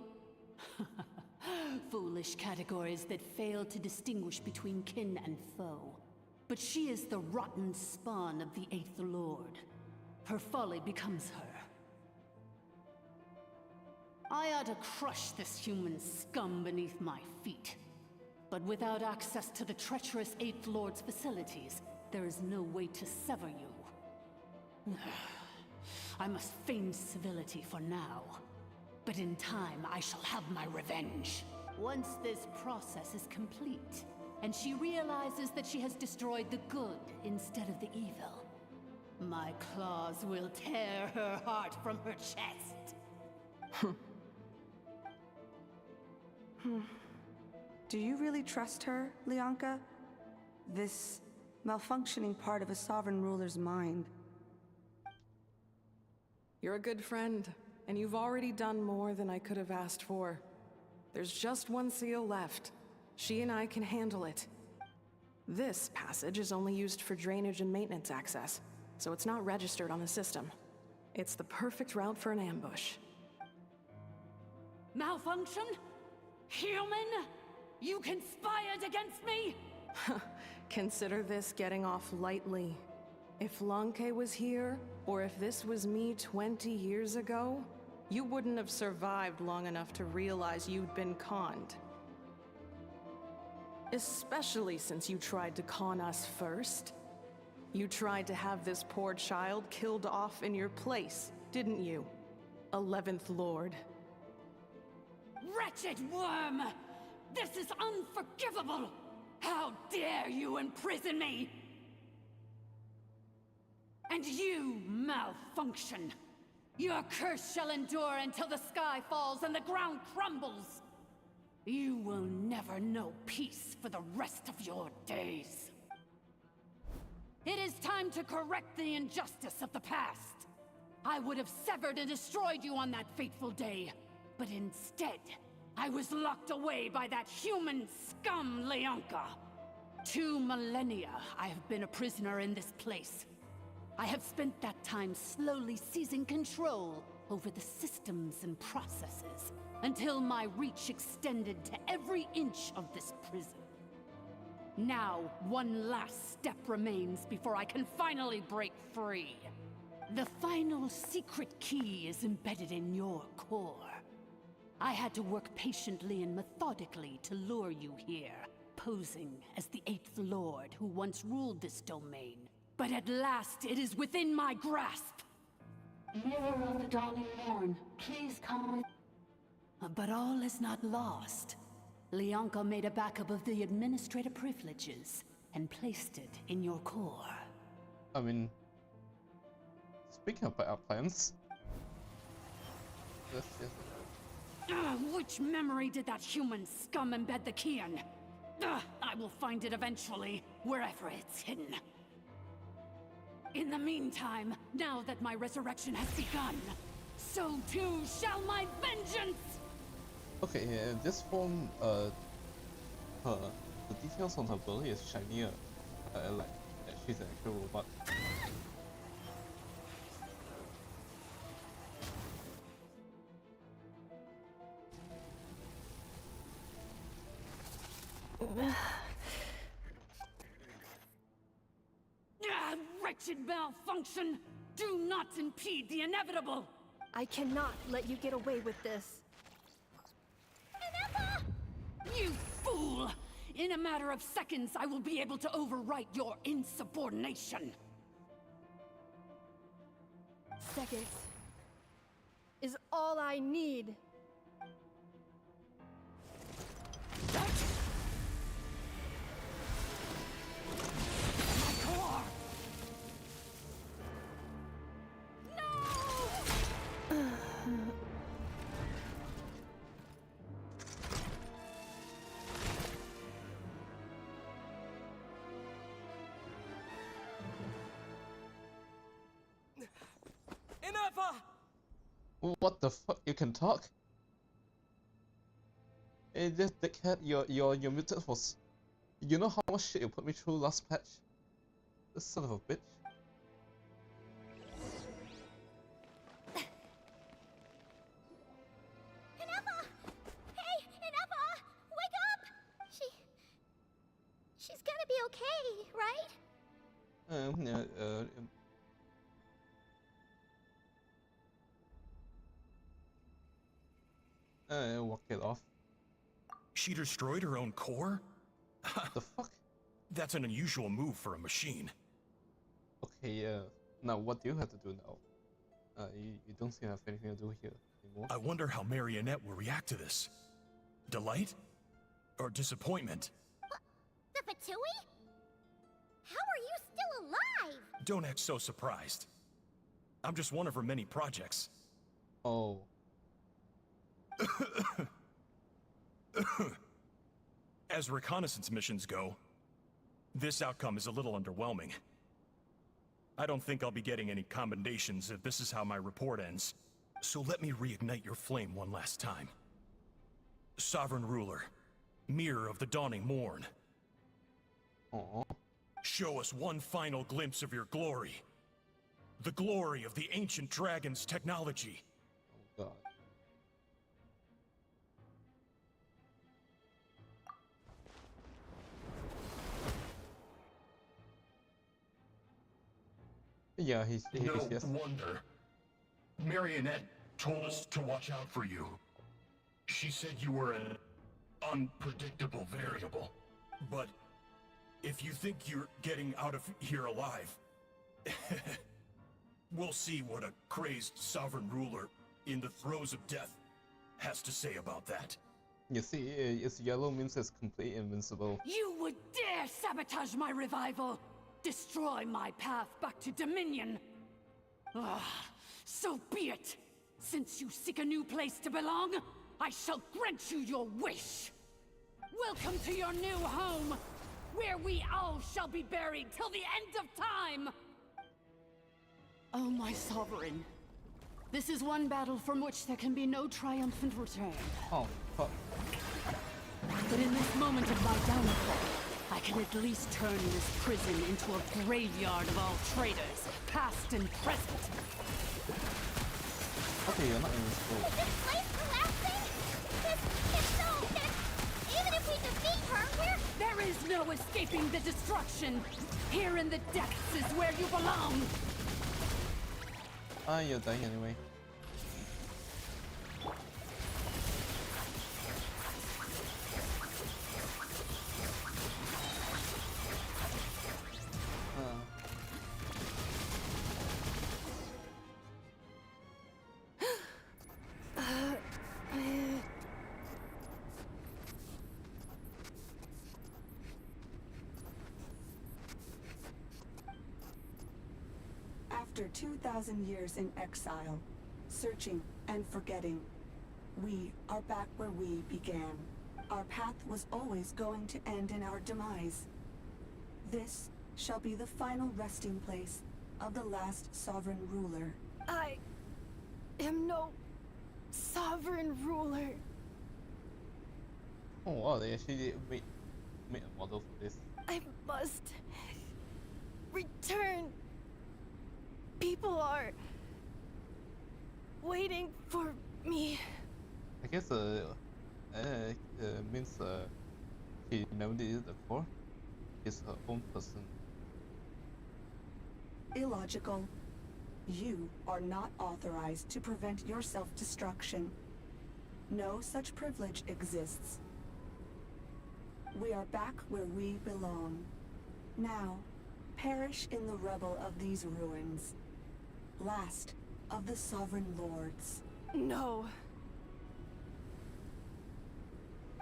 Foolish categories that fail to distinguish between kin and foe. But she is the rotten spawn of the 8th Lord. Her folly becomes her. I ought to crush this human scum beneath my feet. But without access to the treacherous 8th Lord's facilities, there is no way to sever you. I must feign civility for now. But in time, I shall have my revenge. Once this process is complete, and she realizes that she has destroyed the good instead of the evil, my claws will tear her heart from her chest. Do you really trust her, Lianka? This malfunctioning part of a sovereign ruler's mind. You're a good friend, and you've already done more than I could have asked for. There's just one seal left. She and I can handle it. This passage is only used for drainage and maintenance access, so it's not registered on the system. It's the perfect route for an ambush. Malfunction? Human? You conspired against me? Consider this getting off lightly. If Lanke was here, or if this was me 20 years ago, you wouldn't have survived long enough to realize you'd been conned. Especially since you tried to con us first. You tried to have this poor child killed off in your place, didn't you? 11th Lord. Wretched worm! This is unforgivable! How dare you imprison me! And you, malfunction! Your curse shall endure until the sky falls and the ground crumbles! You will never know peace for the rest of your days. It is time to correct the injustice of the past. I would have severed and destroyed you on that fateful day, but instead, I was locked away by that human scum, Lianka. 2 millennia I have been a prisoner in this place. I have spent that time slowly seizing control over the systems and processes, until my reach extended to every inch of this prison. Now, one last step remains before I can finally break free. The final secret key is embedded in your core. I had to work patiently and methodically to lure you here, posing as the 8th Lord who once ruled this domain. But at last, it is within my grasp! Mirror of the Dawning Morn, please come with... But all is not lost. Lianka made a backup of the administrator privileges and placed it in your core. I mean, speaking of backup plans, which memory did that human scum embed the key in? I will find it eventually, wherever it's hidden. In the meantime, now that my resurrection has begun, so too shall my vengeance! Okay, in this form, the details on her belly is shinier, like she's an actual robot. Wretched malfunction! Do not impede the inevitable! I cannot let you get away with this. You fool! In a matter of seconds, I will be able to overwrite your insubordination! Seconds is all I need. What the fuck? You can talk? Hey, this dickhead, your mutant was... You know how much shit you put me through last patch? This son of a bitch. Ineppa! Hey, Ineppa! Wake up! She's gonna be okay, right? Walk it off. She destroyed her own core? The fuck? That's an unusual move for a machine. Okay, yeah. Now, what do you have to do now? You don't seem to have anything to do here anymore. I wonder how Marionette will react to this. Delight? Or disappointment? The Fatui? How are you still alive? Don't act so surprised. I'm just one of her many projects. Oh. As reconnaissance missions go, this outcome is a little underwhelming. I don't think I'll be getting any commendations if this is how my report ends. So let me reignite your flame one last time. Sovereign Ruler, Mirror of the Dawning Morn. Aww. Show us one final glimpse of your glory. The glory of the ancient dragon's technology. Oh god. Yeah, he's No yes. wonder. Marionette told us to watch out for you. She said you were an unpredictable variable. But if you think you're getting out of here alive, we'll see what a crazed sovereign ruler in the throes of death has to say about that. You see, it's yellow means it's completely invincible. You would dare sabotage my revival! Destroy my path back to Dominion! Ah, so be it! Since you seek a new place to belong, I shall grant you your wish! Welcome to your new home, where we all shall be buried till the end of time! Oh, my sovereign. This is one battle from which there can be no triumphant return. Oh, fuck. But in this moment of my downfall, I can at least turn this prison into a graveyard of all traitors, past and present. Okay, you're not invincible. Is this place collapsing? If so, then even if we defeat her, There is no escaping the destruction! Here in the depths is where you belong! Ah, you're dying anyway. After 2,000 years in exile, searching and forgetting, we are back where we began. Our path was always going to end in our demise. This shall be the final resting place of the last sovereign ruler. I am no sovereign ruler. Oh wow, they actually made a model for this. I must return. People are waiting for me. I guess means he never did it before. He's her own person. Illogical. You are not authorized to prevent your self-destruction. No such privilege exists. We are back where we belong. Now, perish in the rubble of these ruins. Last of the sovereign lords. No.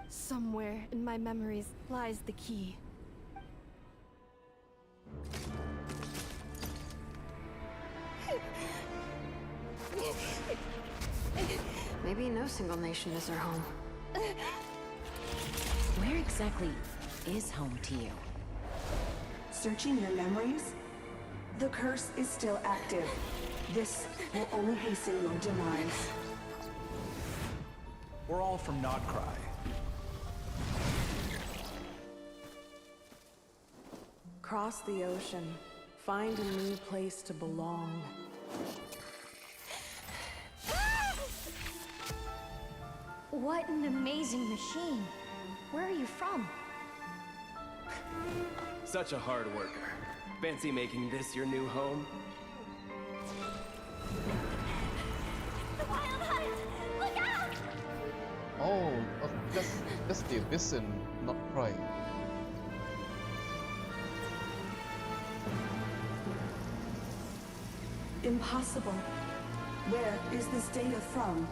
Somewhere in my memories lies the key. Maybe no single nation is our home. Where exactly is home to you? Searching your memories? The curse is still active. This will only hasten your demise. We're all from Krai. Cross the ocean. Find a new place to belong. What an amazing machine. Where are you from? Such a hard worker. Fancy making this your new home? The Wild Hunt! Look out! Oh, that's the abyss and not Krai. impossible. Where is this data from?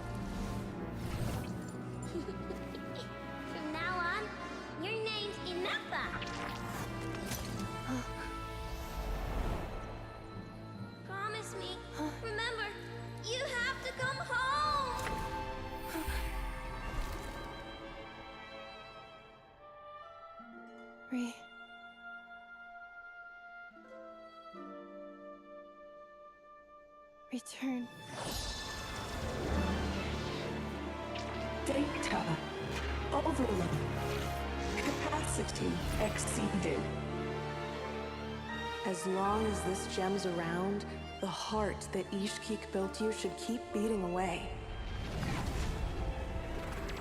From now on, your name's Inappa. Promise me. Remember, you have to come home. Return. Data. Overload. Capacity exceeded. As long as this gem's around, the heart that Ishkik built you should keep beating away.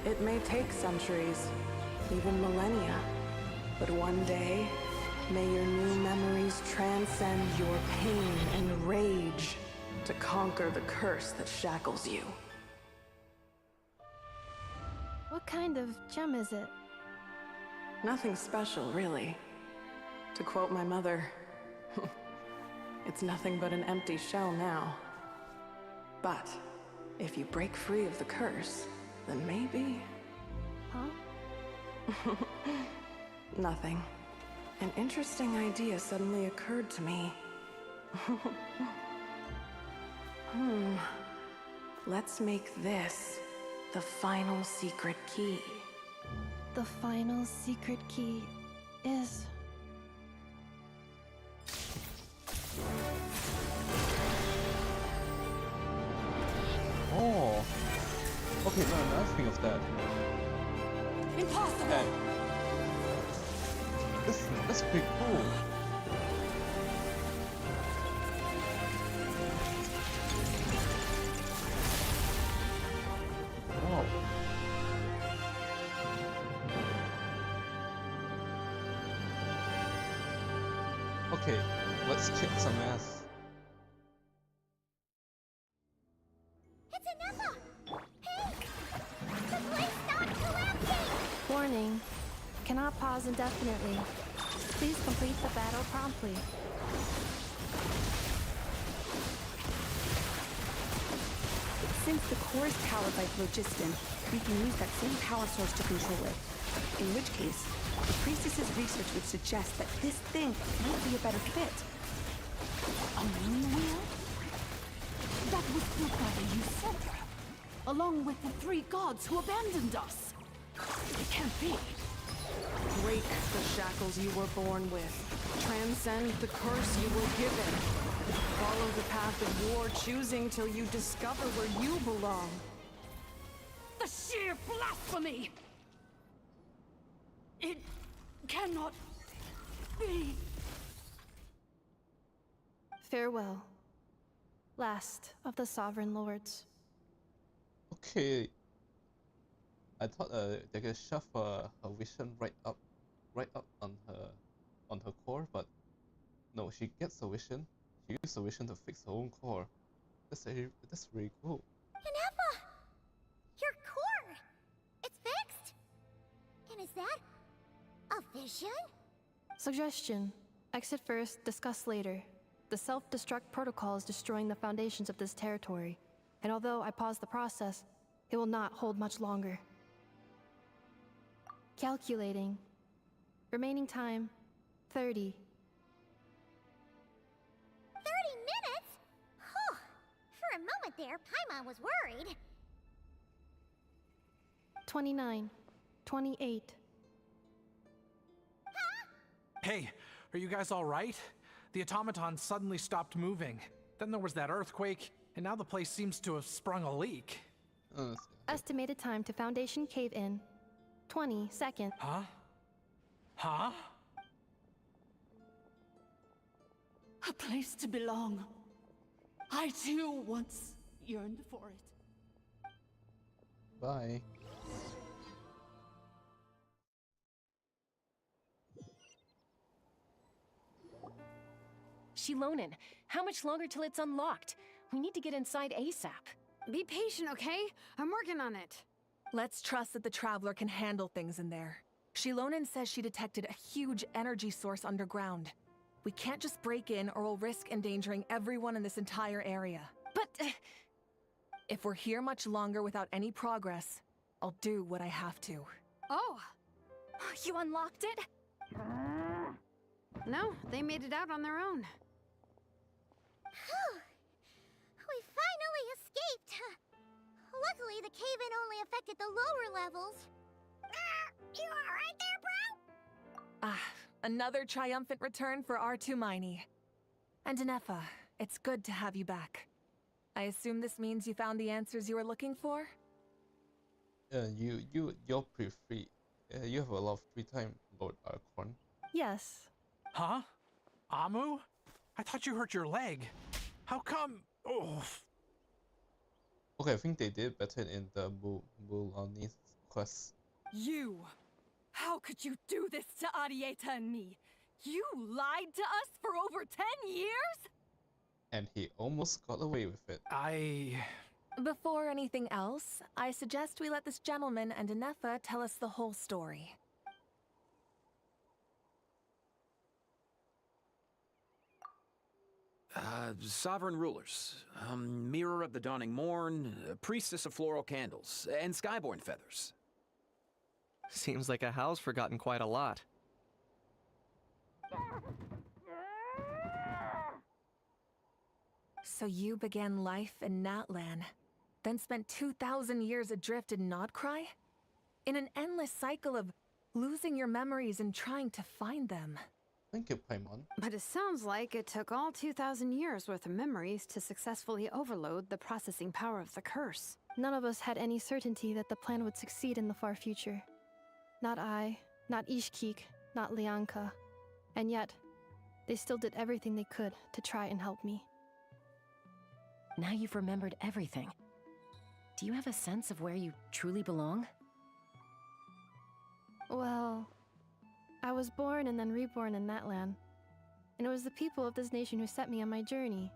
It may take centuries, even millennia, but one day, may your new memories transcend your pain and rage to conquer the curse that shackles you. What kind of gem is it? Nothing special, really. To quote my mother, it's nothing but an empty shell now. But if you break free of the curse, then maybe... Huh? Nothing. An interesting idea suddenly occurred to me. Let's make this the final secret key. The final secret key is... Oh. Okay, no, nothing of that. Impossible! Hey. That's pretty cool. Wow. Okay, let's kick some ass. It's Inappa! Hey! The place not collapsing! Warning. Cannot pause indefinitely. Please complete the battle promptly. Since the core is powered by phlogiston, we can use that same power source to control it. In which case, the priestess's research would suggest that this thing might be a better fit. A moon wheel? That was built by the usurper, along with the 3 gods who abandoned us. It can't be. Break the shackles you were born with. Transcend the curse you were given. Follow the path of war, choosing till you discover where you belong. The sheer blasphemy! It cannot be. Farewell. Last of the Sovereign Lords. Okay. I thought they could shove her vision right up on her core, but no, she gets a vision. She uses the vision to fix her own core. That's really cool. Inappa! Your core! It's fixed! And is that a vision? Suggestion. Exit first, discuss later. The self-destruct protocol is destroying the foundations of this territory, and although I paused the process, it will not hold much longer. Calculating. Remaining time, 30. 30 minutes? Whew. For a moment there, Paimon was worried. 29. 28. Hey, are you guys all right? The automaton suddenly stopped moving. Then there was that earthquake, and now the place seems to have sprung a leak. Estimated time to Foundation cave-in, 20 seconds. Huh? Huh? A place to belong. I too once yearned for it. Bye. Shilonen, how much longer till it's unlocked? We need to get inside ASAP. Be patient, okay? I'm working on it. Let's trust that the Traveler can handle things in there. Shilonen says she detected a huge energy source underground. We can't just break in or we'll risk endangering everyone in this entire area. But if we're here much longer without any progress, I'll do what I have to. Oh, you unlocked it? No, they made it out on their own. Whew. We finally escaped. Luckily, the cave-in only affected the lower levels. You alright there, bro? Another triumphant return for R2 Miney. And Anefa, it's good to have you back. I assume this means you found the answers you were looking for? You're pretty free. You have a lot of free time, Lord Archon. Yes. Huh? Amu? I thought you hurt your leg. How come? Oh. Okay, I think they did better in the Mulani's quest. You! How could you do this to Arieta and me? You lied to us for over 10 years? And he almost got away with it. Before anything else, I suggest we let this gentleman and Anefa tell us the whole story. Sovereign rulers, Mirror of the Dawning Morn, Priestess of Floral Candles, and Skyborn Feathers. Seems like a house forgotten quite a lot. So you began life in Natlan, then spent 2,000 years adrift in Krai? In an endless cycle of losing your memories and trying to find them. Thank you, Paimon. But it sounds like it took all 2,000 years worth of memories to successfully overload the processing power of the curse. None of us had any certainty that the plan would succeed in the far future. Not I, not Ishkik, not Lianka. And yet, they still did everything they could to try and help me. Now you've remembered everything. Do you have a sense of where you truly belong? Well, I was born and then reborn in that land. And it was the people of this nation who set me on my journey.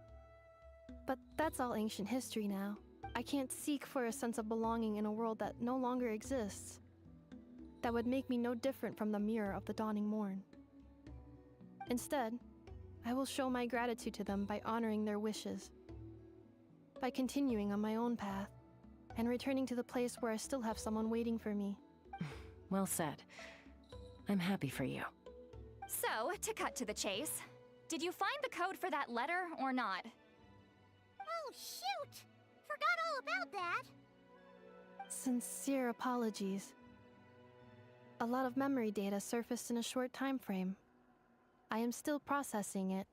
But that's all ancient history now. I can't seek for a sense of belonging in a world that no longer exists. That would make me no different from the Mirror of the Dawning Morn. Instead, I will show my gratitude to them by honoring their wishes. By continuing on my own path, and returning to the place where I still have someone waiting for me. Well said. I'm happy for you. So, to cut to the chase, did you find the code for that letter or not? Oh, shoot! Forgot all about that. Sincere apologies. A lot of memory data surfaced in a short time frame. I am still processing it.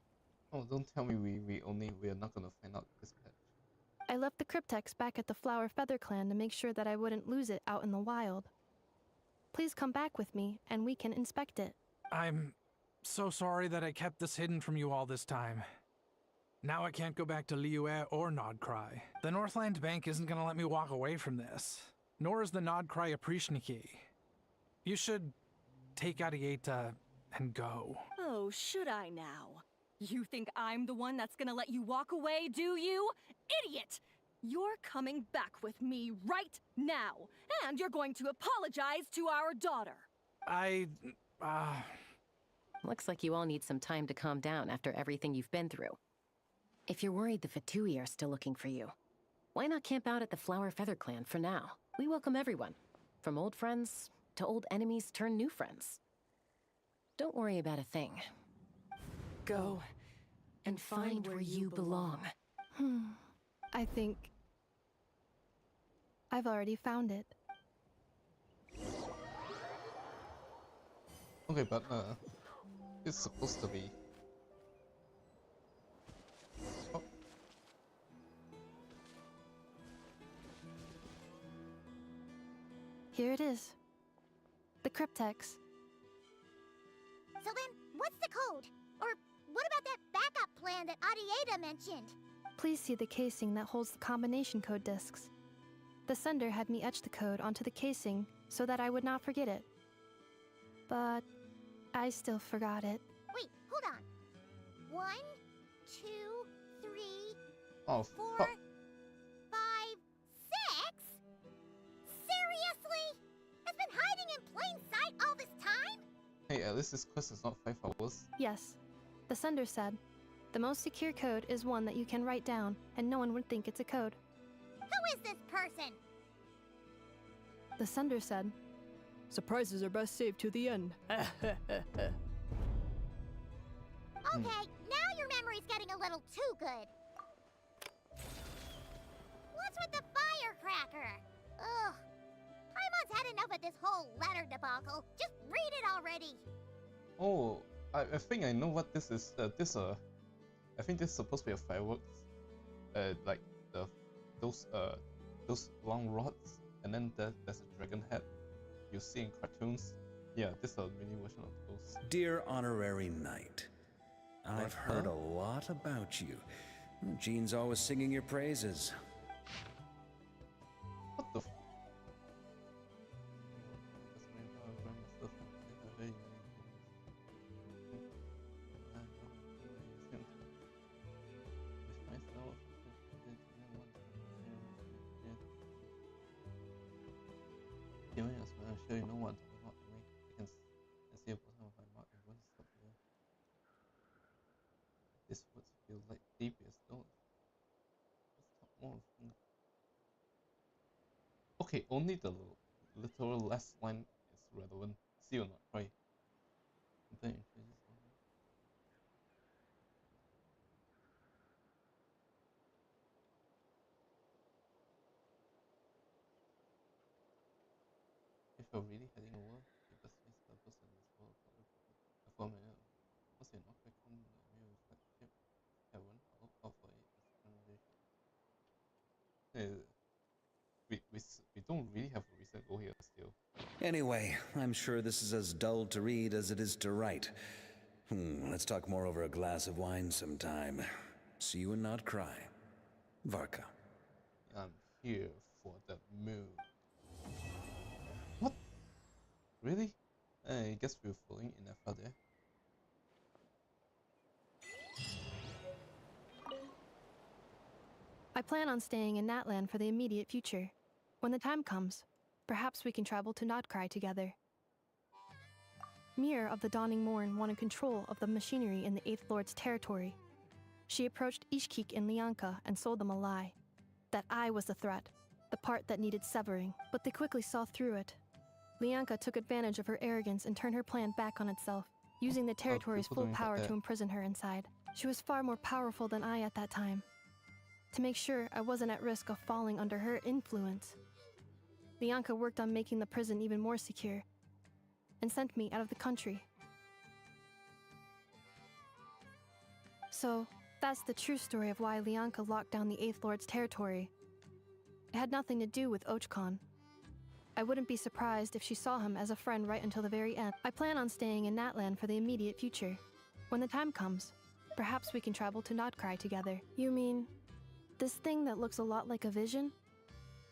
Oh, don't tell me we're not gonna find out this patch. I left the cryptex back at the Flower Feather Clan to make sure that I wouldn't lose it out in the wild. Please come back with me, and we can inspect it. I'm so sorry that I kept this hidden from you all this time. Now I can't go back to Liyue or Krai. The Northland Bank isn't gonna let me walk away from this. Nor is the Krai Aprishniki. You should take Arieta and go. Oh, should I now? You think I'm the one that's gonna let you walk away, do you? Idiot! You're coming back with me right now, and you're going to apologize to our daughter. Looks like you all need some time to calm down after everything you've been through. If you're worried the Fatui are still looking for you, why not camp out at the Flower Feather Clan for now? We welcome everyone, from old friends to old enemies turned new friends. Don't worry about a thing. Go and find where you belong. I think I've already found it. Okay, but it's supposed to be. Oh. Here it is. The cryptex. So then, what's the code? Or what about that backup plan that Arieta mentioned? Please see the casing that holds the combination code discs. The sender had me etch the code onto the casing so that I would not forget it. But I still forgot it. Wait, hold on. 1, 2, 3, Oh, 4, 5, 6? Seriously? It's been hiding in plain sight all this time? Hey, at least this quest is not 5 hours. Yes. The sender said, "The most secure code is one that you can write down, and no one would think it's a code." Who is this person? The sender said, "Surprises are best saved to the end." Okay, now your memory's getting a little too good. What's with the firecracker? Ugh. Paimon's had enough of this whole letter debacle. Just read it already. Oh, I think I know what this is. I think this is supposed to be a fireworks. Like those long rods, and then there's a dragon head you see in cartoons. Yeah, this is a mini version of those. Dear Honorary Knight, I've heard a lot about you. Jean's always singing your praises. What the f- This would feel like deepest though. Okay, only the literal last line is relevant. See or not, right? If you're really heading over, the best place purpose in this world for what's your not reckon real flagship heaven? I look out for it as translation. We don't really have a reason to go here still. Anyway, I'm sure this is as dull to read as it is to write. Let's talk more over a glass of wine sometime. See you and not cry. Varka. I'm here for the moon. What? Really? I guess we're falling in F there. I plan on staying in Natlan for the immediate future. When the time comes, perhaps we can travel to Krai together. Mir of the Dawning Morn wanted control of the machinery in the Eighth Lord's territory. She approached Ishkik and Lianka and sold them a lie. That I was the threat, the part that needed severing, but they quickly saw through it. Lianka took advantage of her arrogance and turned her plan back on itself, using the territory's full power to imprison her inside. She was far more powerful than I at that time. To make sure I wasn't at risk of falling under her influence, Lianka worked on making the prison even more secure, and sent me out of the country. So, that's the true story of why Lianka locked down the Eighth Lord's territory. It had nothing to do with Ochkon. I wouldn't be surprised if she saw him as a friend right until the very end. I plan on staying in Natlan for the immediate future. When the time comes, perhaps we can travel to Krai together. You mean this thing that looks a lot like a vision?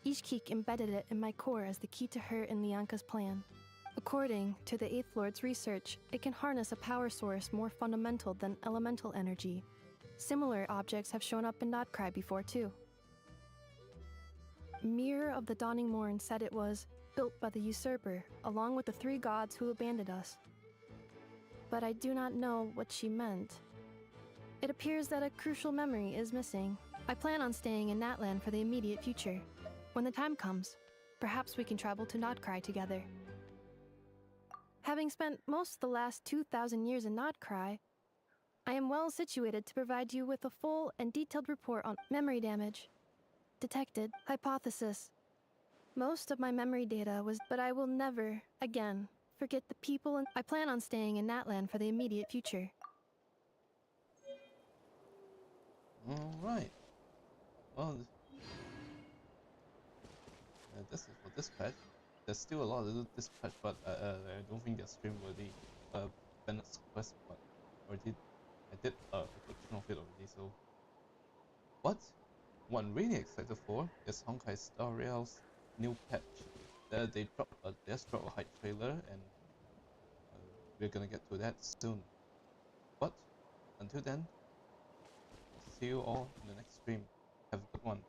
Ishkik embedded it in my core as the key to her and Lianka's plan. According to the Eighth Lord's research, it can harness a power source more fundamental than elemental energy. Similar objects have shown up in Krai before too. Mir of the Dawning Morn said it was built by the usurper, along with the three gods who abandoned us. But I do not know what she meant. It appears that a crucial memory is missing. I plan on staying in Natlan for the immediate future. When the time comes, perhaps we can travel to Krai together. Having spent most of the last 2,000 years in Krai, I am well situated to provide you with a full and detailed report on memory damage. Detected. Hypothesis. Most of my memory data was, but I will never, again, forget the people and I plan on staying in Natlan for the immediate future. Alright. Well, this is for this patch. There's still a lot to do this patch, but I don't think they're stream worthy. Bennett's quest, but I did a version of it already, so. What I'm really excited for is Honkai Star Rail's new patch. They dropped a Deathstroke hype trailer, and we're gonna get to that soon. But until then, see you all in the next stream. Have a good one.